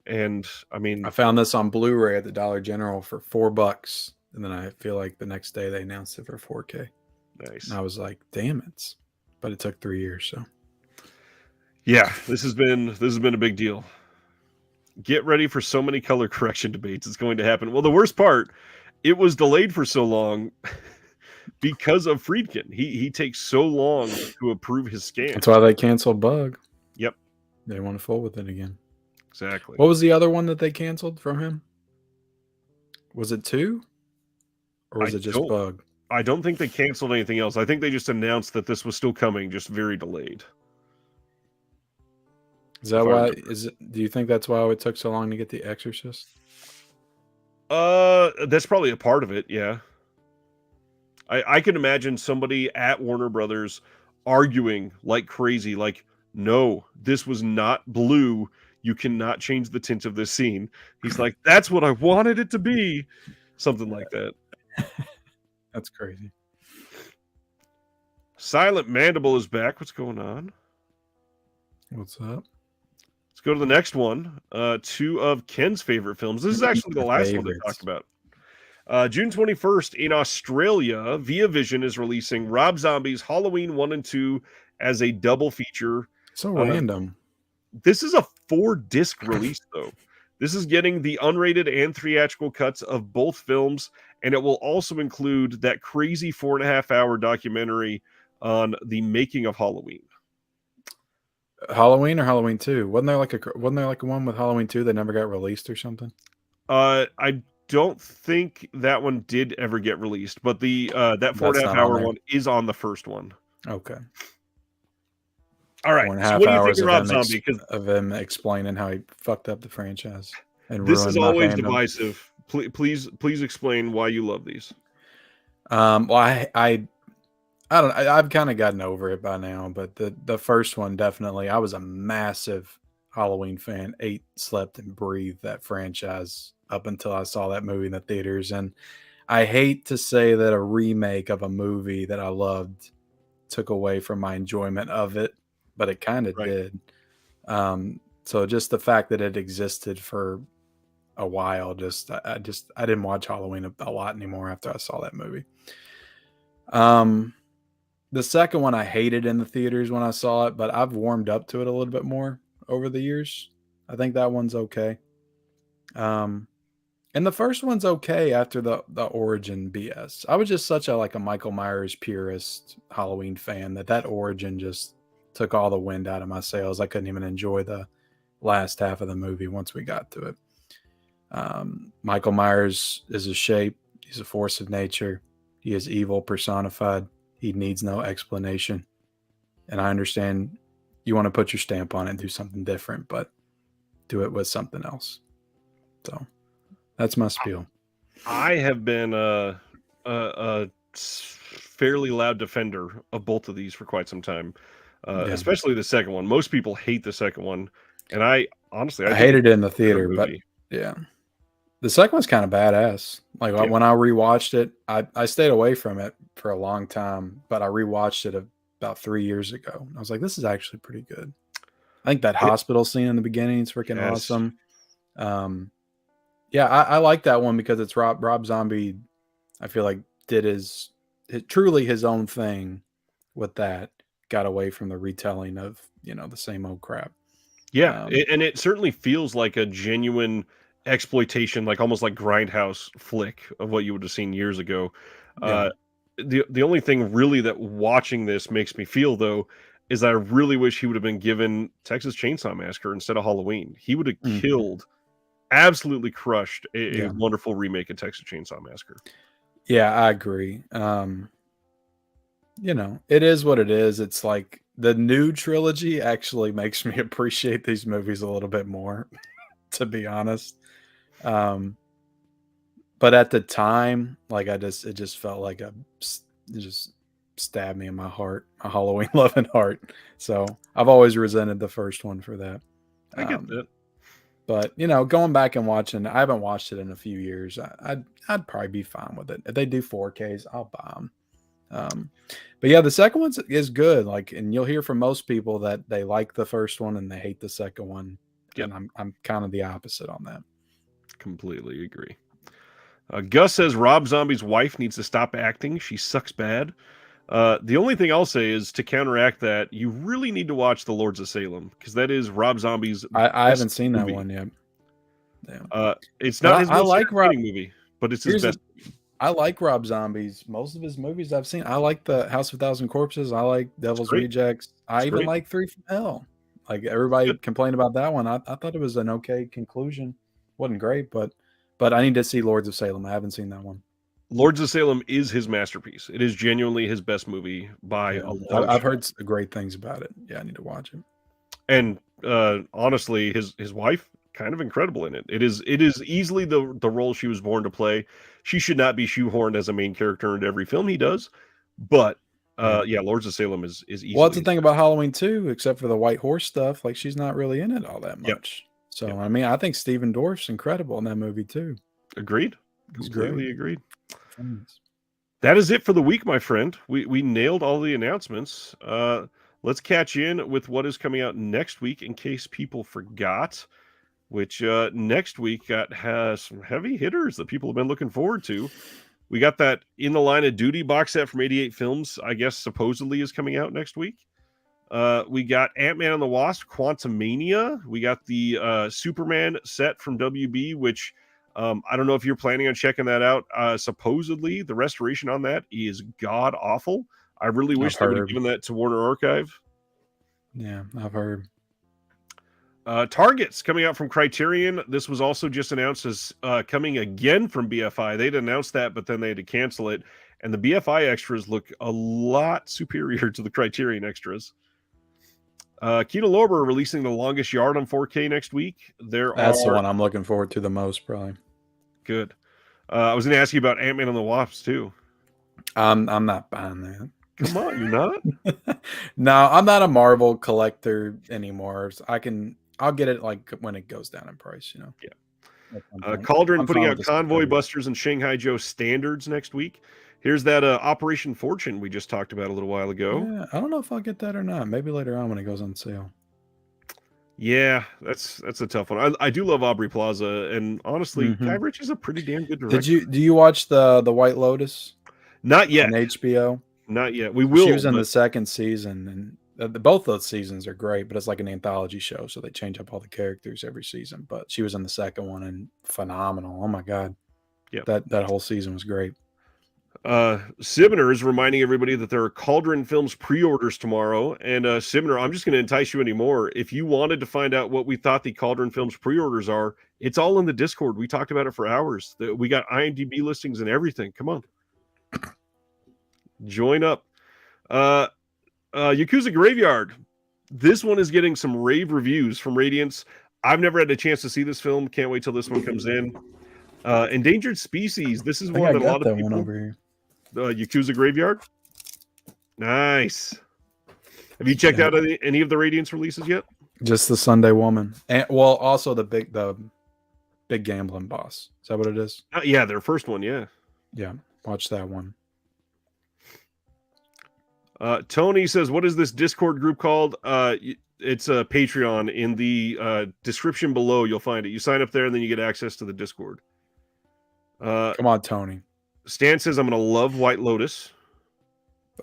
Speaker 1: And I mean,
Speaker 2: I found this on Blu-ray at the Dollar General for $4, and then I feel like the next day they announced it for 4K.
Speaker 1: nice.
Speaker 2: And I was like, "Damn it!" But it took 3 years, so
Speaker 1: Yeah, this has been a big deal. Get ready for so many color correction debates. It's going to happen. Well, the worst part, it was delayed for so long because of Friedkin. He takes so long to approve his scans.
Speaker 2: that's why they canceled Bug.
Speaker 1: Yep,
Speaker 2: They want to fool with it again.
Speaker 1: exactly.
Speaker 2: What was the other one that they canceled from him? Was it 2? Or was it just Bug?
Speaker 1: I don't think they canceled anything else. I think they just announced that this was still coming, just very delayed.
Speaker 2: Is that why? Do you think that's why it took so long to get The Exorcist?
Speaker 1: That's probably a part of it, yeah. I can imagine somebody at Warner Brothers arguing like crazy, like, no, this was not blue. You cannot change the tint of this scene. He's like, that's what I wanted it to be. Something like that.
Speaker 2: That's crazy.
Speaker 1: Silent Mandible is back. What's going on?
Speaker 2: What's up?
Speaker 1: Let's go to the next one. 2 of Ken's favorite films. This is actually the last one to talk about. June 21st in Australia, Via Vision is releasing Rob Zombie's Halloween 1 and 2 as a double feature.
Speaker 2: So random.
Speaker 1: This is a 4-disc release, though. This is getting the unrated and theatrical cuts of both films, and it will also include that crazy 4.5-hour documentary on the making of Halloween.
Speaker 2: Halloween or Halloween 2? Wasn't there like a one with Halloween 2 that never got released or something?
Speaker 1: I don't think that one did ever get released, but the that 4.5-hour one is on the first one.
Speaker 2: Okay.
Speaker 1: All right.
Speaker 2: 4.5
Speaker 1: so what do you
Speaker 2: hours
Speaker 1: think of Rob Zombie?
Speaker 2: Of him explaining how he fucked up the franchise and
Speaker 1: this is always
Speaker 2: fandom.
Speaker 1: Divisive. Please explain why you love these.
Speaker 2: Well, I don't. I've kind of gotten over it by now, but the first one definitely. I was a massive Halloween fan. Ate, slept, and breathed that franchise up until I saw that movie in the theaters. And I hate to say that a remake of a movie that I loved took away from my enjoyment of it, but it kind of did. So just the fact that it existed for a while, I didn't watch Halloween a lot anymore after I saw that movie. The second one I hated in the theaters when I saw it, but I've warmed up to it a little bit more over the years. I think that one's okay. And the first one's okay after the origin BS. I was just such a Michael Myers purist Halloween fan that origin just took all the wind out of my sails. I couldn't even enjoy the last half of the movie once we got to it. Michael Myers is a shape. He's a force of nature. He is evil personified. He needs no explanation. And I understand you want to put your stamp on it and do something different, but do it with something else. So that's my spiel.
Speaker 1: I have been a fairly loud defender of both of these for quite some time, especially the second one. Most people hate the second one, and I
Speaker 2: hated it in the theater, but yeah. The second one's kind of badass. When I rewatched it, I stayed away from it for a long time, but I rewatched it about 3 years ago. I was like, this is actually pretty good. I think that hospital scene in the beginning is freaking awesome. I like that one because it's Rob Zombie. I feel like did truly his own thing with that. Got away from the retelling of the same old crap.
Speaker 1: Yeah, and it certainly feels like a genuine exploitation, like almost like Grindhouse flick of what you would have seen years ago. The only thing really that watching this makes me feel though, is I really wish he would have been given Texas Chainsaw Massacre instead of Halloween. He would have killed, absolutely crushed a wonderful remake of Texas Chainsaw Massacre.
Speaker 2: Yeah, I agree. It is what it is. It's like the new trilogy actually makes me appreciate these movies a little bit more, to be honest. But at the time, like it just felt like it just stabbed me in my heart, my Halloween loving heart. So I've always resented the first one for that.
Speaker 1: I get that.
Speaker 2: But going back and watching, I haven't watched it in a few years. I'd probably be fine with it. If they do 4Ks, I'll buy them. But yeah, the second one is good. Like, and you'll hear from most people that they like the first one and they hate the second one.
Speaker 1: Yep.
Speaker 2: And I'm kind of the opposite on that.
Speaker 1: Completely agree. Gus says Rob Zombie's wife needs to stop acting. She sucks bad. The only thing I'll say is to counteract that, you really need to watch The Lords of Salem because that is Rob Zombie's.
Speaker 2: I haven't seen that one yet.
Speaker 1: Damn. It's not his most entertaining movie, but it's his best.
Speaker 2: I like Rob Zombie's. Most of his movies I've seen. I like The House of a Thousand Corpses. I like Devil's Rejects. I even like 3 from Hell. Like everybody complained about that one. I thought it was an okay conclusion. Wasn't great, but I need to see Lords of Salem. I haven't seen that one.
Speaker 1: Lords of Salem is his masterpiece. It is genuinely his best movie by a long
Speaker 2: I've heard great things about it. Yeah, I need to watch it.
Speaker 1: And honestly, his wife, kind of incredible in it. It is easily the role she was born to play. She should not be shoehorned as a main character into every film he does. But Lords of Salem is easily.
Speaker 2: Well, that's the thing about Halloween too, except for the white horse stuff. Like she's not really in it all that much. Yep. So I mean, I think Stephen Dorff's incredible in that movie too.
Speaker 1: Agreed. Completely agreed. That is it for the week, my friend. We nailed all the announcements. Let's catch in with what is coming out next week in case people forgot, which next week has some heavy hitters that people have been looking forward to. We got that In the Line of Duty box set from 88 Films, I guess supposedly is coming out next week. We got Ant-Man and the Wasp, Quantumania. We got the Superman set from WB, which I don't know if you're planning on checking that out. Supposedly, the restoration on that is god awful. I really wish they would have given that to Warner Archive.
Speaker 2: Yeah, I've heard.
Speaker 1: Targets coming out from Criterion. This was also just announced as coming again from BFI. They'd announced that, but then they had to cancel it. And the BFI extras look a lot superior to the Criterion extras. Kino Lorber releasing The Longest Yard on 4K next week.
Speaker 2: That's the one I'm looking forward to the most, probably.
Speaker 1: Good. I was going to ask you about Ant-Man and the Wasp too.
Speaker 2: I'm not buying that.
Speaker 1: Come on, you're not?
Speaker 2: No, I'm not a Marvel collector anymore. So I'll get it like when it goes down in price,
Speaker 1: Yeah. Cauldron putting out Convoy Busters and Shanghai Joe standards next week. Here's that Operation Fortune we just talked about a little while ago.
Speaker 2: Yeah, I don't know if I'll get that or not. Maybe later on when it goes on sale.
Speaker 1: Yeah, that's a tough one. I do love Aubrey Plaza, and honestly, Guy Ritchie's a pretty damn good director.
Speaker 2: Do you watch the White Lotus?
Speaker 1: Not yet.
Speaker 2: On HBO?
Speaker 1: Not yet. We will.
Speaker 2: She was in the second season, and both those seasons are great, but it's like an anthology show, so they change up all the characters every season. But she was in the second one and phenomenal. Oh my god.
Speaker 1: Yeah.
Speaker 2: That whole season was great.
Speaker 1: Sibner is reminding everybody that there are Cauldron Films pre-orders tomorrow. And Sibner, I'm just going to entice you anymore. If you wanted to find out what we thought the Cauldron Films pre-orders are, it's all in the Discord. We talked about it for hours. We got IMDb listings and everything. Come on. Join up. Yakuza Graveyard. This one is getting some rave reviews from Radiance. I've never had a chance to see this film. Can't wait till this one comes in. Endangered Species. This is one that a lot of people over here. Yakuza Graveyard. Nice. Have you checked out any of the Radiance releases yet?
Speaker 2: Just the Sunday Woman, and also the big gambling boss. Is that what it is?
Speaker 1: Yeah, their first one. Yeah.
Speaker 2: Watch that one.
Speaker 1: Tony says, "What is this Discord group called?" It's a Patreon. In the description below, you'll find it. You sign up there, and then you get access to the Discord.
Speaker 2: Come on, Tony.
Speaker 1: Stan says, "I'm gonna love White Lotus."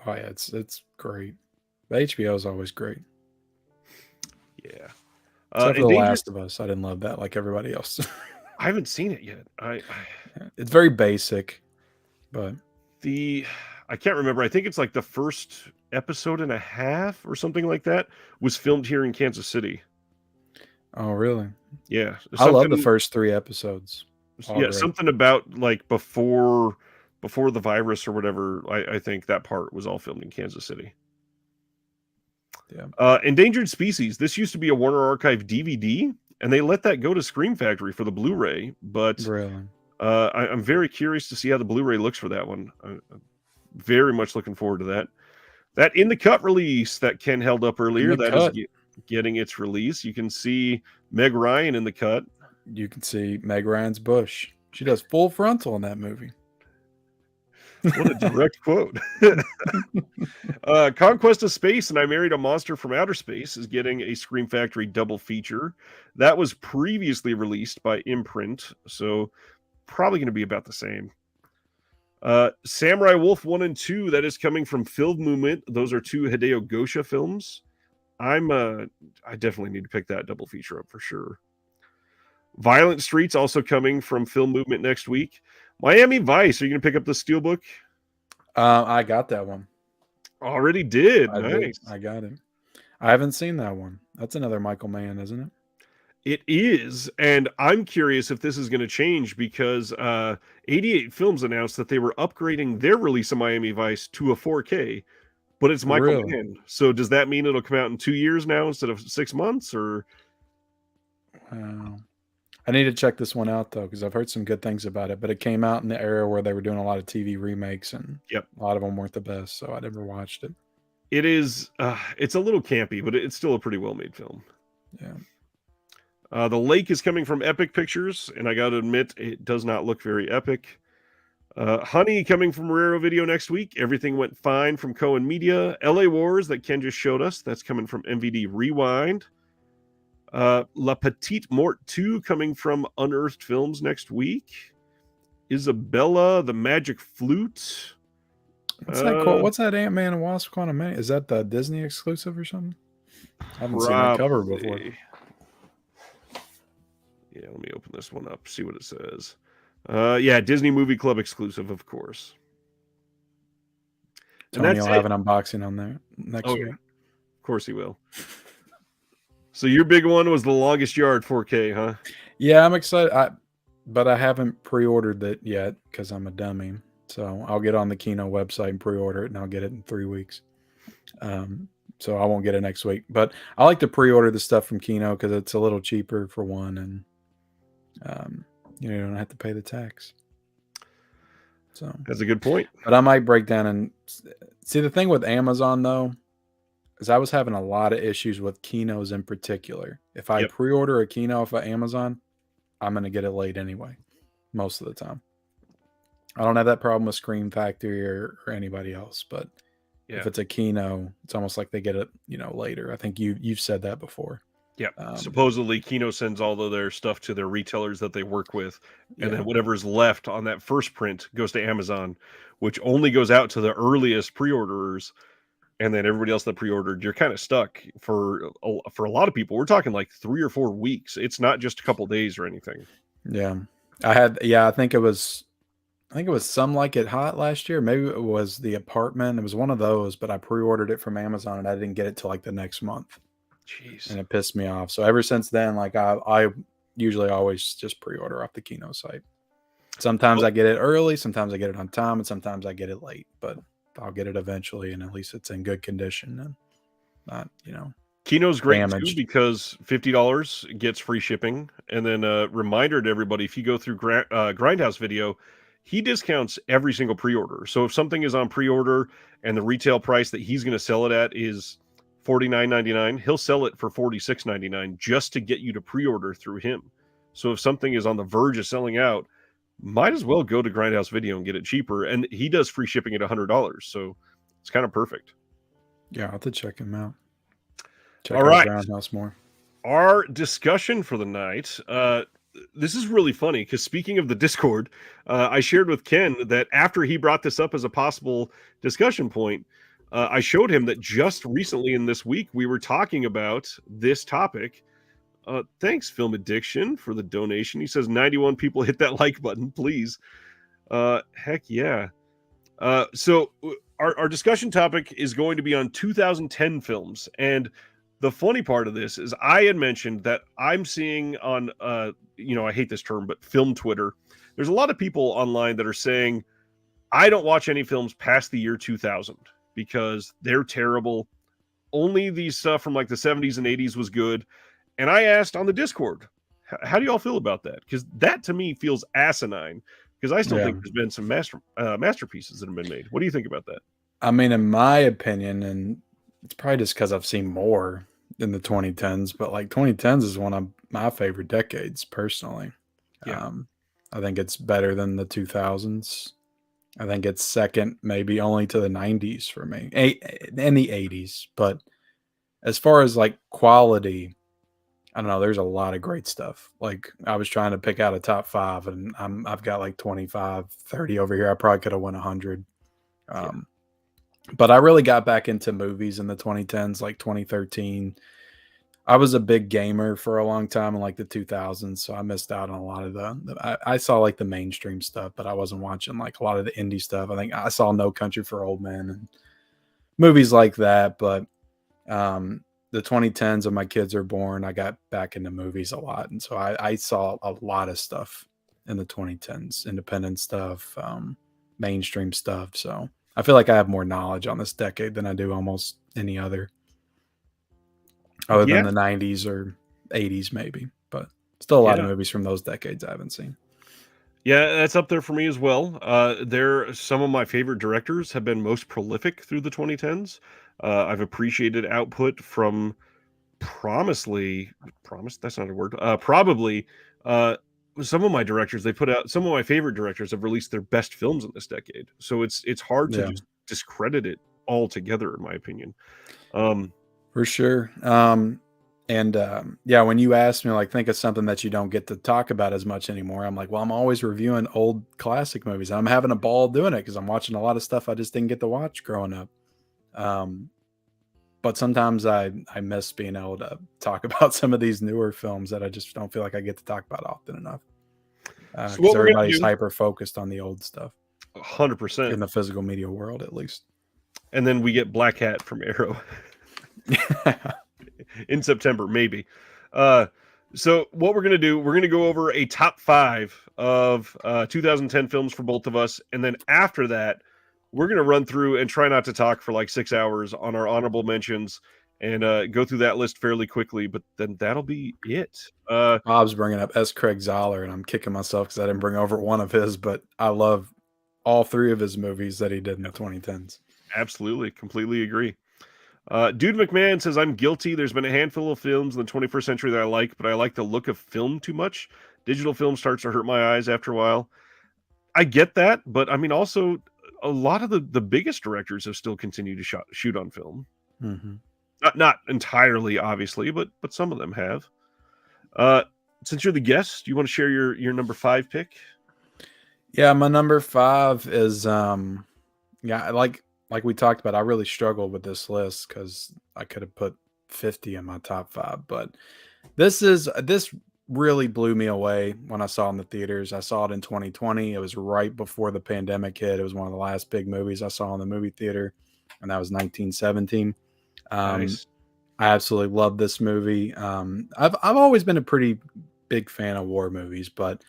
Speaker 2: Oh yeah, it's great. The HBO is always great.
Speaker 1: Yeah.
Speaker 2: Except for The Last of Us, I didn't love that like everybody else.
Speaker 1: I haven't seen it yet.
Speaker 2: It's very basic, but
Speaker 1: I can't remember. I think it's like the first episode and a half or something like that was filmed here in Kansas City.
Speaker 2: Oh, really?
Speaker 1: Yeah.
Speaker 2: I love the first 3 episodes.
Speaker 1: Yeah, something about like before the virus or whatever. I think that part was all filmed in Kansas City.
Speaker 2: Yeah.
Speaker 1: Endangered Species. This used to be a Warner Archive DVD, and they let that go to Scream Factory for the Blu-ray. But
Speaker 2: really,
Speaker 1: I'm very curious to see how the Blu-ray looks for that one. I'm very much looking forward to that. That In the Cut release that Ken held up earlier, that is getting its release. You can see Meg Ryan in the cut.
Speaker 2: You can see Meg Ryan's bush. She does full frontal in that movie.
Speaker 1: What a direct quote. Conquest of Space and I Married a Monster from Outer Space is getting a Scream Factory double feature. That was previously released by Imprint, so probably going to be about the same. Samurai Wolf 1 and 2, that is coming from Film Movement. Those are 2 Hideo Gosha films. I definitely need to pick that double feature up for sure. Violent Streets also coming from Film Movement next week. Miami Vice, are you going to pick up the Steelbook?
Speaker 2: I got that one.
Speaker 1: Already did. Nice.
Speaker 2: I got it. I haven't seen that one. That's another Michael Mann, isn't it?
Speaker 1: It is, and I'm curious if this is going to change because 88 Films announced that they were upgrading their release of Miami Vice to a 4K, but it's Michael Mann. So does that mean it'll come out in 2 years now instead of 6 months? Or
Speaker 2: I need to check this one out though because I've heard some good things about it. But it came out in the era where they were doing a lot of TV remakes, and a lot of them weren't the best, so I never watched it.
Speaker 1: It is. It's a little campy, but it's still a pretty well-made film.
Speaker 2: Yeah.
Speaker 1: The Lake is coming from Epic Pictures, and I got to admit, it does not look very epic. Honey coming from Raro Video next week. Everything Went Fine from Cohen Media. LA Wars that Ken just showed us. That's coming from MVD Rewind. La Petite Mort 2 coming from Unearthed Films next week. Isabella, the Magic Flute.
Speaker 2: What's that Ant-Man and Wasp Quantumania? Is that the Disney exclusive or something? I haven't seen that cover before.
Speaker 1: Yeah, let me open this one up, see what it says. Yeah, Disney Movie Club exclusive, of course.
Speaker 2: Tony will have an unboxing on there next week.
Speaker 1: Yeah. Of course he will. So your big one was The Longest Yard 4K, huh?
Speaker 2: Yeah, I'm excited. But I haven't pre-ordered it yet because I'm a dummy. So I'll get on the Kino website and pre-order it, and I'll get it in 3 weeks. So I won't get it next week. But I like to pre-order the stuff from Kino because it's a little cheaper for one, and you don't have to pay the tax. So
Speaker 1: that's a good point.
Speaker 2: But I might break down and see the thing with Amazon though, is I was having a lot of issues with Kinos in particular. If I pre-order a Kino off of Amazon, I'm going to get it late anyway, most of the time. I don't have that problem with Scream Factory or anybody else, but if it's a Kino, it's almost like they get it, later. I think you've said that before.
Speaker 1: Yeah. Supposedly Kino sends all of their stuff to their retailers that they work with, and then whatever's left on that first print goes to Amazon, which only goes out to the earliest pre-orderers, and then everybody else that pre-ordered, you're kind of stuck for a lot of people. We're talking like 3 or 4 weeks. It's not just a couple days or anything.
Speaker 2: Yeah. I think it was Some Like It Hot last year. Maybe it was The Apartment. It was one of those, but I pre-ordered it from Amazon and I didn't get it till like the next month.
Speaker 1: Jeez.
Speaker 2: And it pissed me off. So ever since then, like I usually always just pre-order off the Kino site. Sometimes I get it early, sometimes I get it on time, and sometimes I get it late, but I'll get it eventually, and at least it's in good condition and not,
Speaker 1: Kino's great
Speaker 2: damaged.
Speaker 1: too because $50 gets free shipping. And then a reminder to everybody, if you go through Grindhouse Video, he discounts every single pre-order. So if something is on pre-order and the retail price that he's going to sell it at is $49.99, he'll sell it for $46.99 just to get you to pre-order through him. So if something is on the verge of selling out, might as well go to Grindhouse Video and get it cheaper. And he does free shipping at $100. So it's kind of perfect.
Speaker 2: Yeah, I'll have to check him out. Check
Speaker 1: All right.
Speaker 2: Grindhouse more.
Speaker 1: Our discussion for the night. This is really funny because speaking of the Discord, I shared with Ken that after he brought this up as a possible discussion point, I showed him that just recently in this week, we were talking about this topic. Thanks, Film Addiction, for the donation. He says 91 people hit that like button, please. Heck yeah. So our discussion topic is going to be on 2010 films. And the funny part of this is I had mentioned that I'm seeing on, I hate this term, but film Twitter, there's a lot of people online that are saying, I don't watch any films past the year 2000 because they're terrible. Only these stuff from like the 70s and 80s was good. And I asked on the Discord, how do y'all feel about that? Because that to me feels asinine. Because I still
Speaker 2: Yeah.
Speaker 1: think there's been some masterpieces that have been made. What do you think about that?
Speaker 2: I mean, in my opinion, and it's probably just because I've seen more in the 2010s, but like 2010s is one of my favorite decades personally.
Speaker 1: Yeah.
Speaker 2: I think it's better than the 2000s. I think it's second, maybe only to the 90s for me, and the 80s. But as far as like quality, I don't know. There's a lot of great stuff. Like I was trying to pick out a top five, and I've got like 25, 30 over here. I probably could have won 100.
Speaker 1: Yeah.
Speaker 2: But I really got back into movies in the 2010s, like 2013. I was a big gamer for a long time in like the 2000s, so I missed out on a lot of I saw like the mainstream stuff, but I wasn't watching like a lot of the indie stuff. I think I saw No Country for Old Men and movies like that. But the 2010s, when my kids are born, I got back into movies a lot, and so I saw a lot of stuff in the 2010s, independent stuff, mainstream stuff. So I feel like I have more knowledge on this decade than I do almost any other than
Speaker 1: Yeah.
Speaker 2: the 90s or 80s maybe, but still a lot of
Speaker 1: Yeah.
Speaker 2: movies from those decades I haven't seen.
Speaker 1: Yeah, that's up there for me as well. Some of my favorite directors have been most prolific through the 2010s. I've appreciated output from promise, that's not a word. Probably some of my directors they put out some of my favorite directors have released their best films in this decade. So it's hard to
Speaker 2: Yeah,
Speaker 1: just discredit it altogether, in my opinion. Um,
Speaker 2: for sure. Yeah, when you asked me, like, think of something that you don't get to talk about as much anymore, I'm like, well, I'm always reviewing old classic movies. I'm having a ball doing it because I'm watching a lot of stuff I just didn't get to watch growing up. Um, but sometimes I miss being able to talk about some of these newer films that I just don't feel like I get to talk about often enough
Speaker 1: so
Speaker 2: because
Speaker 1: what we're gonna
Speaker 2: everybody's
Speaker 1: do,
Speaker 2: hyper focused on the old stuff
Speaker 1: 100%,
Speaker 2: in the physical media world, at least.
Speaker 1: and then we get Black Hat from Arrow in September, maybe. Uh, so what we're gonna do, we're gonna go over a top five of 2010 films for both of us, and then after that, we're gonna run through and try not to talk for like 6 hours on our honorable mentions and go through that list fairly quickly. But then that'll be it.
Speaker 2: Bob's bringing up S. Craig Zoller, and I'm kicking myself because I didn't bring over one of his, but I love all three of his movies that he did in the 2010s.
Speaker 1: Absolutely, completely agree. Dude McMahon says, I'm guilty. There's been a handful of films in the 21st century that I like, but I like the look of film too much. Digital film starts to hurt my eyes after a while. I get that, but I mean, also, a lot of the biggest directors have still continued to shoot on film.
Speaker 2: Mm-hmm.
Speaker 1: Not entirely, obviously, but some of them have. Uh, since you're the guest, do you want to share your number five pick?
Speaker 2: Yeah, my number five is yeah, like we talked about, I really struggled with this list because I could have put 50 in my top five, but this really blew me away when I saw it in the theaters. I saw it in 2020. It was right before the pandemic hit. It was one of the last big movies I saw in the movie theater, and that was 1917. Um,
Speaker 1: Nice.
Speaker 2: I absolutely love this movie. I've always been a pretty big fan of war movies, but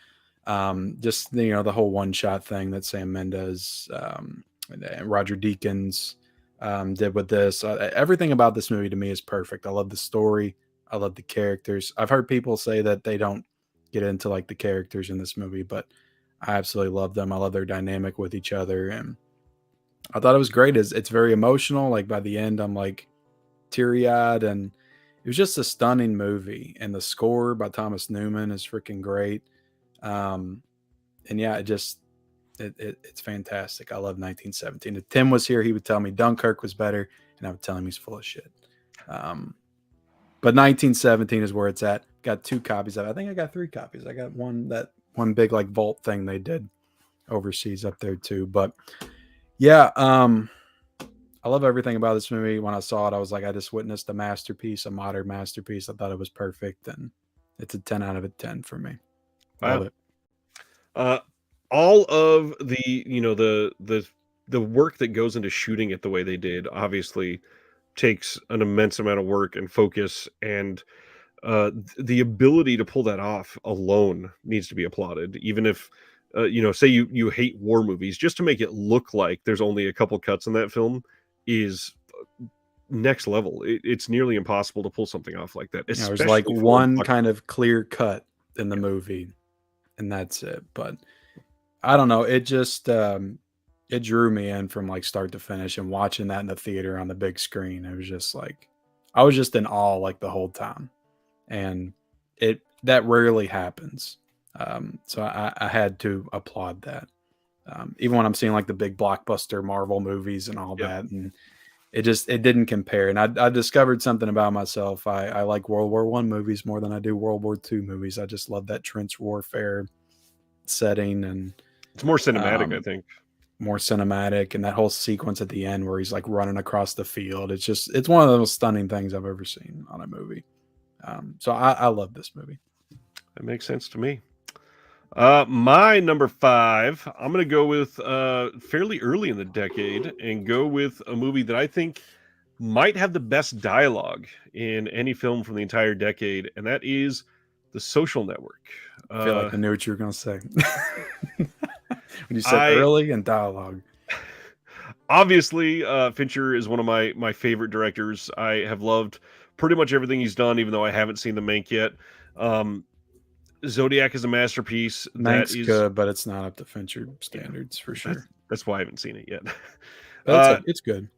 Speaker 2: just the whole one shot thing that Sam Mendes and Roger Deakins did with this. Everything about this movie to me is perfect. I love the story. I love the characters. I've heard people say that they don't get into like the characters in this movie, but I absolutely love them. I love their dynamic with each other, and I thought it was great. It's very emotional. Like by the end, I'm like teary eyed, and it was just a stunning movie. And the score by Thomas Newman is freaking great. Um, and yeah, it's fantastic. I love 1917. If Tim was here, he would tell me Dunkirk was better, and I would tell him he's full of shit. But 1917 is where it's at. Got two copies of it. I think I got three copies. I got one big like vault thing they did overseas up there too. But yeah, I love everything about this movie. When I saw it, I was like, I just witnessed a masterpiece, a modern masterpiece. I thought it was perfect, and it's a 10 out of a 10 for me. Love
Speaker 1: Wow.
Speaker 2: it.
Speaker 1: Uh, all of the the work that goes into shooting it the way they did obviously takes an immense amount of work and focus, and the ability to pull that off alone needs to be applauded. Even if say you hate war movies, just to make it look like there's only a couple cuts in that film is next level. It's nearly impossible to pull something off like that,
Speaker 2: There's like
Speaker 1: especially for a
Speaker 2: one
Speaker 1: block.
Speaker 2: kind of clear cut in the movie, and that's it. But I don't know. It just it drew me in from like start to finish, and watching that in the theater on the big screen, it was just like I was just in awe like the whole time, and it that rarely happens. So I had to applaud that. Even when I'm seeing like the big blockbuster Marvel movies and all
Speaker 1: Yep.
Speaker 2: that, and it didn't compare. And I discovered something about myself. I like World War I movies more than I do World War II movies. I just love that trench warfare setting, and
Speaker 1: It's more cinematic, I
Speaker 2: um,
Speaker 1: think.
Speaker 2: more cinematic, and that whole sequence at the end where he's like running across the field. It's one of the most stunning things I've ever seen on a movie. So I love this movie.
Speaker 1: That makes sense to me. My number 5, I'm going to go with fairly early in the decade and go with a movie that I think might have the best dialogue in any film from the entire decade, and that is The Social Network.
Speaker 2: I feel like I knew what you were going to say when you said
Speaker 1: I
Speaker 2: early and dialogue.
Speaker 1: obviously Fincher is one of my favorite directors. I have loved pretty much everything he's done, even though I haven't seen The Mank yet. Um, Zodiac is a masterpiece. That
Speaker 2: Mank's
Speaker 1: is,
Speaker 2: good, but it's not up to Fincher
Speaker 1: yeah,
Speaker 2: standards for
Speaker 1: that's
Speaker 2: sure.
Speaker 1: that's why I haven't seen it yet.
Speaker 2: But
Speaker 1: Uh,
Speaker 2: it's good.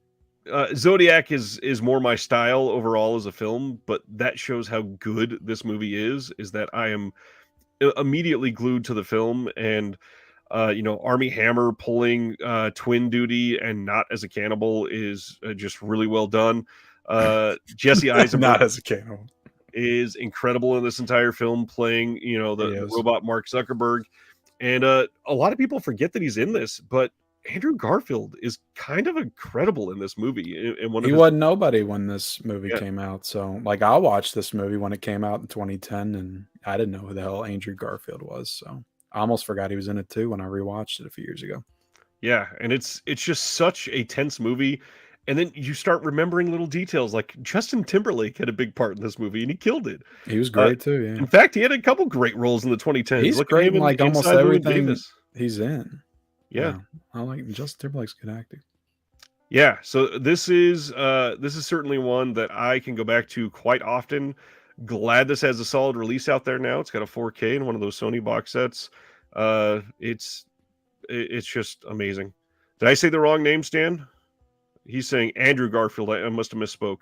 Speaker 1: Zodiac is more my style overall as a film, but that shows how good this movie is. Is that I am immediately glued to the film, and Army Hammer pulling twin duty and not as a cannibal is just really well done. Jesse
Speaker 2: Not
Speaker 1: Eisenberg
Speaker 2: as a cannibal.
Speaker 1: is incredible in this entire film, playing the robot Mark Zuckerberg, and a lot of people forget that he's in this, but Andrew Garfield is kind of incredible in this movie. In one of
Speaker 2: He
Speaker 1: his,
Speaker 2: wasn't nobody when this movie
Speaker 1: yeah,
Speaker 2: came out. So, like, I watched this movie when it came out in 2010, and I didn't know who the hell Andrew Garfield was. So, I almost forgot he was in it too when I rewatched it a few years ago.
Speaker 1: yeah, and it's just such a tense movie. And then you start remembering little details, like Justin Timberlake had a big part in this movie, and he killed it.
Speaker 2: He was
Speaker 1: Uh,
Speaker 2: great too. Yeah,
Speaker 1: in fact, he had a couple great roles in the 2010s.
Speaker 2: he's
Speaker 1: Look at
Speaker 2: great
Speaker 1: him
Speaker 2: in
Speaker 1: in
Speaker 2: like almost
Speaker 1: Inside Llewyn
Speaker 2: everything
Speaker 1: Davis.
Speaker 2: he's in.
Speaker 1: Yeah,
Speaker 2: Yeah, I like Justin Timberlake's good acting.
Speaker 1: yeah. So this is certainly one that I can go back to quite often. Glad this has a solid release out there now. It's got a 4K and one of those Sony box sets. It's just amazing. Did I say the wrong name, Stan? He's saying Andrew Garfield. I must have misspoke.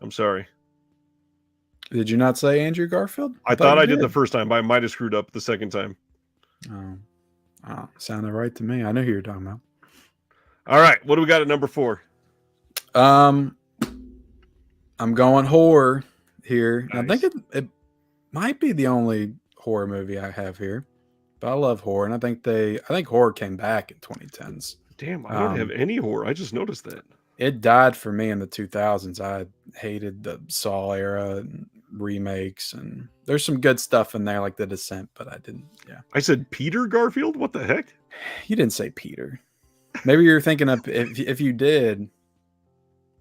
Speaker 1: I'm sorry.
Speaker 2: Did you not say Andrew Garfield?
Speaker 1: I
Speaker 2: Thought
Speaker 1: thought
Speaker 2: you
Speaker 1: I did the
Speaker 2: did.
Speaker 1: first time, but I might have screwed up the second time.
Speaker 2: Oh, sounded right to me. I know who you're talking about.
Speaker 1: All right, what do we got at number 4?
Speaker 2: I'm going horror here.
Speaker 1: Nice.
Speaker 2: I think it might be the only horror movie I have here, but I love horror, and I think horror came back in 2010s.
Speaker 1: Damn, I don't have any horror. I just noticed that.
Speaker 2: It died for me in the 2000s. I hated the Saw era and remakes, and there's some good stuff in there like The Descent, but I didn't. Yeah,
Speaker 1: I said Peter Garfield? What the heck?
Speaker 2: you didn't say Peter. Maybe you're thinking of if you did.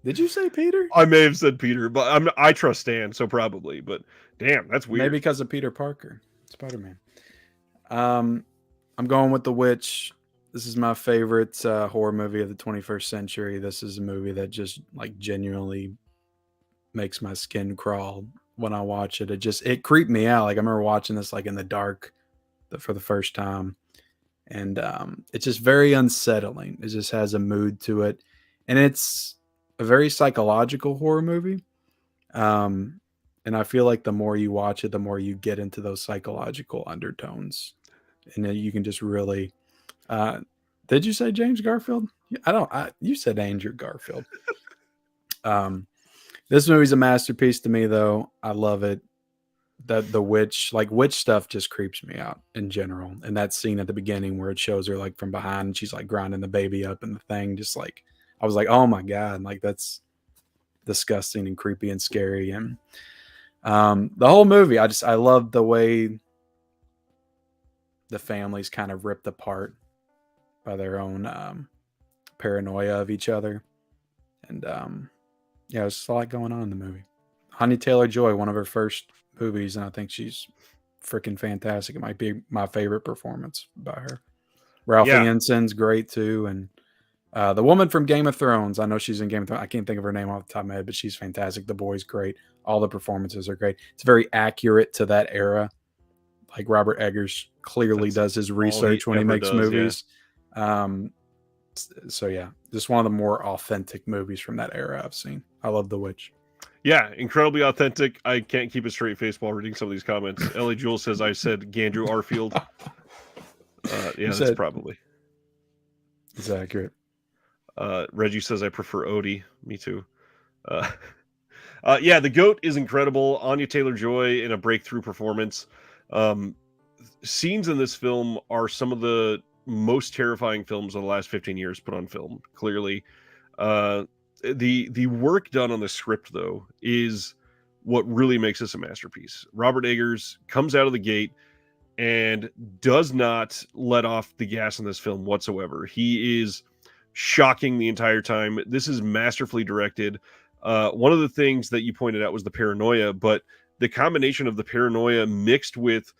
Speaker 2: Did you say Peter?
Speaker 1: I may have said Peter, but I trust Stan, so probably. But damn, that's weird.
Speaker 2: Maybe because of Peter Parker, Spider-Man. I'm going with The Witch. This is my favorite horror movie of the 21st century. This is a movie that just like genuinely makes my skin crawl when I watch it. It creeped me out. Like I remember watching this like in the dark for the first time, and it's just very unsettling. It just has a mood to it, and it's a very psychological horror movie. And I feel like the more you watch it, the more you get into those psychological undertones, and then you can just really. Did you say James Garfield? You said Andrew Garfield. This movie's a masterpiece to me, though. I love it. The witch stuff just creeps me out in general. And that scene at the beginning where it shows her like from behind and she's like grinding the baby up and the thing, just like I was like, oh my God, like that's disgusting and creepy and scary. And the whole movie, I love the way the family's kind of ripped apart by their own paranoia of each other. And yeah, there's a lot going on in the movie. Anya Taylor-Joy, one of her first movies, and I think she's freaking fantastic. It might be my favorite performance by her. Ralph
Speaker 1: Yeah.
Speaker 2: Ineson's great too, and the woman from Game of Thrones. I know she's in Game of Thrones. I can't think of her name off the top of my head, but she's fantastic. The boy's great. All the performances are great. It's very accurate to that era. Like Robert Eggers clearly does his research when he makes movies. Yeah. So yeah, just one of the more authentic movies from that era I've seen. I love The Witch.
Speaker 1: Yeah, incredibly authentic. I can't keep a straight face while reading some of these comments. Ellie Jewell says I said Gandrew Arfield. Yeah, that's probably.
Speaker 2: It's accurate.
Speaker 1: Reggie says I prefer Odie. Me too. Yeah, the GOAT is incredible. Anya Taylor-Joy in a breakthrough performance. Scenes in this film are some of the most terrifying films of the last 15 years put on film. Clearly, the work done on the script though is what really makes this a masterpiece. Robert Eggers comes out of the gate and does not let off the gas in this film whatsoever. He is shocking the entire time. This is masterfully directed. One of the things that you pointed out was the paranoia, but the combination of the paranoia mixed with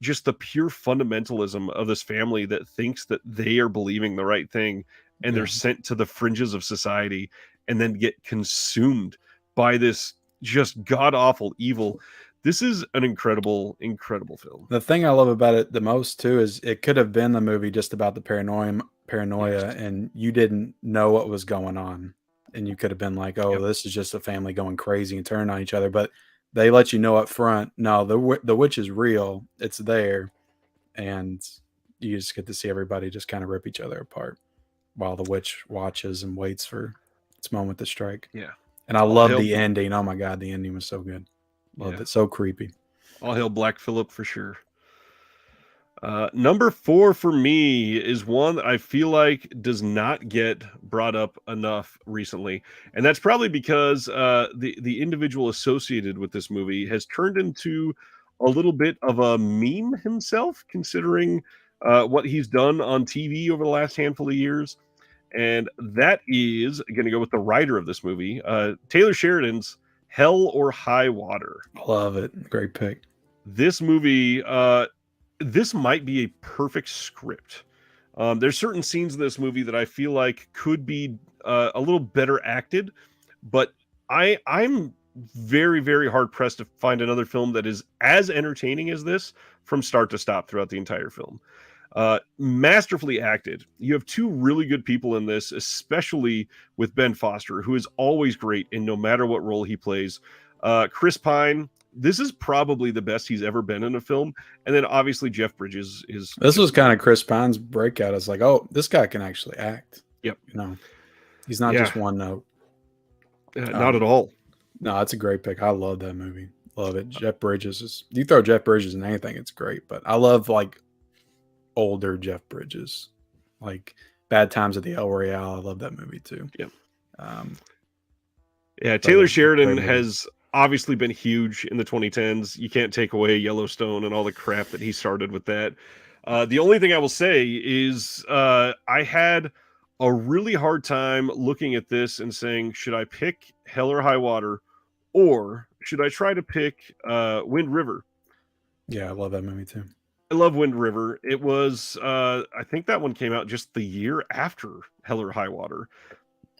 Speaker 1: just the pure fundamentalism of this family that thinks that they are believing the right thing and they're sent to the fringes of society and then get consumed by this just god-awful evil. This is an incredible, incredible film.
Speaker 2: The thing I love about it the most too is it could have been the movie just about the paranoia, and you didn't know what was going on, and you could have been like, "Oh, this is just a family going crazy and turning on each other." But they let you know up front, no, the witch is real. It's there, and you just get to see everybody just kind of rip each other apart while the witch watches and waits for its moment to strike.
Speaker 1: Yeah,
Speaker 2: and I love the ending. Oh my god, the ending was so good. Loved it. So creepy.
Speaker 1: All hail Black Phillip for sure. Number 4 for me is one that I feel like does not get brought up enough recently, and that's probably because the individual associated with this movie has turned into a little bit of a meme himself, considering what he's done on TV over the last handful of years, and that is going to go with the writer of this movie, Taylor Sheridan's Hell or High Water.
Speaker 2: Love it. Great pick.
Speaker 1: This movie, this might be a perfect script. There's certain scenes in this movie that I feel like could be a little better acted, but I'm very, very hard pressed to find another film that is as entertaining as this from start to stop throughout the entire film. Masterfully acted. You have two really good people in this, especially with Ben Foster, who is always great in no matter what role he plays. Chris Pine, this is probably the best he's ever been in a film. And then obviously Jeff Bridges is...
Speaker 2: This was kind of Chris Pine's breakout. It's like, oh, this guy can actually act.
Speaker 1: Yep.
Speaker 2: You know, he's not just one note.
Speaker 1: Not at all.
Speaker 2: No, it's a great pick. I love that movie. Love it. Jeff Bridges is... You throw Jeff Bridges in anything, it's great. But I love, like, older Jeff Bridges. Like, Bad Times at the El Royale. I love that movie, too.
Speaker 1: Yep. Taylor Sheridan has obviously been huge in the 2010s. You can't take away Yellowstone and all the crap that he started with that. The only thing I will say is I had a really hard time looking at this and saying, should I pick Hell or High Water or should I try to pick Wind River?
Speaker 2: Yeah, I love that movie too.
Speaker 1: I love Wind River. It was, I think that one came out just the year after Hell or High Water.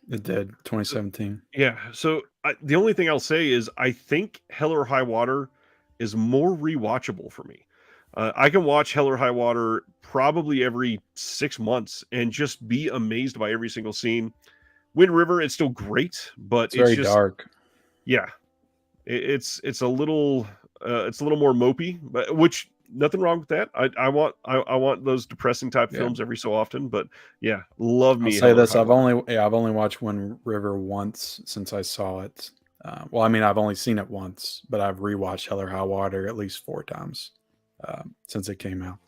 Speaker 2: It did, 2017.
Speaker 1: Yeah. So the only thing I'll say is I think Hell or High Water is more rewatchable for me. I can watch Hell or High Water probably every 6 months and just be amazed by every single scene. Wind River, it's still great, but it's
Speaker 2: very
Speaker 1: just
Speaker 2: dark.
Speaker 1: Yeah, it's a little more mopey, but which nothing wrong with that. I want those depressing type films every so often, but yeah, love me.
Speaker 2: I'll say this: I've only watched Wind River once since I saw it. Well, I mean, I've only seen it once, but I've rewatched Hell or High Water at least 4 times since it came out.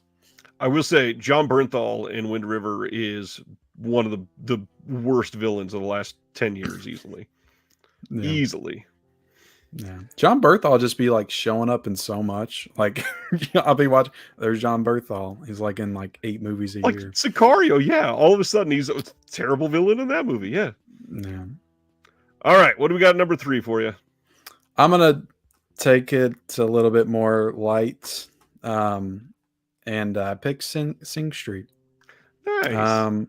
Speaker 1: I will say John Bernthal in Wind River is one of the worst villains of the last 10 years, easily. Easily.
Speaker 2: Yeah. John Berthal will just be like showing up in so much. Like I'll be watching. There's John Berthal. He's like in like 8 movies a
Speaker 1: Like
Speaker 2: year.
Speaker 1: Sicario, yeah. All of a sudden, he's a terrible villain in that movie. Yeah.
Speaker 2: Yeah.
Speaker 1: All right, what do we got at number 3 for you?
Speaker 2: I'm gonna take it a little bit more light, and pick Sing Street.
Speaker 1: Nice.
Speaker 2: Um,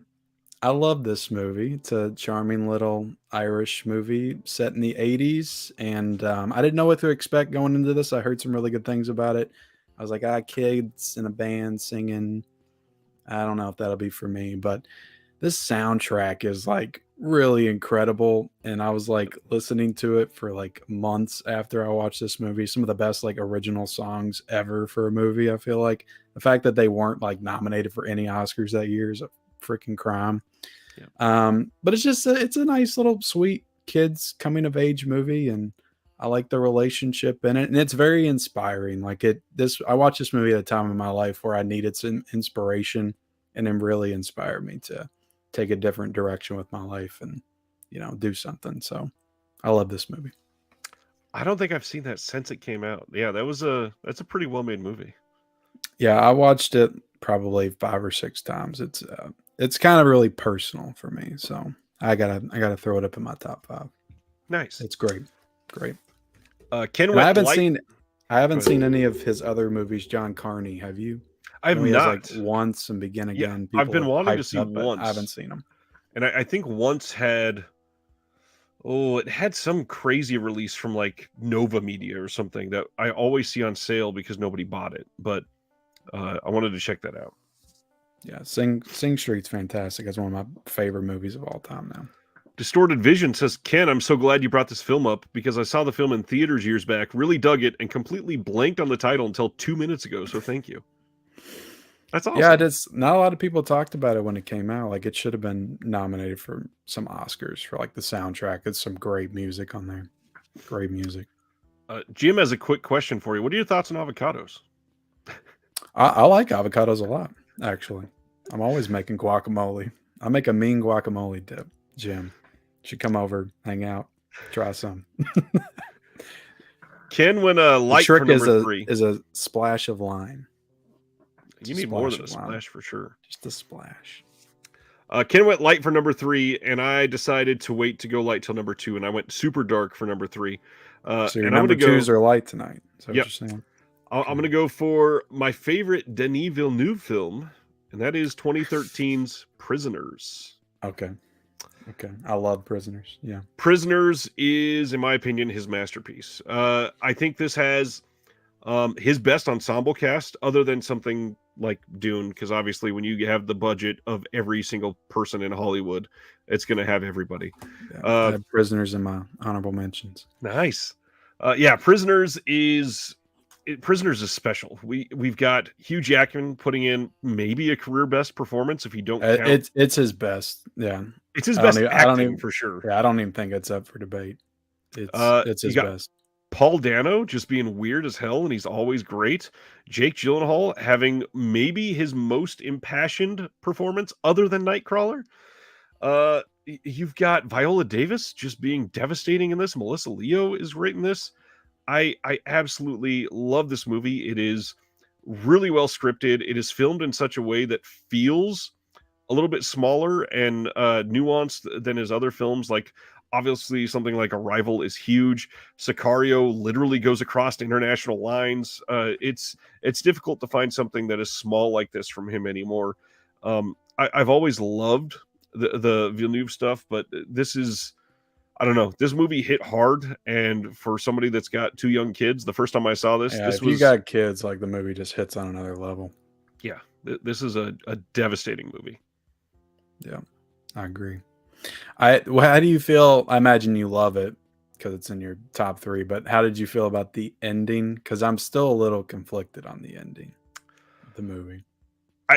Speaker 2: I love this movie. It's a charming little Irish movie set in the 80s. And I didn't know what to expect going into this. I heard some really good things about it. I was like, kids in a band singing. I don't know if that'll be for me, but this soundtrack is like really incredible. And I was like listening to it for like months after I watched this movie. Some of the best like original songs ever for a movie. I feel like the fact that they weren't like nominated for any Oscars that year is a freaking crime. But it's just it's a nice little sweet kids coming of age movie, and I like the relationship in it, and it's very inspiring. Like I watched this movie at a time in my life where I needed some inspiration, and it really inspired me to take a different direction with my life and do something. So I love this movie.
Speaker 1: I don't think I've seen that since it came out. Yeah, that's a pretty well made movie.
Speaker 2: Yeah, I watched it probably 5 or 6 times. It's kind of really personal for me, so I gotta throw it up in my top 5.
Speaker 1: Nice.
Speaker 2: It's great.
Speaker 1: Ken
Speaker 2: And I
Speaker 1: went
Speaker 2: haven't
Speaker 1: light.
Speaker 2: seen any of his other movies. John Carney, have you?
Speaker 1: I've
Speaker 2: know he has, like,
Speaker 1: not.
Speaker 2: Once and Begin
Speaker 1: Yeah,
Speaker 2: Again.
Speaker 1: I've been
Speaker 2: People
Speaker 1: wanting to
Speaker 2: hyped
Speaker 1: see
Speaker 2: up, but
Speaker 1: Once.
Speaker 2: I haven't seen them.
Speaker 1: And I think Once had it had some crazy release from like Nova Media or something that I always see on sale because nobody bought it. But I wanted to check that out.
Speaker 2: Yeah, Sing Street's fantastic. It's one of my favorite movies of all time now.
Speaker 1: Distorted Vision says, Ken, I'm so glad you brought this film up because I saw the film in theaters years back, really dug it, and completely blanked on the title until 2 minutes ago. So thank you. That's awesome.
Speaker 2: Yeah, it's not a lot of people talked about it when it came out. Like, it should have been nominated for some Oscars for like the soundtrack. It's some great music on there. Great music.
Speaker 1: Jim has a quick question for you. What are your thoughts on avocados?
Speaker 2: I like avocados a lot, actually. I'm always making guacamole. I make a mean guacamole dip, Jim. Should come over, hang out, try some.
Speaker 1: Ken went light
Speaker 2: trick
Speaker 1: for number 3.
Speaker 2: is a splash of lime.
Speaker 1: You need more than a splash for sure.
Speaker 2: Just a splash.
Speaker 1: Ken went light for number 3, and I decided to wait to go light till number 2, and I went super dark for number 3.
Speaker 2: So your number 2s are light tonight. Is that what you're saying?
Speaker 1: I'm going to go for my favorite Denis Villeneuve film, and that is 2013's Prisoners.
Speaker 2: Okay. I love Prisoners. Yeah.
Speaker 1: Prisoners is, in my opinion, his masterpiece. I think this has his best ensemble cast, other than something like Dune, because obviously when you have the budget of every single person in Hollywood, it's going to have everybody.
Speaker 2: Yeah, I have Prisoners in my honorable mentions.
Speaker 1: Nice. Yeah, Prisoners is special. We've got Hugh Jackman putting in maybe a career best performance if you don't count.
Speaker 2: It's his best. Yeah,
Speaker 1: it's his best acting for sure.
Speaker 2: Yeah, I don't even think it's up for debate. It's his best.
Speaker 1: Paul Dano just being weird as hell, and he's always great. Jake Gyllenhaal having maybe his most impassioned performance other than Nightcrawler. You've got Viola Davis just being devastating in this. Melissa Leo is great in this. I absolutely love this movie. It is really well scripted. It is filmed in such a way that feels a little bit smaller and nuanced than his other films. Like, obviously, something like Arrival is huge. Sicario literally goes across international lines. It's difficult to find something that is small like this from him anymore. I've always loved the Villeneuve stuff, but this is, I don't know. This movie hit hard, and for somebody that's got 2 young kids, the first time I saw this,
Speaker 2: if you got kids, like, the movie just hits on another level.
Speaker 1: Yeah, this is a devastating movie.
Speaker 2: Yeah, I agree. How do you feel? I imagine you love it because it's in your top 3, but how did you feel about the ending? Because I'm still a little conflicted on the ending of the movie.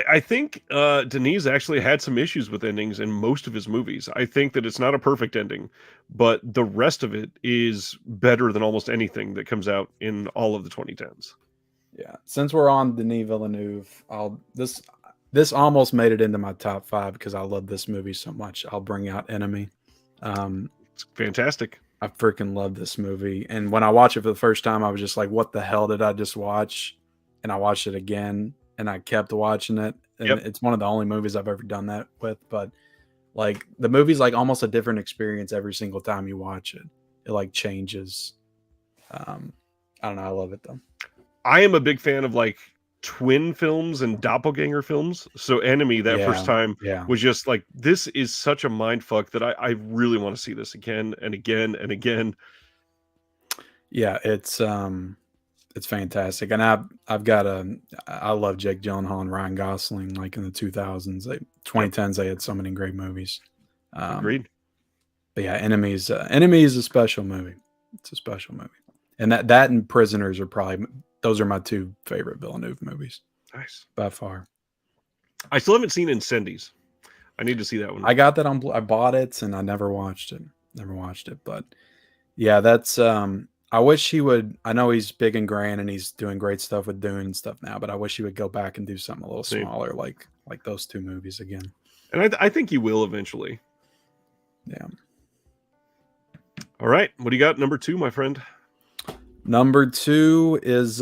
Speaker 1: I think Denis actually had some issues with endings in most of his movies. I think that it's not a perfect ending, but the rest of it is better than almost anything that comes out in all of the 2010s.
Speaker 2: Yeah. Since we're on Denis Villeneuve, this almost made it into my top 5 because I love this movie so much. I'll bring out Enemy.
Speaker 1: It's fantastic.
Speaker 2: I freaking love this movie. And when I watched it for the first time, I was just like, what the hell did I just watch? And I watched it again and I kept watching it. And
Speaker 1: Yep.
Speaker 2: it's one of the only movies I've ever done that with. But like the movie's like almost a different experience every single time you watch it. It like changes. I don't know. I love it though.
Speaker 1: I am a big fan of like twin films and doppelganger films. So Enemy, that first time,
Speaker 2: Yeah.
Speaker 1: was just like, this is such a mind fuck that I really want to see this again and again and again.
Speaker 2: Yeah, it's fantastic. And I love Jake Gyllenhaal and Ryan Gosling like in the 2000s. 2010s they had so many great movies.
Speaker 1: Agreed.
Speaker 2: But yeah, Enemy is a special movie. It's a special movie. And that and Prisoners are probably those are my two favorite Villeneuve movies.
Speaker 1: Nice.
Speaker 2: By far.
Speaker 1: I still haven't seen Incendies. I need to see that one.
Speaker 2: I got that I bought it and I never watched it. But yeah, that's I wish he would. I know he's big and grand and he's doing great stuff with Dune and stuff now, but I wish he would go back and do something a little smaller like those two movies again.
Speaker 1: And I think he will eventually.
Speaker 2: Yeah.
Speaker 1: All right. What do you got? Number 2, my friend?
Speaker 2: Number 2 is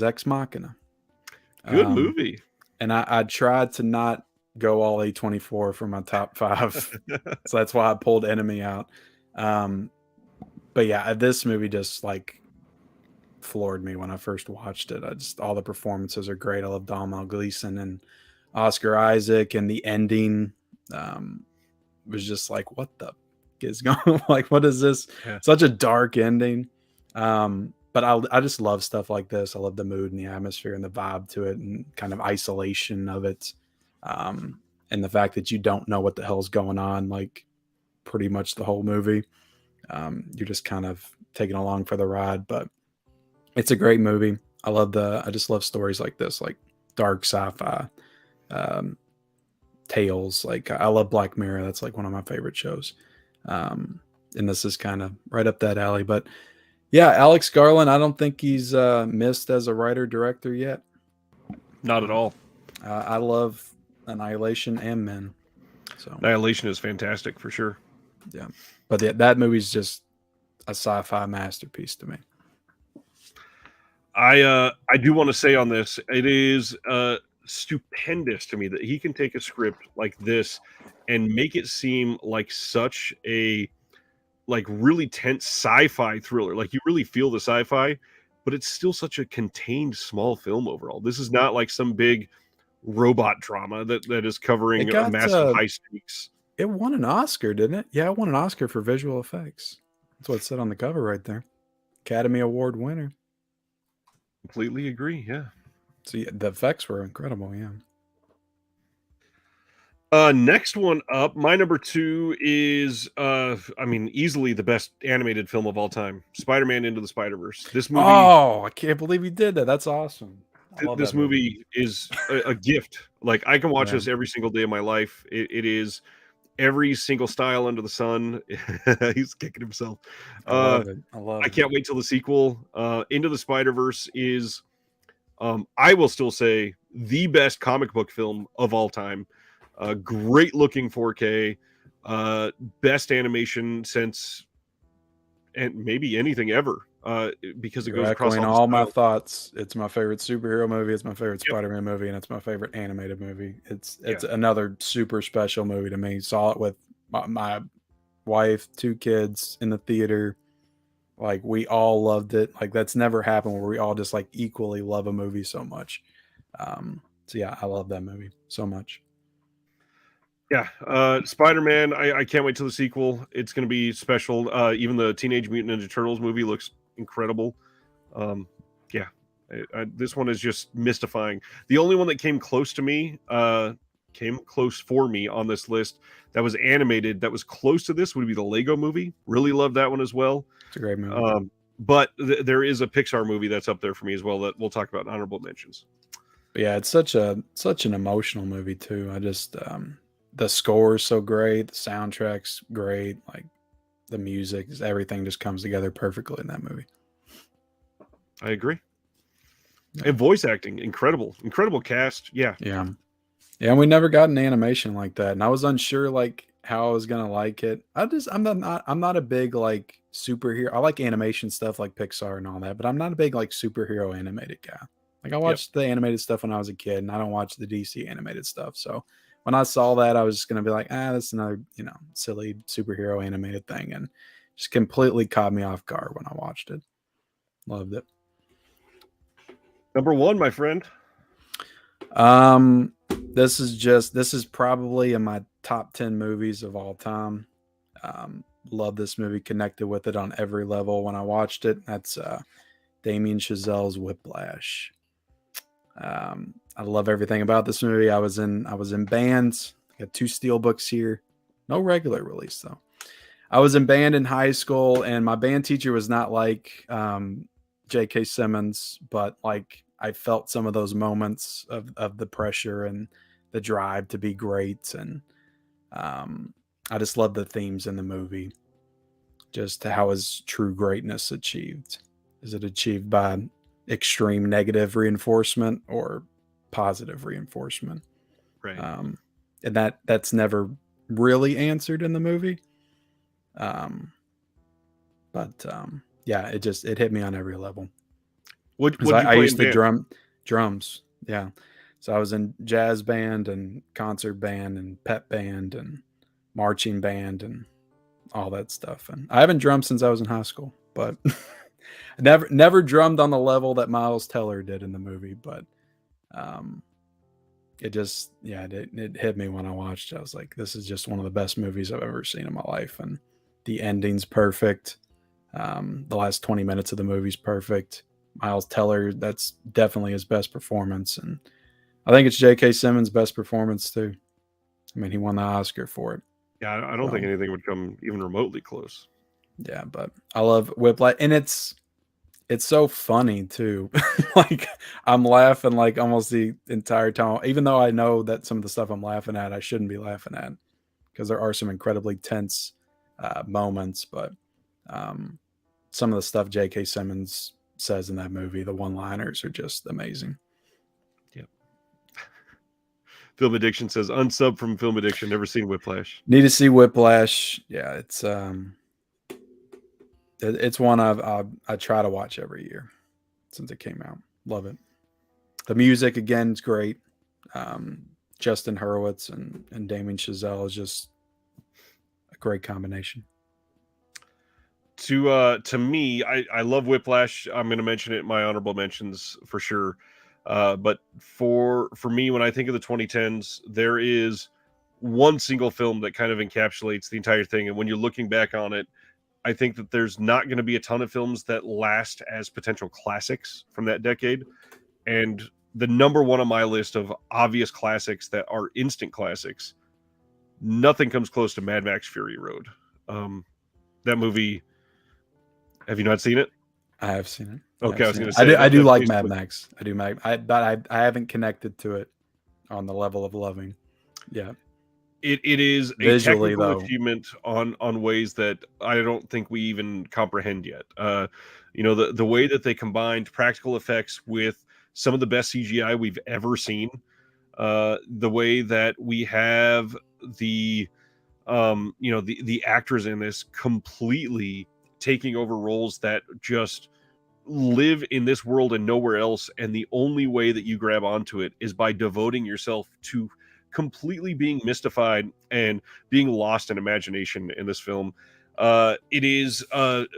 Speaker 2: Ex Machina.
Speaker 1: Good movie.
Speaker 2: And I tried to not go all A24 for my top 5. So that's why I pulled Enemy out. But yeah, this movie just like floored me when I first watched it. All the performances are great. I love Domhnall Gleeson and Oscar Isaac, and the ending was just like, what the is going like, what is this? Yeah. Such a dark ending. But I just love stuff like this. I love the mood and the atmosphere and the vibe to it and kind of isolation of it. And the fact that you don't know what the hell's going on, like pretty much the whole movie. You're just kind of taking along for the ride, but it's a great movie. I just love stories like this, like dark sci-fi tales. Like I love Black Mirror. That's like one of my favorite shows. And this is kind of right up that alley, but yeah, Alex Garland, I don't think he's missed as a writer director yet.
Speaker 1: Not at all.
Speaker 2: I love Annihilation and Men. So
Speaker 1: Annihilation is fantastic for sure.
Speaker 2: Yeah, but that movie's just a sci-fi masterpiece to me.
Speaker 1: I do want to say on this, it is stupendous to me that he can take a script like this and make it seem like such a like really tense sci-fi thriller. Like you really feel the sci-fi, but it's still such a contained small film overall. This is not like some big robot drama that is covering a massive high stakes.
Speaker 2: It won an Oscar, didn't it? Yeah, it won an Oscar for visual effects. That's what it said on the cover right there. Academy Award winner.
Speaker 1: Completely agree, yeah.
Speaker 2: So yeah, the effects were incredible, yeah.
Speaker 1: Next one up, my number 2 is easily the best animated film of all time, Spider-Man Into the Spider-Verse. This movie,
Speaker 2: oh, I can't believe you did that. That's awesome.
Speaker 1: This movie is a gift. Like I can watch this every single day of my life. It is every single style under the sun. He's kicking himself.
Speaker 2: I love it.
Speaker 1: I can't wait till the sequel. Into the Spider-Verse is, I will still say, the best comic book film of all time. Great looking 4K, best animation since, and maybe anything ever. Because it goes across
Speaker 2: all my thoughts. It's my favorite superhero movie. It's my favorite Spider-Man movie, and it's my favorite animated movie. It's another super special movie to me. Saw it with my wife, 2 kids in the theater. Like we all loved it. Like that's never happened where we all just like equally love a movie so much. So yeah, I love that movie so much.
Speaker 1: Yeah, Spider-Man, I can't wait till the sequel. It's going to be special. Even the Teenage Mutant Ninja Turtles movie looks incredible. This one is just mystifying. The only one that came close to me, came close for me on this list that was animated, that was close to this, would be the Lego movie. Really love that one as well.
Speaker 2: It's a great movie.
Speaker 1: But there is a Pixar movie that's up there for me as well that we'll talk about in honorable mentions.
Speaker 2: But yeah, it's such an emotional movie too. I just the score is so great, the soundtrack's great, like the music, everything just comes together perfectly in that movie.
Speaker 1: I agree. Yeah. And voice acting, incredible cast. Yeah.
Speaker 2: And we never got an animation like that, and I was unsure like how I was gonna like it. I'm not a big like superhero. I like animation stuff like Pixar and all that, but I'm not a big like superhero animated guy. Like I
Speaker 1: Yep.
Speaker 2: watched the animated stuff when I was a kid, and I don't watch the DC animated stuff. So when I saw that, I was just gonna be like, that's another silly superhero animated thing, and just completely caught me off guard when I watched it. Loved it.
Speaker 1: Number one, my friend.
Speaker 2: This is probably in my top 10 movies of all time. Love this movie, connected with it on every level when I watched it. That's Damien Chazelle's Whiplash. I love everything about this movie. I was in bands. I got 2 steel books here. No regular release though. I was in band in high school, and my band teacher was not like J.K. Simmons, but like I felt some of those moments of the pressure and the drive to be great, and I just love the themes in the movie. Just how is true greatness achieved? Is it achieved by extreme negative reinforcement or positive reinforcement?
Speaker 1: Right.
Speaker 2: And that's never really answered in the movie. Yeah, it hit me on every level.
Speaker 1: What did you
Speaker 2: I
Speaker 1: play
Speaker 2: used
Speaker 1: in
Speaker 2: to
Speaker 1: band?
Speaker 2: drums. Yeah. So I was in jazz band and concert band and pep band and marching band and all that stuff. And I haven't drummed since I was in high school, but never drummed on the level that Miles Teller did in the movie. But it just, yeah, it hit me when I watched it. I was like, this is just one of the best movies I've ever seen in my life. And the ending's perfect. The last 20 minutes of the movie's perfect. Miles Teller, that's definitely his best performance. And I think it's J.K. Simmons' best performance too. I mean, he won the Oscar for it.
Speaker 1: Yeah, I don't
Speaker 2: So,
Speaker 1: think anything would come even remotely close.
Speaker 2: yeah, but I love Whiplash, and it's so funny too. Like I'm laughing like almost the entire time, even though I know that some of the stuff I'm laughing at I shouldn't be laughing at, because there are some incredibly tense moments. But some of the stuff J.K. Simmons says in that movie, the one-liners are just amazing.
Speaker 1: Yep. Film Addiction says unsub from Film Addiction. Never seen Whiplash.
Speaker 2: Need to see Whiplash. Yeah, it's one I try to watch every year since it came out. Love it. The music again is great. Justin Hurwitz and Damien Chazelle is just a great combination.
Speaker 1: To me, I love Whiplash. I'm going to mention it in my honorable mentions for sure. But for me, when I think of the 2010s, there is one single film that kind of encapsulates the entire thing. And when you're looking back on it, I think that there's not going to be a ton of films that last as potential classics from that decade. And the number one on my list of obvious classics that are instant classics, nothing comes close to Mad Max Fury Road. That movie, have you not seen it?
Speaker 2: I have seen it.
Speaker 1: Okay, I was going to
Speaker 2: I
Speaker 1: say
Speaker 2: do
Speaker 1: that
Speaker 2: like Mad
Speaker 1: basically,
Speaker 2: Max. I do but I haven't connected to it on the level of loving. Yeah.
Speaker 1: it is a
Speaker 2: Visually
Speaker 1: technical
Speaker 2: though,
Speaker 1: achievement on ways that I don't think we even comprehend yet. The way that they combined practical effects with some of the best CGI we've ever seen. The way that we have the the actors in this completely taking over roles that just live in this world and nowhere else, and the only way that you grab onto it is by devoting yourself to completely being mystified and being lost in imagination in this film. It is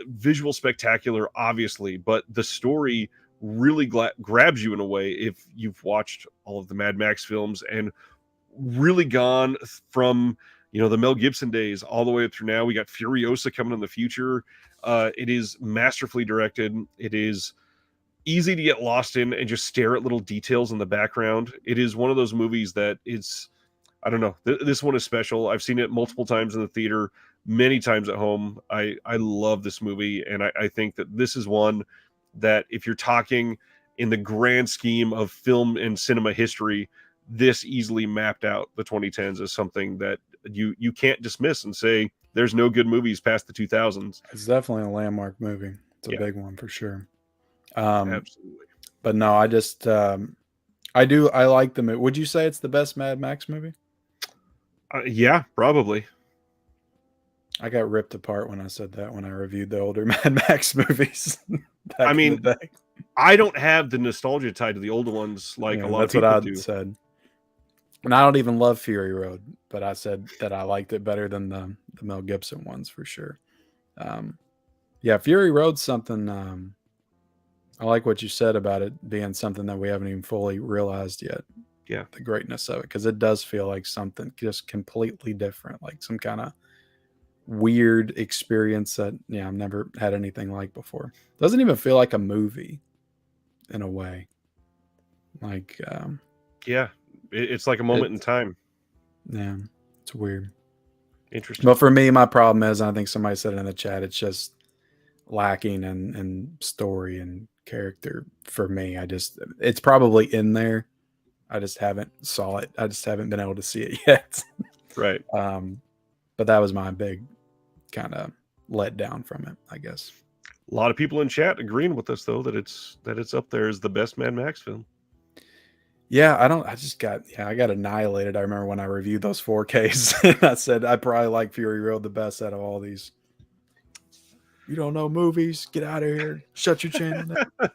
Speaker 1: visual spectacular, obviously, but the story really grabs you in a way if you've watched all of the Mad Max films and really gone from the Mel Gibson days all the way up through now. We got Furiosa coming in the future. It is masterfully directed. It is easy to get lost in and just stare at little details in the background. It is one of those movies that it's, I don't know, this one is special. I've seen it multiple times in the theater, many times at home. I love this movie, and I think that this is one that if you're talking in the grand scheme of film and cinema history, this easily mapped out the 2010s as something that you can't dismiss and say there's no good movies past the 2000s.
Speaker 2: it's definitely a landmark movie. It's a
Speaker 1: Yeah,
Speaker 2: big one for sure. Um,
Speaker 1: absolutely.
Speaker 2: but no, I just I like the movie. Would you say it's the best Mad Max movie?
Speaker 1: Yeah, probably.
Speaker 2: I got ripped apart when I said that when I reviewed the older Mad Max movies
Speaker 1: I
Speaker 2: back in the
Speaker 1: mean,
Speaker 2: day.
Speaker 1: I don't have the nostalgia tied to the older ones like a
Speaker 2: Yeah,
Speaker 1: lot of
Speaker 2: that's what
Speaker 1: people
Speaker 2: I
Speaker 1: do.
Speaker 2: said. And I don't even love Fury Road, but I said that I liked it better than the Mel Gibson ones for sure. Um, yeah, Fury Road's something. I like what you said about it being something that we haven't even fully realized yet.
Speaker 1: Yeah.
Speaker 2: The greatness of it, because it does feel like something just completely different, like some kind of weird experience that I've never had anything like before. Doesn't even feel like a movie in a way. Like
Speaker 1: Yeah. It's like a moment in
Speaker 2: it,
Speaker 1: time.
Speaker 2: yeah, it's weird.
Speaker 1: Interesting.
Speaker 2: But for me, my problem is, and I think somebody said it in the chat, it's just lacking in story and character for me. It's probably in there. I just haven't saw it. I just haven't been able to see it yet.
Speaker 1: Right.
Speaker 2: But that was my big kind of let down from it, I guess.
Speaker 1: A lot of people in chat agreeing with us though that it's up there as the best Mad Max film.
Speaker 2: Yeah, I got annihilated. I remember when I reviewed those 4Ks and I said I probably like Fury Road the best out of all these. You don't know movies? Get out of here. Shut your channel down.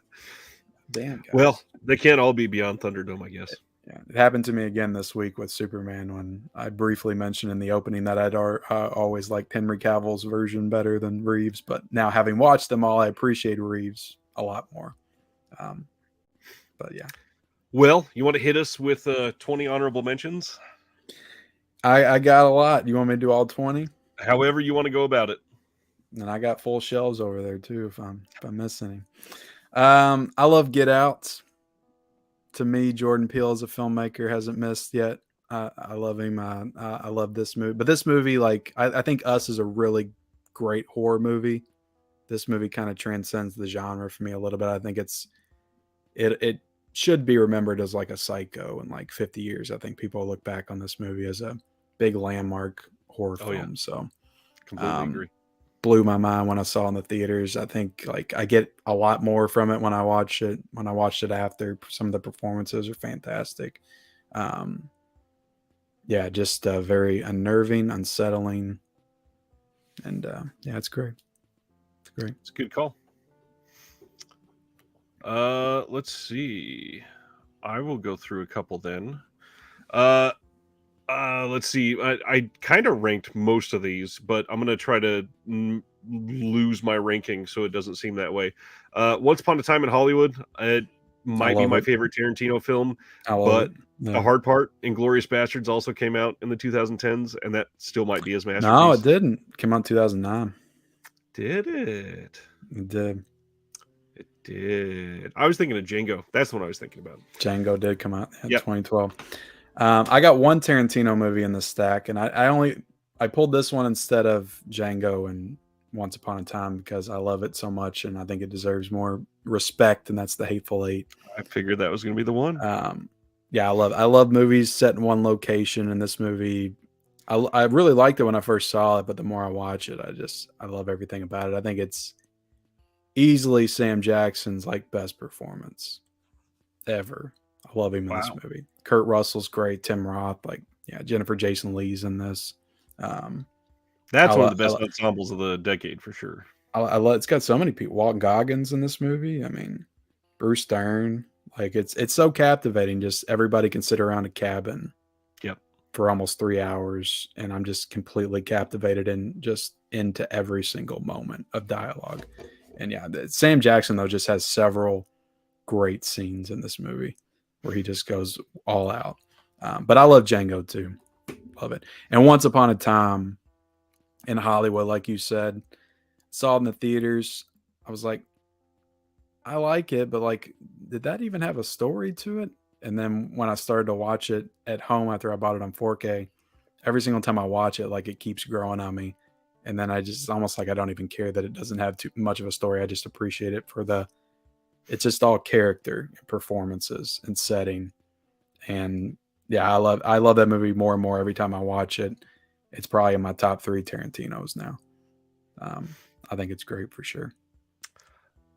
Speaker 2: Damn, guys.
Speaker 1: Well, they can't all be Beyond Thunderdome, I guess.
Speaker 2: Yeah, it happened to me again this week with Superman when I briefly mentioned in the opening that I'd always liked Henry Cavill's version better than Reeves, but now having watched them all, I appreciate Reeves a lot more. But yeah.
Speaker 1: Well, you want to hit us with 20 honorable mentions?
Speaker 2: I got a lot. You want me to do all 20?
Speaker 1: However you want to go about it.
Speaker 2: And I got full shelves over there too if I'm missing any. I love Get Out. To me, Jordan Peele as a filmmaker hasn't missed yet. I love him. I love this movie. But this movie, like, I think Us is a really great horror movie. This movie kind of transcends the genre for me a little bit. I think it should be remembered as like a Psycho in like 50 years. I think people look back on this movie as a big landmark horror film.
Speaker 1: Yeah.
Speaker 2: So
Speaker 1: Completely agree.
Speaker 2: Blew my mind when I saw it in the theaters. I think like I get a lot more from it when I watch it. When I watched it after, some of the performances are fantastic. Yeah, just very unnerving, unsettling, and yeah, it's great. It's great.
Speaker 1: It's a good call. Let's see. I will go through a couple then. Let's see. I kind of ranked most of these, but I'm gonna try to lose my ranking so it doesn't seem that way. Once Upon a Time in Hollywood, it might be my favorite Tarantino film, but the hard part, Inglourious Bastards also came out in the 2010s, and that still might be his masterpiece.
Speaker 2: No, it didn't. It came out in 2009.
Speaker 1: Did it?
Speaker 2: It did.
Speaker 1: It did. I was thinking of Django. That's the one I was thinking about.
Speaker 2: Django did come out in 2012. I got one Tarantino movie in the stack, and I pulled this one instead of Django and Once Upon a Time because I love it so much, and I think it deserves more respect, and that's The Hateful Eight.
Speaker 1: I figured that was going to be the one.
Speaker 2: Yeah, I love movies set in one location, and this movie, I really liked it when I first saw it, but the more I watch it, I love everything about it. I think it's easily Sam Jackson's like best performance ever. I love him in this movie. Kurt Russell's great. Tim Roth, Jennifer Jason Leigh's in this.
Speaker 1: That's one of the best ensembles of the decade for sure.
Speaker 2: I love. It's got so many people. Walton Goggins in this movie. I mean, Bruce Dern. Like it's so captivating. Just everybody can sit around a cabin.
Speaker 1: Yep.
Speaker 2: For almost 3 hours, and I'm just completely captivated and just into every single moment of dialogue. And yeah, Sam Jackson though just has several great scenes in this movie where he just goes all out. But I love Django too. Love it. And Once Upon a Time in Hollywood, like you said, saw it in the theaters. I was like, I like it, but like, did that even have a story to it? And then when I started to watch it at home after I bought it on 4K, every single time I watch it, like it keeps growing on me. And then it's almost like I don't even care that it doesn't have too much of a story. I just appreciate it for it's just all character, performances, and setting. And yeah, I love that movie more and more every time I watch it. It's probably in my top 3 Tarantinos now. I think it's great for sure.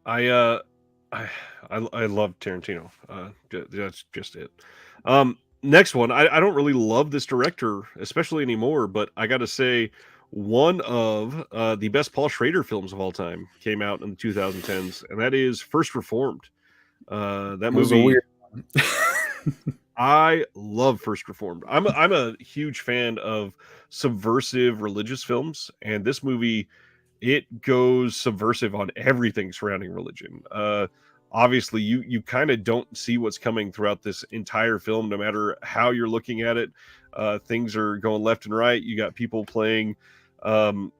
Speaker 1: I love Tarantino. That's just it. Next one. I don't really love this director, especially anymore, but I got to say, one of the best Paul Schrader films of all time came out in the 2010s, and that is First Reformed. That
Speaker 2: It was a
Speaker 1: movie,
Speaker 2: weird one.
Speaker 1: I love First Reformed. I'm a huge fan of subversive religious films, and this movie, it goes subversive on everything surrounding religion. Obviously, you kind of don't see what's coming throughout this entire film, no matter how you're looking at it. Things are going left and right. You got people playing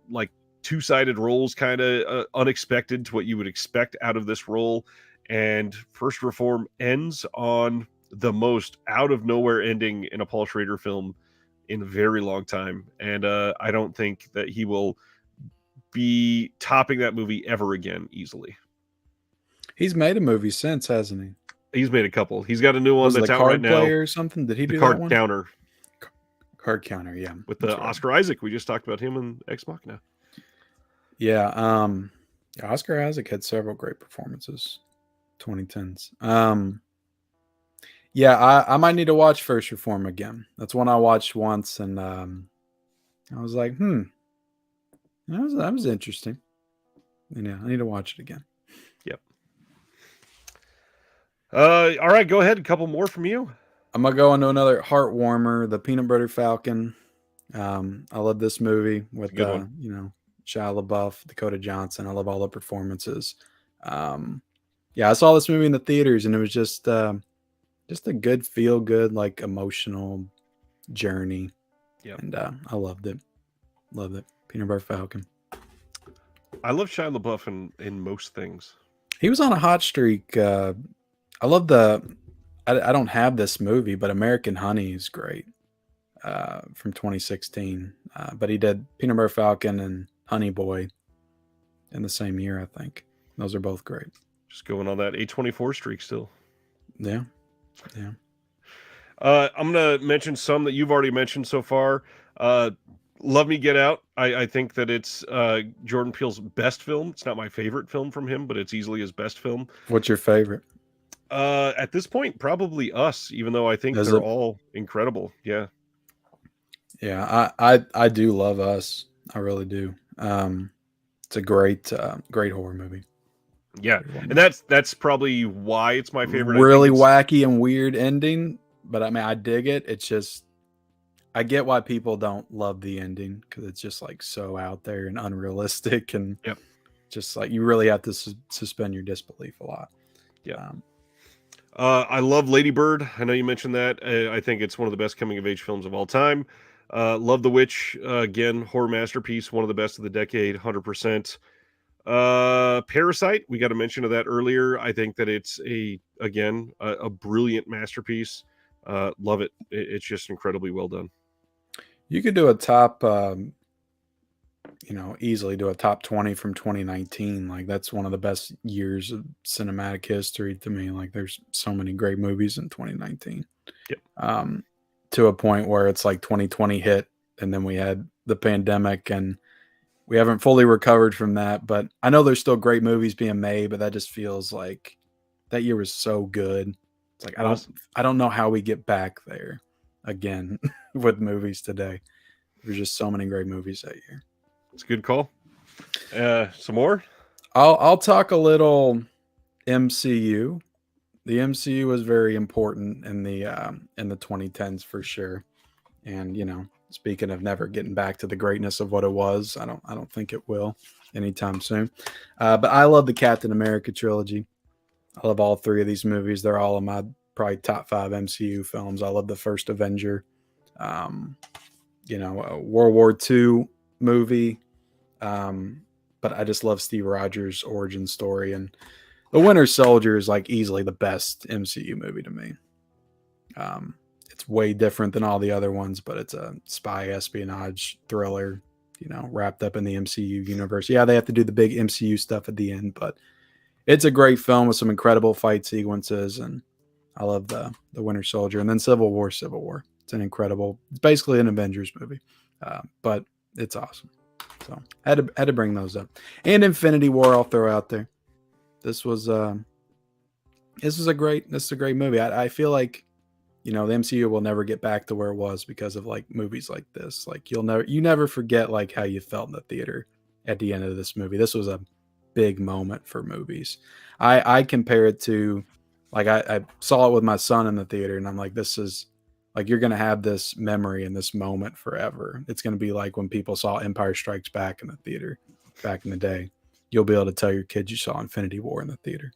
Speaker 1: like two-sided roles, kind of unexpected to what you would expect out of this role. And First Reform ends on the most out of nowhere ending in a Paul Schrader film in a very long time. And I don't think that he will be topping that movie ever again easily.
Speaker 2: He's made a movie since, hasn't he?
Speaker 1: He's made a couple. He's got a new one
Speaker 2: Was it
Speaker 1: that's
Speaker 2: the
Speaker 1: out right
Speaker 2: Card
Speaker 1: now.
Speaker 2: Player or something? Did he
Speaker 1: The
Speaker 2: do
Speaker 1: Card
Speaker 2: that one?
Speaker 1: Counter
Speaker 2: Card Counter, yeah.
Speaker 1: with the Oscar Isaac. We just talked about him in Ex Machina.
Speaker 2: Yeah, Oscar Isaac had several great performances. 2010s. Yeah, I might need to watch First Reform again. That's one I watched once, and I was like, that was interesting. And yeah, I need to watch it again.
Speaker 1: Yep. All right, go ahead. A couple more from you.
Speaker 2: I'm gonna go into another heart warmer, The Peanut Butter Falcon. I love this movie with Shia LaBeouf, Dakota Johnson. I love all the performances. Yeah, I saw this movie in the theaters, and it was just a good, feel good, like emotional journey.
Speaker 1: Yeah,
Speaker 2: and I loved it. Loved it. Peanut Butter Falcon.
Speaker 1: I love Shia LaBeouf in most things.
Speaker 2: He was on a hot streak. I love I don't have this movie, but American Honey is great. From 2016. But he did Peanut Butter Falcon and Honey Boy in the same year, I think. Those are both great.
Speaker 1: Just going on that A24 streak still.
Speaker 2: Yeah. Yeah.
Speaker 1: I'm going to mention some that you've already mentioned so far. Love Me, Get Out. I think that it's Jordan Peele's best film. It's not my favorite film from him, but it's easily his best film.
Speaker 2: What's your favorite?
Speaker 1: At this point, probably Us, even though I think they're all incredible. Yeah.
Speaker 2: Yeah, I do love Us. I really do. It's a great horror movie.
Speaker 1: Yeah, and that's probably why it's my favorite.
Speaker 2: Really wacky and weird ending, but I mean, I dig it. It's just, I get why people don't love the ending, because it's just like so out there and unrealistic, and just like you really have to suspend your disbelief a lot.
Speaker 1: Yeah. I love Lady Bird. I know you mentioned that. I think it's one of the best coming of age films of all time. Love The Witch. Again, horror masterpiece. One of the best of the decade. 100%. Parasite. We got a mention of that earlier. I think that it's a brilliant masterpiece. Love it. It's just incredibly well done.
Speaker 2: You could do a top, easily do a top 20 from 2019. Like, that's one of the best years of cinematic history to me. Like, there's so many great movies in 2019.
Speaker 1: Yep.
Speaker 2: To a point where it's like 2020 hit, and then we had the pandemic, and we haven't fully recovered from that. But I know there's still great movies being made, but that just feels like that year was so good. It's like, I don't know how we get back there again with movies today. There's just so many great movies that year.
Speaker 1: It's a good call. Some more?
Speaker 2: I'll talk a little MCU. The MCU was very important in the 2010s for sure. And speaking of never getting back to the greatness of what it was, I don't think it will anytime soon. But I love the Captain America trilogy. I love all three of these movies. They're all in my probably top 5 MCU films. I love the first Avenger. A World War II movie. But I just love Steve Rogers' origin story, and The Winter Soldier is like easily the best MCU movie to me. It's way different than all the other ones, but it's a spy espionage thriller, wrapped up in the MCU universe. Yeah, they have to do the big MCU stuff at the end, but it's a great film with some incredible fight sequences, and I love the Winter Soldier. And then Civil War. It's basically an Avengers movie, but it's awesome. So had to bring those up. And Infinity War, I'll throw out there. This is a great movie. I feel like you know, the MCU will never get back to where it was because of like movies like this. Like you never forget like how you felt in the theater at the end of this movie. This was a big moment for movies. I compare it to like I saw it with my son in the theater, and I'm like, this is like you're gonna have this memory and this moment forever. It's gonna be like when people saw Empire Strikes Back in the theater back in the day. You'll be able to tell your kids you saw Infinity War in the theater.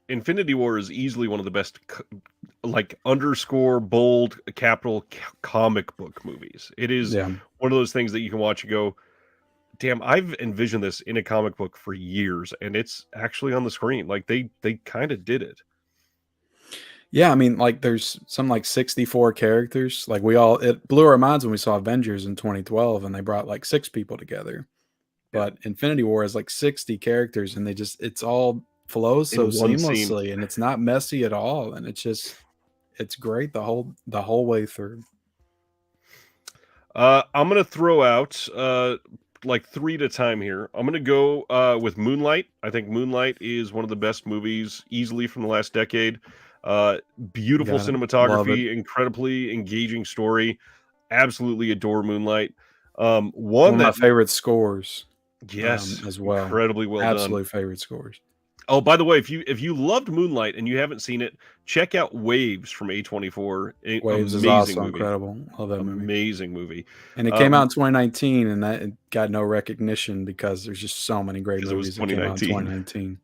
Speaker 1: Infinity War is easily one of the best, like underscore bold capital comic book movies. It is
Speaker 2: Yeah.
Speaker 1: one of those things that you can watch and go, damn, I've envisioned this in a comic book for years, and it's actually on the screen. Like they kind of did it.
Speaker 2: Yeah, I mean, like there's some like 64 characters. Like it blew our minds when we saw Avengers in 2012 and they brought like 6 people together.
Speaker 1: Yeah.
Speaker 2: But Infinity War is like 60 characters and it's all flows so
Speaker 1: In one scene.
Speaker 2: seamlessly and it's not messy at all. And it's great the whole way through.
Speaker 1: I'm gonna throw out like 3 at a time here. I'm gonna go with Moonlight. I think Moonlight is one of the best movies easily from the last decade. Beautiful
Speaker 2: Got it. Love it.
Speaker 1: cinematography, incredibly engaging story. Absolutely adore Moonlight.
Speaker 2: One
Speaker 1: One
Speaker 2: of my
Speaker 1: that,
Speaker 2: favorite scores
Speaker 1: yes,
Speaker 2: as well.
Speaker 1: incredibly well done.
Speaker 2: Absolute favorite scores.
Speaker 1: Oh, by the way, if you loved Moonlight and you haven't seen it, check out Waves from A24.
Speaker 2: Waves is
Speaker 1: Amazing
Speaker 2: also
Speaker 1: movie.
Speaker 2: incredible. Love that movie.
Speaker 1: Amazing movie.
Speaker 2: And it came out in 2019, and that it got no recognition because there's just so many great movies that came out in 2019.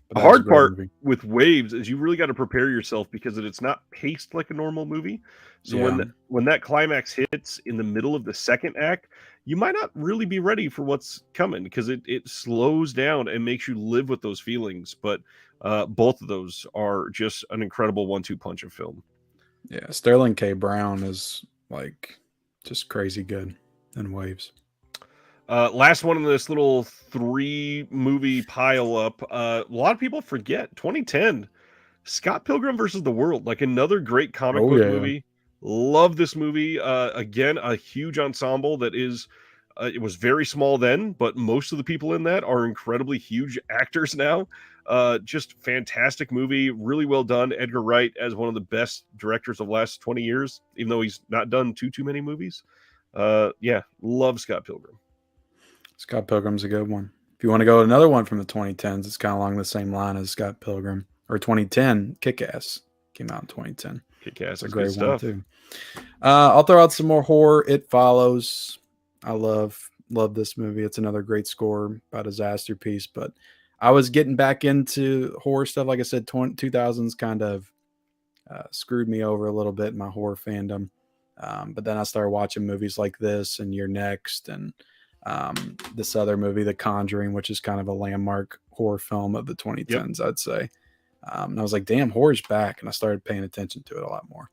Speaker 2: But
Speaker 1: The
Speaker 2: that was a
Speaker 1: hard
Speaker 2: great
Speaker 1: part
Speaker 2: movie.
Speaker 1: with Waves is you really got to prepare yourself because it's not paced like a normal movie. So
Speaker 2: Yeah.
Speaker 1: when that climax hits in the middle of the second act, you might not really be ready for what's coming because it slows down and makes you live with those feelings. But both of those are just an incredible 1-2 punch of film.
Speaker 2: Yeah, Sterling K. Brown is like just crazy good in Waves.
Speaker 1: Last one in this little 3 movie pile up. A lot of people forget 2010 Scott Pilgrim versus the World, like another great comic
Speaker 2: Oh
Speaker 1: book
Speaker 2: yeah.
Speaker 1: movie. Love this movie. Again, a huge ensemble that is. It was very small then, but most of the people in that are incredibly huge actors now. Just fantastic movie, really well done. Edgar Wright as one of the best directors of the last 20 years, even though he's not done too many movies. Yeah, love Scott Pilgrim.
Speaker 2: Scott Pilgrim's a good one. If you want to go another one from the 2010s, it's kind of along the same line as Scott Pilgrim. Or 2010, Kick-Ass came out in 2010.
Speaker 1: Kick-Ass
Speaker 2: It's a
Speaker 1: is
Speaker 2: great
Speaker 1: good stuff.
Speaker 2: one too. I'll throw out some more horror. It Follows. I love this movie. It's another great score, about disaster piece. But I was getting back into horror stuff. Like I said, 2000s kind of screwed me over a little bit in my horror fandom. But then I started watching movies like this and You're Next and this other movie, The Conjuring, which is kind of a landmark horror film of the 2010s, I'd say. And I was like, damn, horror's back. And I started paying attention to it a lot more.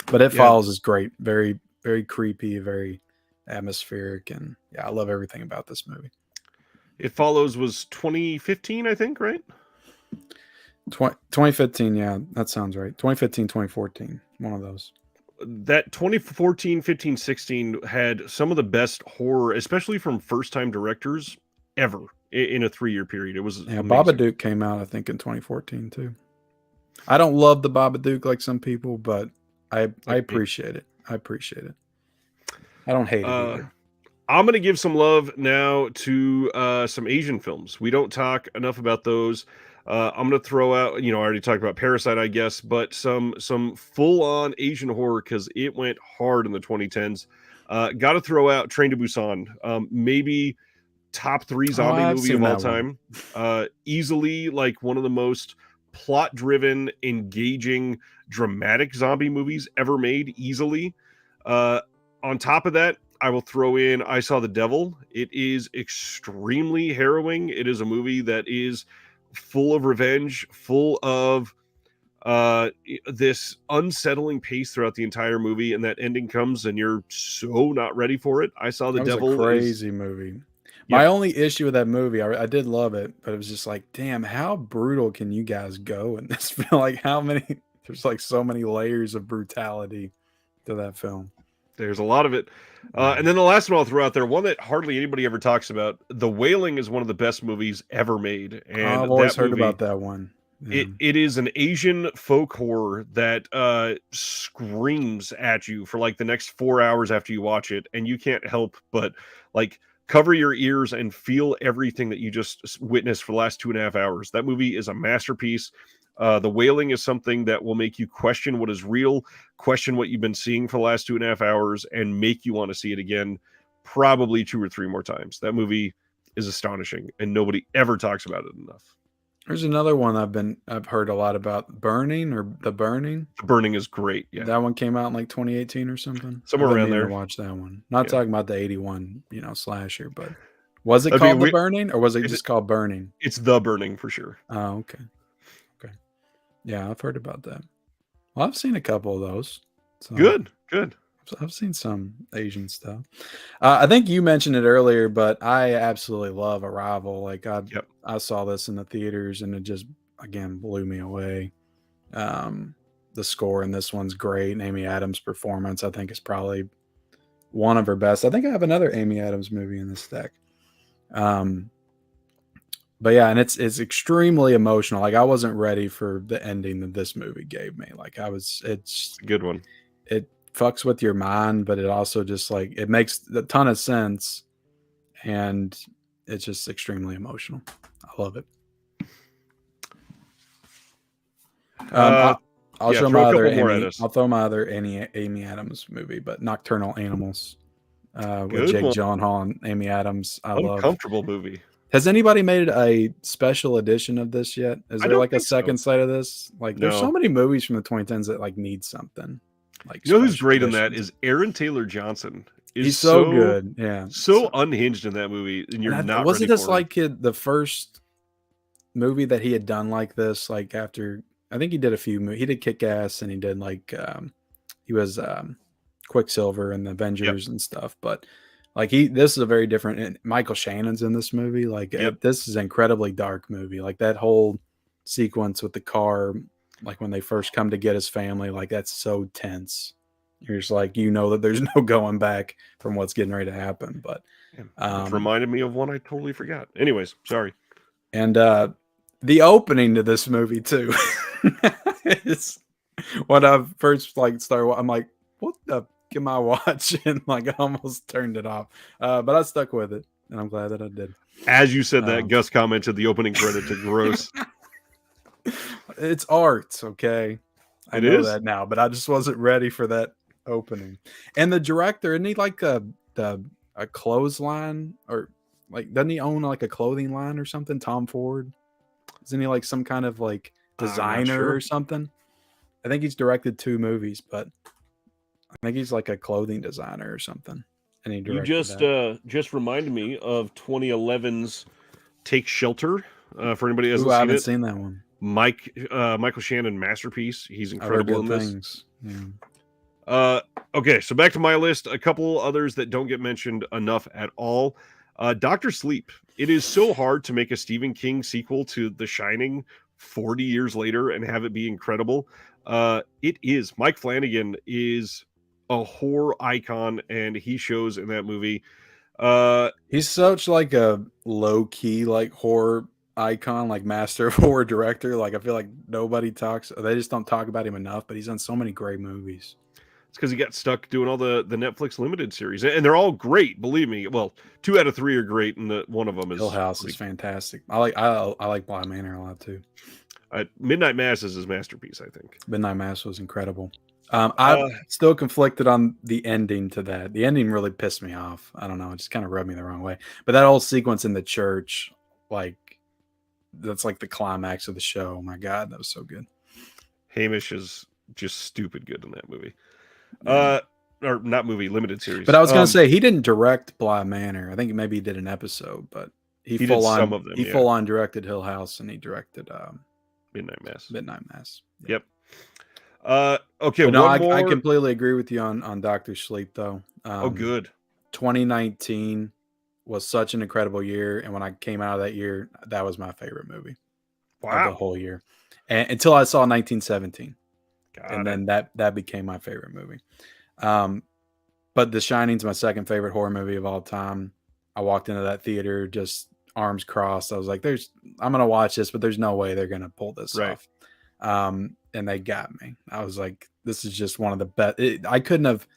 Speaker 2: But It Follows is great. Very, very creepy, very atmospheric. And yeah, I love everything about this movie.
Speaker 1: It Follows was 2015, I think, right?
Speaker 2: 2015, yeah, that sounds right. 2015, 2014, one of those.
Speaker 1: That 2014, 15, 16 had some of the best horror, especially from first-time directors ever in a 3-year period. It was amazing.
Speaker 2: Babadook came out, I think, in 2014 too. I don't love the Babadook like some people, but I appreciate it. I appreciate it. I don't hate it either.
Speaker 1: I'm going to give some love now to some Asian films. We don't talk enough about those. I'm going to throw out, I already talked about Parasite, I guess, but some full-on Asian horror because it went hard in the 2010s. Got to throw out Train to Busan. Maybe top 3 zombie movie of all time. Easily like one of the most plot-driven, engaging, dramatic zombie movies ever made, easily. On top of that, I will throw in I Saw the Devil. It is extremely harrowing. It is a movie that is full of revenge, full of this unsettling pace throughout the entire movie, and that ending comes and you're so not ready for it. I Saw the Devil.
Speaker 2: A crazy movie. My only issue with that movie, I did love it, but it was just like, damn, how brutal can you guys go in this film? Like there's like so many layers of brutality to that film.
Speaker 1: There's a lot of it. And then the last one I'll throw out there, one that hardly anybody ever talks about. The Wailing is one of the best movies ever made. And
Speaker 2: I've always heard about that one.
Speaker 1: It is an Asian folk horror that screams at you for like the next 4 hours after you watch it, and you can't help but like cover your ears and feel everything that you just witnessed for the last 2.5 hours. That movie is a masterpiece. The wailing is something that will make you question what is real, question what you've been seeing for the last 2.5 hours, and make you want to see it again, probably 2 or 3 more times. That movie is astonishing, and nobody ever talks about it enough.
Speaker 2: There's another one I've heard a lot about, Burning or The Burning.
Speaker 1: The Burning is great. Yeah,
Speaker 2: That one came out in like 2018 or something.
Speaker 1: somewhere
Speaker 2: I've been
Speaker 1: around
Speaker 2: meaning
Speaker 1: there.
Speaker 2: to watch that one. Not
Speaker 1: Yeah.
Speaker 2: talking about the 81, slasher, but was it
Speaker 1: That'd be
Speaker 2: called The
Speaker 1: weird-
Speaker 2: Burning or was it
Speaker 1: Is
Speaker 2: just called Burning?
Speaker 1: It's The Burning for sure.
Speaker 2: Oh, okay. Okay. Yeah, I've heard about that. Well, I've seen a couple of those. So
Speaker 1: Good.
Speaker 2: I've seen some Asian stuff. I think you mentioned it earlier, but I absolutely love Arrival. Like I saw this in the theaters and it just again blew me away. The score in this one's great. And Amy Adams' performance, I think, is probably one of her best. I think I have another Amy Adams movie in this stack. But yeah, and it's extremely emotional. Like I wasn't ready for the ending that this movie gave me. Like it's
Speaker 1: a good one.
Speaker 2: It fucks with your mind, but it also just like it makes a ton of sense, and it's just extremely emotional. I love it. I'll show my other Amy. I'll throw my other Amy Adams movie, but Nocturnal Animals with Jake Gyllenhaal and Amy Adams. I love.
Speaker 1: Uncomfortable movie.
Speaker 2: Has anybody made a special edition of this yet? Is there like a second sight of this? Like, there's so many movies from the 2010s that like need something. Like,
Speaker 1: you know who's great in that is Aaron Taylor Johnson.
Speaker 2: He's so good, yeah,
Speaker 1: so unhinged in that movie, and you're not.
Speaker 2: Wasn't this like the first movie that he had done like this? Like after, I think he did a few movies. He did Kick-Ass, and he did like he was Quicksilver and the Avengers and stuff, but. Like this is a very different. And Michael Shannon's in this movie. Like this is an incredibly dark movie. Like that whole sequence with the car, like when they first come to get his family, like that's so tense. You're just like that there's no going back from what's getting ready to happen. But
Speaker 1: it reminded me of one I totally forgot. Anyways, sorry.
Speaker 2: And the opening to this movie too is when I first like started. I'm like, what the. Am I watching? Like I almost turned it off, but I stuck with it, and I'm glad that I did.
Speaker 1: As you said that, Gus commented the opening credit to gross.
Speaker 2: It's art, okay. I know that now, but I just wasn't ready for that opening. And the director, isn't he like a clothesline or like doesn't he own like a clothing line or something? Tom Ford, isn't he like some kind of like designer or something? I think he's directed 2 movies, but. I think he's like a clothing designer or something. And he
Speaker 1: you just reminded me of 2011's Take Shelter. For anybody who
Speaker 2: hasn't
Speaker 1: hasn't
Speaker 2: seen that one.
Speaker 1: Michael Shannon masterpiece. He's incredible in this.
Speaker 2: Things.
Speaker 1: Yeah. Okay, so back to my list. A couple others that don't get mentioned enough at all. Dr. Sleep. It is so hard to make a Stephen King sequel to The Shining 40 years later and have it be incredible. It is. Mike Flanagan is a horror icon, and he shows in that movie.
Speaker 2: He's such like a low-key like horror icon, like master of horror director. Like I feel like they just don't talk about him enough, but he's done so many great movies.
Speaker 1: It's because he got stuck doing all the Netflix limited series, and they're all great, believe me. Well, 2 out of 3 are great, and one of them is
Speaker 2: Hill House is fantastic. I like Bly Manor a lot too.
Speaker 1: Midnight Mass is his masterpiece, I think.
Speaker 2: Midnight Mass was incredible. I'm still conflicted on the ending to that. The ending really pissed me off. I don't know. It just kind of rubbed me the wrong way. But that whole sequence in the church, like, that's like the climax of the show. Oh my God, that was so good.
Speaker 1: Hamish is just stupid good in that movie. Or not movie, limited series.
Speaker 2: But I was going to say, he didn't direct Bly Manor. I think maybe he did an episode, but he full on directed Hill House, and he directed
Speaker 1: Midnight Mass.
Speaker 2: Yeah.
Speaker 1: Yep. Okay.
Speaker 2: No, I completely agree with you on Dr. Sleep, though.
Speaker 1: Good.
Speaker 2: 2019 was such an incredible year, and when I came out of that year, that was my favorite movie of the whole year, and until I saw 1917, then that became my favorite movie. But The Shining's my second favorite horror movie of all time. I walked into that theater just arms crossed. I was like, I'm going to watch this, but there's no way they're going to pull this
Speaker 1: Right.
Speaker 2: off. And they got me. I was like, this is just one of the best. I couldn't have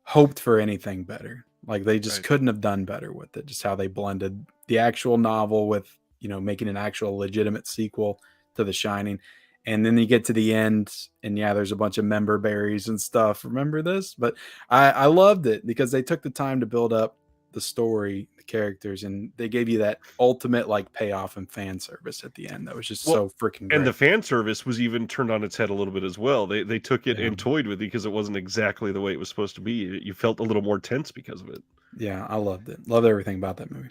Speaker 2: hoped for anything better. Like they just
Speaker 1: Right.
Speaker 2: couldn't have done better with it. Just how they blended the actual novel with, making an actual legitimate sequel to The Shining. And then you get to the end, and yeah, there's a bunch of member berries and stuff. Remember this? But I loved it because they took the time to build up the story, the characters, and they gave you that ultimate like payoff and fan service at the end. That was just
Speaker 1: Well,
Speaker 2: so freaking
Speaker 1: and the
Speaker 2: great.
Speaker 1: fan service was even turned on its head a little bit as well. They took it
Speaker 2: Yeah.
Speaker 1: and toyed with it because it wasn't exactly the way it was supposed to be. You felt a little more tense because of it.
Speaker 2: Yeah, I loved it. Loved everything about that movie.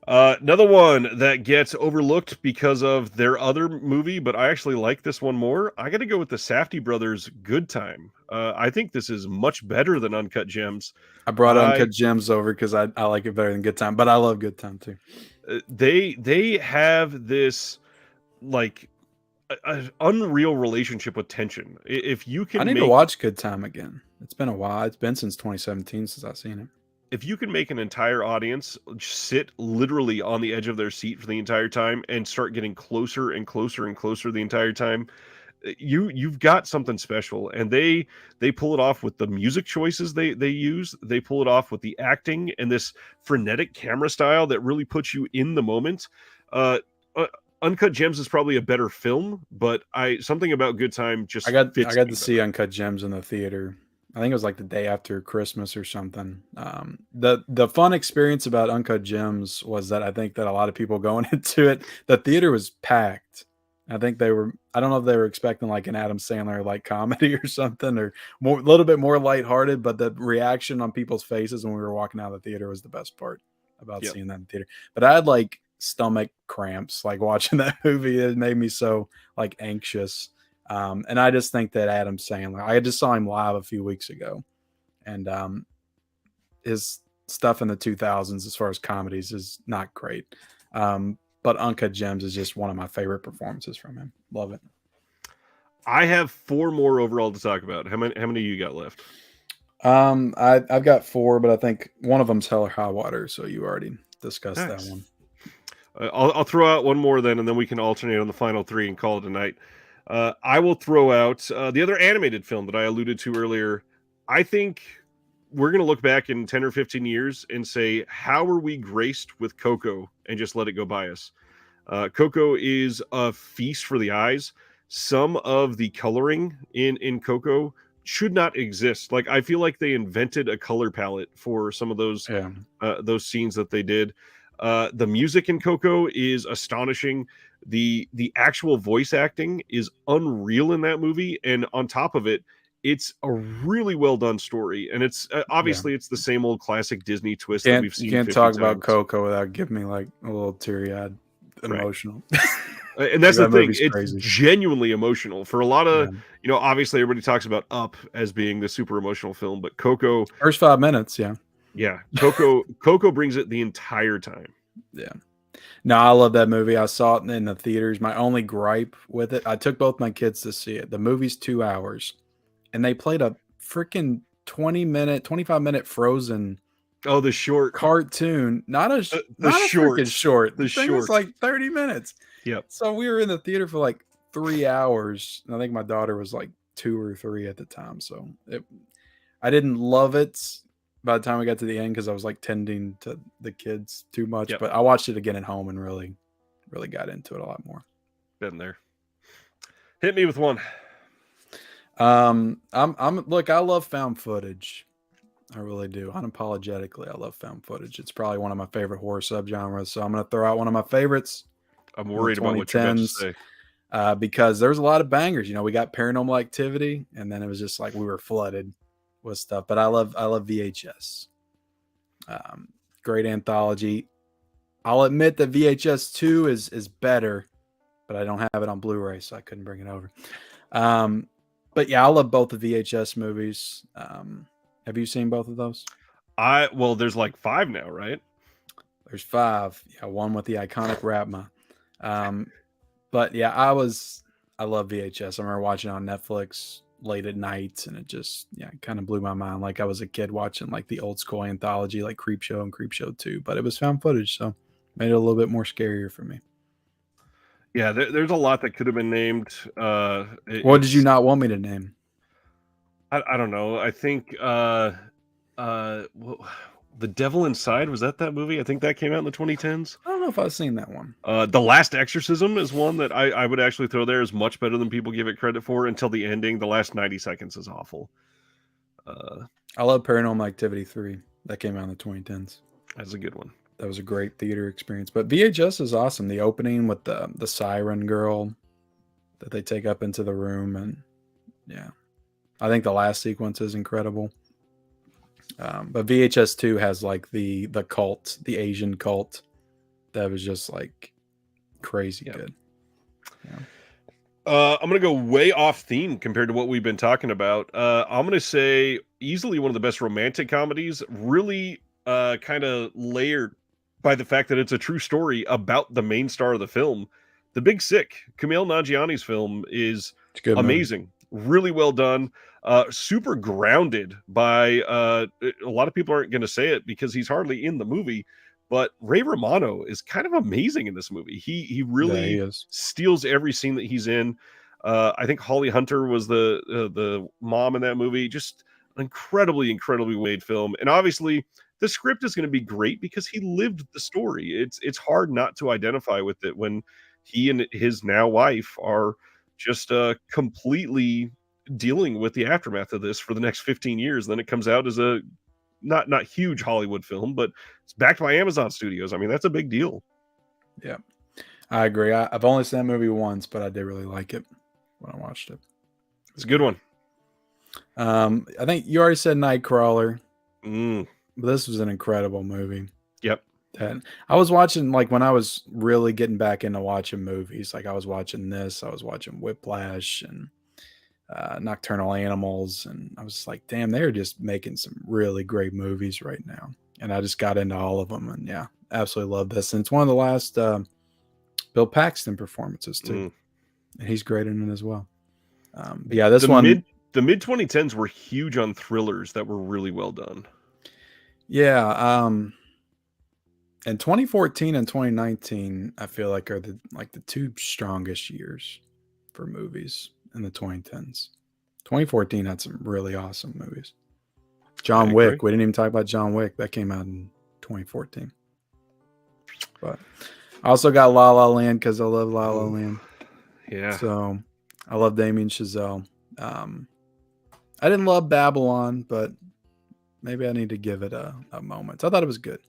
Speaker 1: Another one that gets overlooked because of their other movie, but I actually like this one more. I got to go with the Safdie brothers' Good Time. I think this is much better than Uncut Gems.
Speaker 2: I brought Uncut Gems over because I like it better than Good Time, but I love Good Time too.
Speaker 1: They have this like an unreal relationship with tension. If you can,
Speaker 2: I need to watch Good Time again. It's been a while. It's been since 2017 since I've seen it.
Speaker 1: If you can make an entire audience sit literally on the edge of their seat for the entire time and start getting closer and closer and closer the entire time, you've got something special. And they pull it off with the music choices they use. They pull it off with the acting and this frenetic camera style that really puts you in the moment. Uncut Gems is probably a better film, but something about Good Time just
Speaker 2: I got
Speaker 1: fits
Speaker 2: to see Uncut Gems in the theater. I think it was like the day after Christmas or something. The fun experience about Uncut Gems was that I think that a lot of people going into it, the theater was packed. I think I don't know if they were expecting like an Adam Sandler like comedy or something, or a little bit more lighthearted, but the reaction on people's faces when we were walking out of the theater was the best part about seeing that in the theater. But I had like stomach cramps like watching that movie. It made me so like anxious. And I just think that Adam Sandler, I just saw him live a few weeks ago, and his stuff in the 2000s as far as comedies is not great. But Uncut Gems is just one of my favorite performances from him. Love it.
Speaker 1: I have 4 more overall to talk about. How many you got left?
Speaker 2: I've got 4, but I think one of them's Hell or High Water, so you already discussed that one.
Speaker 1: I'll throw out one more then, and then we can alternate on the final 3 and call it a night. I will throw out the other animated film that I alluded to earlier. I think we're going to look back in 10 or 15 years and say, how are we graced with Coco, and just let it go by us? Coco is a feast for the eyes. Some of the coloring in Coco should not exist. Like, I feel like they invented a color palette for some of those scenes that they did. The music in Coco is astonishing. The actual voice acting is unreal in that movie, and on top of it, it's a really well done story. And it's obviously it's the same old classic Disney twist that we've seen.
Speaker 2: You can't
Speaker 1: 50
Speaker 2: talk
Speaker 1: times.
Speaker 2: About Coco without giving me like a little teary-eyed, emotional.
Speaker 1: Right. And that's the thing; it's crazy. Genuinely emotional for a lot of obviously everybody talks about Up as being the super emotional film, but Coco
Speaker 2: first 5 minutes,
Speaker 1: Coco brings it the entire time.
Speaker 2: Yeah. No, I love that movie. I saw it in the theaters. My only gripe with it, I took both my kids to see it. The movie's 2 hours, and they played a freaking 25-minute Frozen.
Speaker 1: Oh, the short
Speaker 2: cartoon, not a freaking short. The thing was like 30 minutes.
Speaker 1: Yep.
Speaker 2: So we were in the theater for like 3 hours. And I think my daughter was like 2 or 3 at the time. So I didn't love it by the time we got to the end because I was like tending to the kids too much. But I watched it again at home and really, really got into it a lot more.
Speaker 1: Been there. Hit me with one.
Speaker 2: Look, I love found footage. I really do. Unapologetically, I love found footage. It's probably one of my favorite horror subgenres. So I'm going to throw out one of my favorites.
Speaker 1: I'm worried about what you're about to say.
Speaker 2: Because there's a lot of bangers. We got Paranormal Activity, and then it was just like we were flooded with stuff. But I love VHS. Great anthology. I'll admit that VHS 2 is better, but I don't have it on Blu-ray, so I couldn't bring it over. But yeah, I love both the VHS movies. Have you seen both of those?
Speaker 1: There's like 5 now, right?
Speaker 2: There's 5. Yeah, one with the iconic Ratma. But yeah, I love VHS. I remember watching it on Netflix late at night, and it just kind of blew my mind. Like I was a kid watching like the old school anthology, like Creepshow and Creepshow 2, but it was found footage. So Made it a little bit more scarier for me.
Speaker 1: Yeah, there's a lot that could have been named.
Speaker 2: What did you not want me to name?
Speaker 1: I don't know. I think The Devil Inside, was that movie? I think that came out in the 2010s.
Speaker 2: I don't know if I've seen that one.
Speaker 1: The Last Exorcism is one that I would actually throw there as much better than people give it credit for until the ending. The last 90 seconds is awful.
Speaker 2: I love Paranormal Activity 3. That came out in the 2010s.
Speaker 1: That's a good one.
Speaker 2: That was a great theater experience. But VHS is awesome. The opening with the siren girl that they take up into the room, and yeah, I think the last sequence is incredible. But VHS 2 has like the cult, the Asian cult, that was just like crazy good. Yeah.
Speaker 1: I'm gonna go way off theme compared to what we've been talking about. I'm gonna say easily one of the best romantic comedies, really kind of layered by the fact that it's a true story about the main star of the film. The Big Sick, Kumail Nanjiani's film, is amazing, really well done, super grounded by a lot of people aren't going to say it because he's hardly in the movie, but Ray Romano is kind of amazing in this movie. He really steals every scene that he's in. I think Holly Hunter was the mom in that movie. Just an incredibly made film, and obviously the script is going to be great because he lived the story. It's hard not to identify with it when he and his now wife are just completely dealing with the aftermath of this for the next 15 years. Then it comes out as a not huge Hollywood film, but it's backed by Amazon Studios. I mean, that's a big deal.
Speaker 2: Yeah, I agree. I've only seen that movie once, but I did really like it when I watched it.
Speaker 1: It's a good one.
Speaker 2: I think you already said Nightcrawler. But this was an incredible movie.
Speaker 1: Yep.
Speaker 2: And I was watching, like, when I was really getting back into watching movies, like I was watching this, I was watching Whiplash and Nocturnal Animals, and I was like, damn, they're just making some really great movies right now. And I just got into all of them, and yeah, absolutely love this. And it's one of the last Bill Paxton performances too, and he's great in it as well. But yeah, this one,
Speaker 1: the mid 2010s were huge on thrillers that were really well done.
Speaker 2: Yeah, and 2014 and 2019, I feel like are the two strongest years for movies in the 2010s. 2014 had some really awesome movies. John Wick. We didn't even talk about John Wick. That came out in 2014. But I also got La La Land because I love La La Land.
Speaker 1: Yeah.
Speaker 2: So I love Damien Chazelle. I didn't love Babylon, but maybe I need to give it a moment. I thought it was good.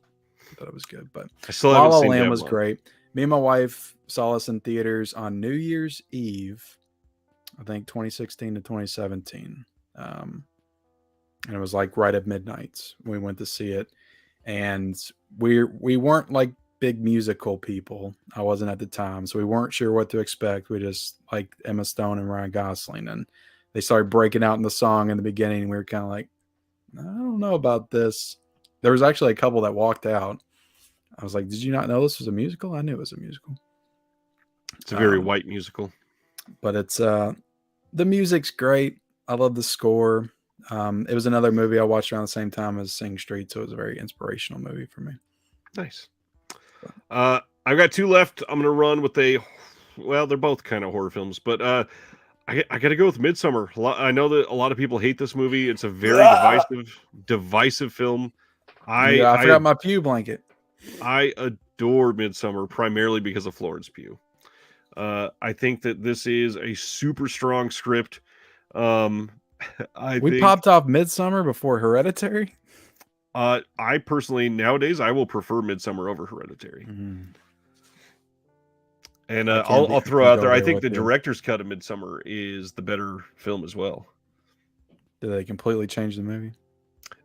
Speaker 2: But La La Land was great. Me and my wife saw us in theaters on New Year's Eve, I think 2016 to 2017. And it was like right at midnight. We went to see it. And we weren't like big musical people. I wasn't at the time. So we weren't sure what to expect. We just liked Emma Stone and Ryan Gosling. And they started breaking out in the song in the beginning. And we were kind of like, I don't know about this. There was actually a couple that walked out. I was like, did you not know this was a musical? I knew it was a musical.
Speaker 1: It's a very white musical.
Speaker 2: But it's the music's great. I love the score. It was another movie I watched around the same time as Sing Street, so it was a very inspirational movie for me.
Speaker 1: Nice. I've got two left. I'm gonna run with they're both kind of horror films, but I got to go with Midsommar. I know that a lot of people hate this movie. It's a very divisive film.
Speaker 2: I forgot my Pew blanket.
Speaker 1: I adore Midsommar primarily because of Florence Pugh. I think that this is a super strong script.
Speaker 2: We popped off Midsommar before Hereditary.
Speaker 1: I personally nowadays I will prefer Midsommar over Hereditary.
Speaker 2: Mm-hmm.
Speaker 1: And I'll throw out there, I think the director's cut of Midsommar is the better film as well.
Speaker 2: Did they completely change the movie?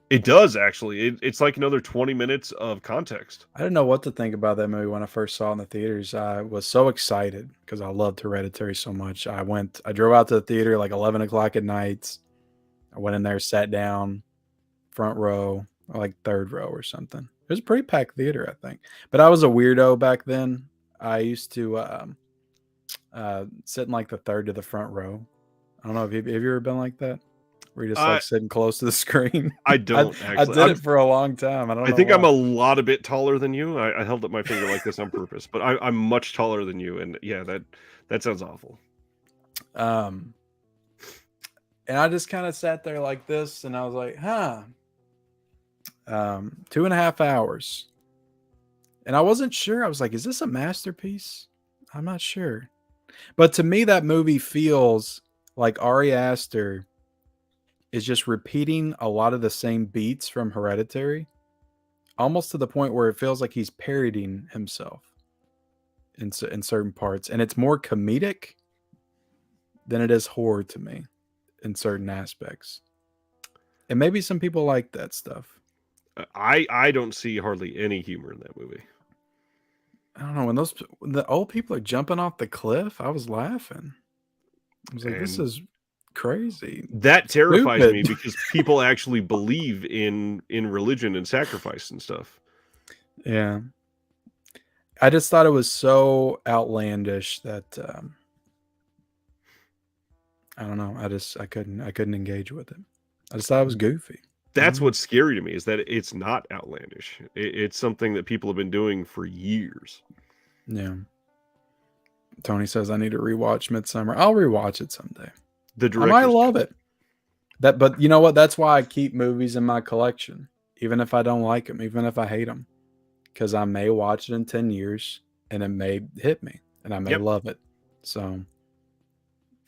Speaker 1: It does, actually. It's like another 20 minutes of context.
Speaker 2: I didn't know what to think about that movie when I first saw it in the theaters. I was so excited because I loved Hereditary so much. I drove out to the theater like 11 o'clock at night. I went in there, sat down, front row, or like third row or something. It was a pretty packed theater, I think. But I was a weirdo back then. I used to sit in like the third to the front row. I don't know. Have you ever been like that? Were you just like sitting close to the screen?
Speaker 1: I don't
Speaker 2: I
Speaker 1: actually.
Speaker 2: did it for a long time. I don't
Speaker 1: I
Speaker 2: know
Speaker 1: think I'm
Speaker 2: why.
Speaker 1: a lot a bit taller than you. I held up my finger like this on purpose, but I'm much taller than you, and yeah, that sounds awful.
Speaker 2: And I just kind of sat there like this, and I was like, 2.5 hours. And I wasn't sure. I was like, is this a masterpiece? I'm not sure. But to me, that movie feels like Ari Aster is just repeating a lot of the same beats from Hereditary, almost to the point where it feels like he's parodying himself in certain parts. And it's more comedic than it is horror to me in certain aspects. And maybe some people like that stuff.
Speaker 1: I don't see hardly any humor in that movie.
Speaker 2: I don't know, when the old people are jumping off the cliff, I was laughing. I was like, this is crazy.
Speaker 1: That terrifies me
Speaker 2: Stupid.
Speaker 1: because people actually believe in religion and sacrifice and stuff.
Speaker 2: Yeah. I just thought it was so outlandish that I don't know. I couldn't engage with it. I just thought it was goofy.
Speaker 1: That's what's scary to me, is that it's not outlandish. It's something that people have been doing for years.
Speaker 2: Yeah. Tony says I need to rewatch Midsummer. I'll rewatch it someday.
Speaker 1: The
Speaker 2: I might
Speaker 1: director's
Speaker 2: love
Speaker 1: cut.
Speaker 2: it. But you know what? That's why I keep movies in my collection, even if I don't like them, even if I hate them, because I may watch it in 10 years and it may hit me and I may love it. So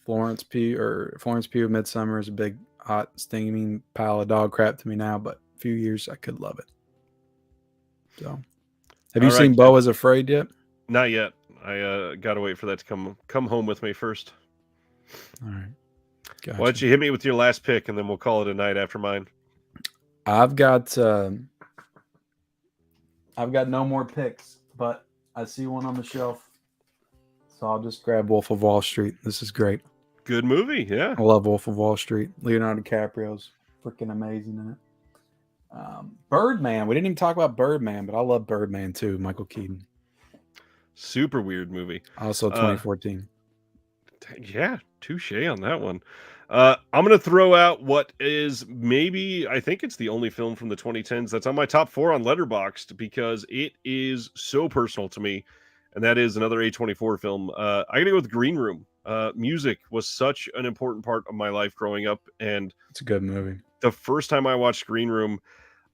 Speaker 2: Florence Pugh of Midsummer is a big, hot, steaming pile of dog crap to me now, but a few years I could love it. So, have you seen Beau is Afraid yet?
Speaker 1: Not yet. I gotta wait for that to come home with me first.
Speaker 2: All right. Gotcha.
Speaker 1: Why don't you hit me with your last pick, and then we'll call it a night after mine.
Speaker 2: I've got no more picks, but I see one on the shelf, so I'll just grab Wolf of Wall Street. This is great.
Speaker 1: Good movie, yeah.
Speaker 2: I love Wolf of Wall Street. Leonardo DiCaprio's freaking amazing in it. Birdman. We didn't even talk about Birdman, but I love Birdman too. Michael Keaton.
Speaker 1: Super weird movie.
Speaker 2: Also 2014.
Speaker 1: Yeah, touche on that one. I'm going to throw out what is maybe, I think it's the only film from the 2010s that's on my top 4 on Letterboxd, because it is so personal to me, and that is another A24 film. I got to go with Green Room. Music was such an important part of my life growing up, and
Speaker 2: it's a good movie.
Speaker 1: The first time I watched Green Room,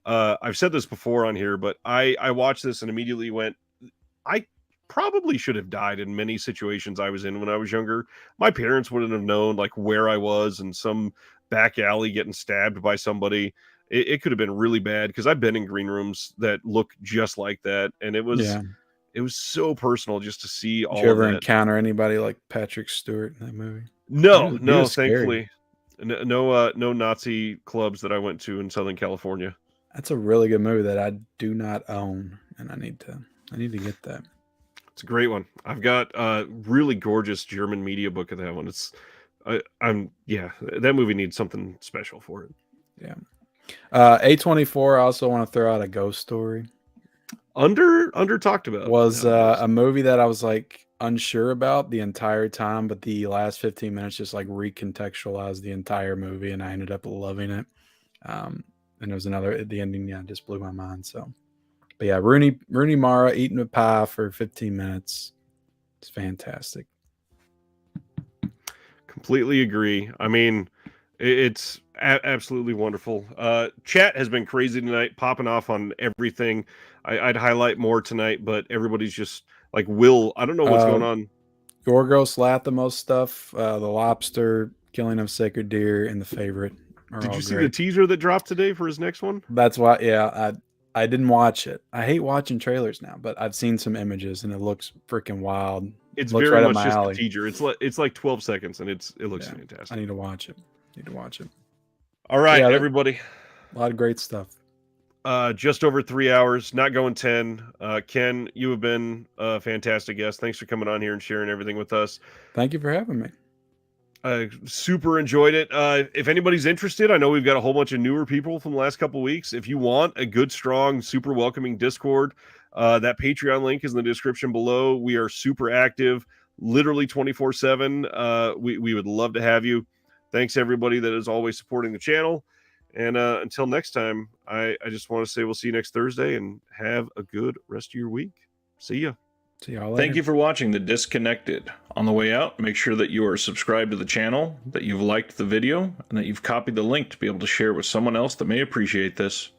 Speaker 1: I've said this before on here, but I watched this and immediately went, I probably should have died in many situations I was in when I was younger. My parents wouldn't have known like where I was in some back alley getting stabbed by somebody. It could have been really bad, because I've been in green rooms that look just like that, and it was so personal just to see all. Did
Speaker 2: you ever encounter anybody like Patrick Stewart in that movie?
Speaker 1: No, thankfully, no Nazi clubs that I went to in Southern California.
Speaker 2: That's a really good movie that I do not own, and I need to get that.
Speaker 1: It's a great one. I've got a really gorgeous German media book of that one. That movie needs something special for it.
Speaker 2: Yeah. A24, I also want to throw out a Ghost Story.
Speaker 1: Under talked about.
Speaker 2: Was a movie that I was like unsure about the entire time, but the last 15 minutes just like recontextualized the entire movie, and I ended up loving it. And there was the ending, just blew my mind. So, but yeah, Rooney Mara eating a pie for 15 minutes. It's fantastic.
Speaker 1: Completely agree. I mean, it's absolutely wonderful. Chat has been crazy tonight, popping off on everything. I'd highlight more tonight, but everybody's just like, Will, I don't know what's going on.
Speaker 2: Yorgos Lanthimos stuff, The Lobster, Killing of Sacred Deer, and The Favorite.
Speaker 1: Did you see the teaser that dropped today for his next one?
Speaker 2: That's why, I didn't watch it. I hate watching trailers now, but I've seen some images and it looks freaking wild.
Speaker 1: It's very much just a teaser. It's like 12 seconds and it looks fantastic.
Speaker 2: I need to watch it.
Speaker 1: All right, everybody.
Speaker 2: A lot of great stuff.
Speaker 1: Just over 3 hours, not going 10. Ken, you have been a fantastic guest. Thanks for coming on here and sharing everything with us.
Speaker 2: Thank you for having me.
Speaker 1: I super enjoyed it. If anybody's interested, I know we've got a whole bunch of newer people from the last couple of weeks. If you want a good, strong, super welcoming Discord, that Patreon link is in the description below. We are super active, literally 24/7. We would love to have you. Thanks everybody that is always supporting the channel. And until next time, I just want to say we'll see you next Thursday, and have a good rest of your week. See ya.
Speaker 2: See y'all later.
Speaker 3: Thank you for watching The Disconnected. On the way out, make sure that you are subscribed to the channel, that you've liked the video, and that you've copied the link to be able to share it with someone else that may appreciate this.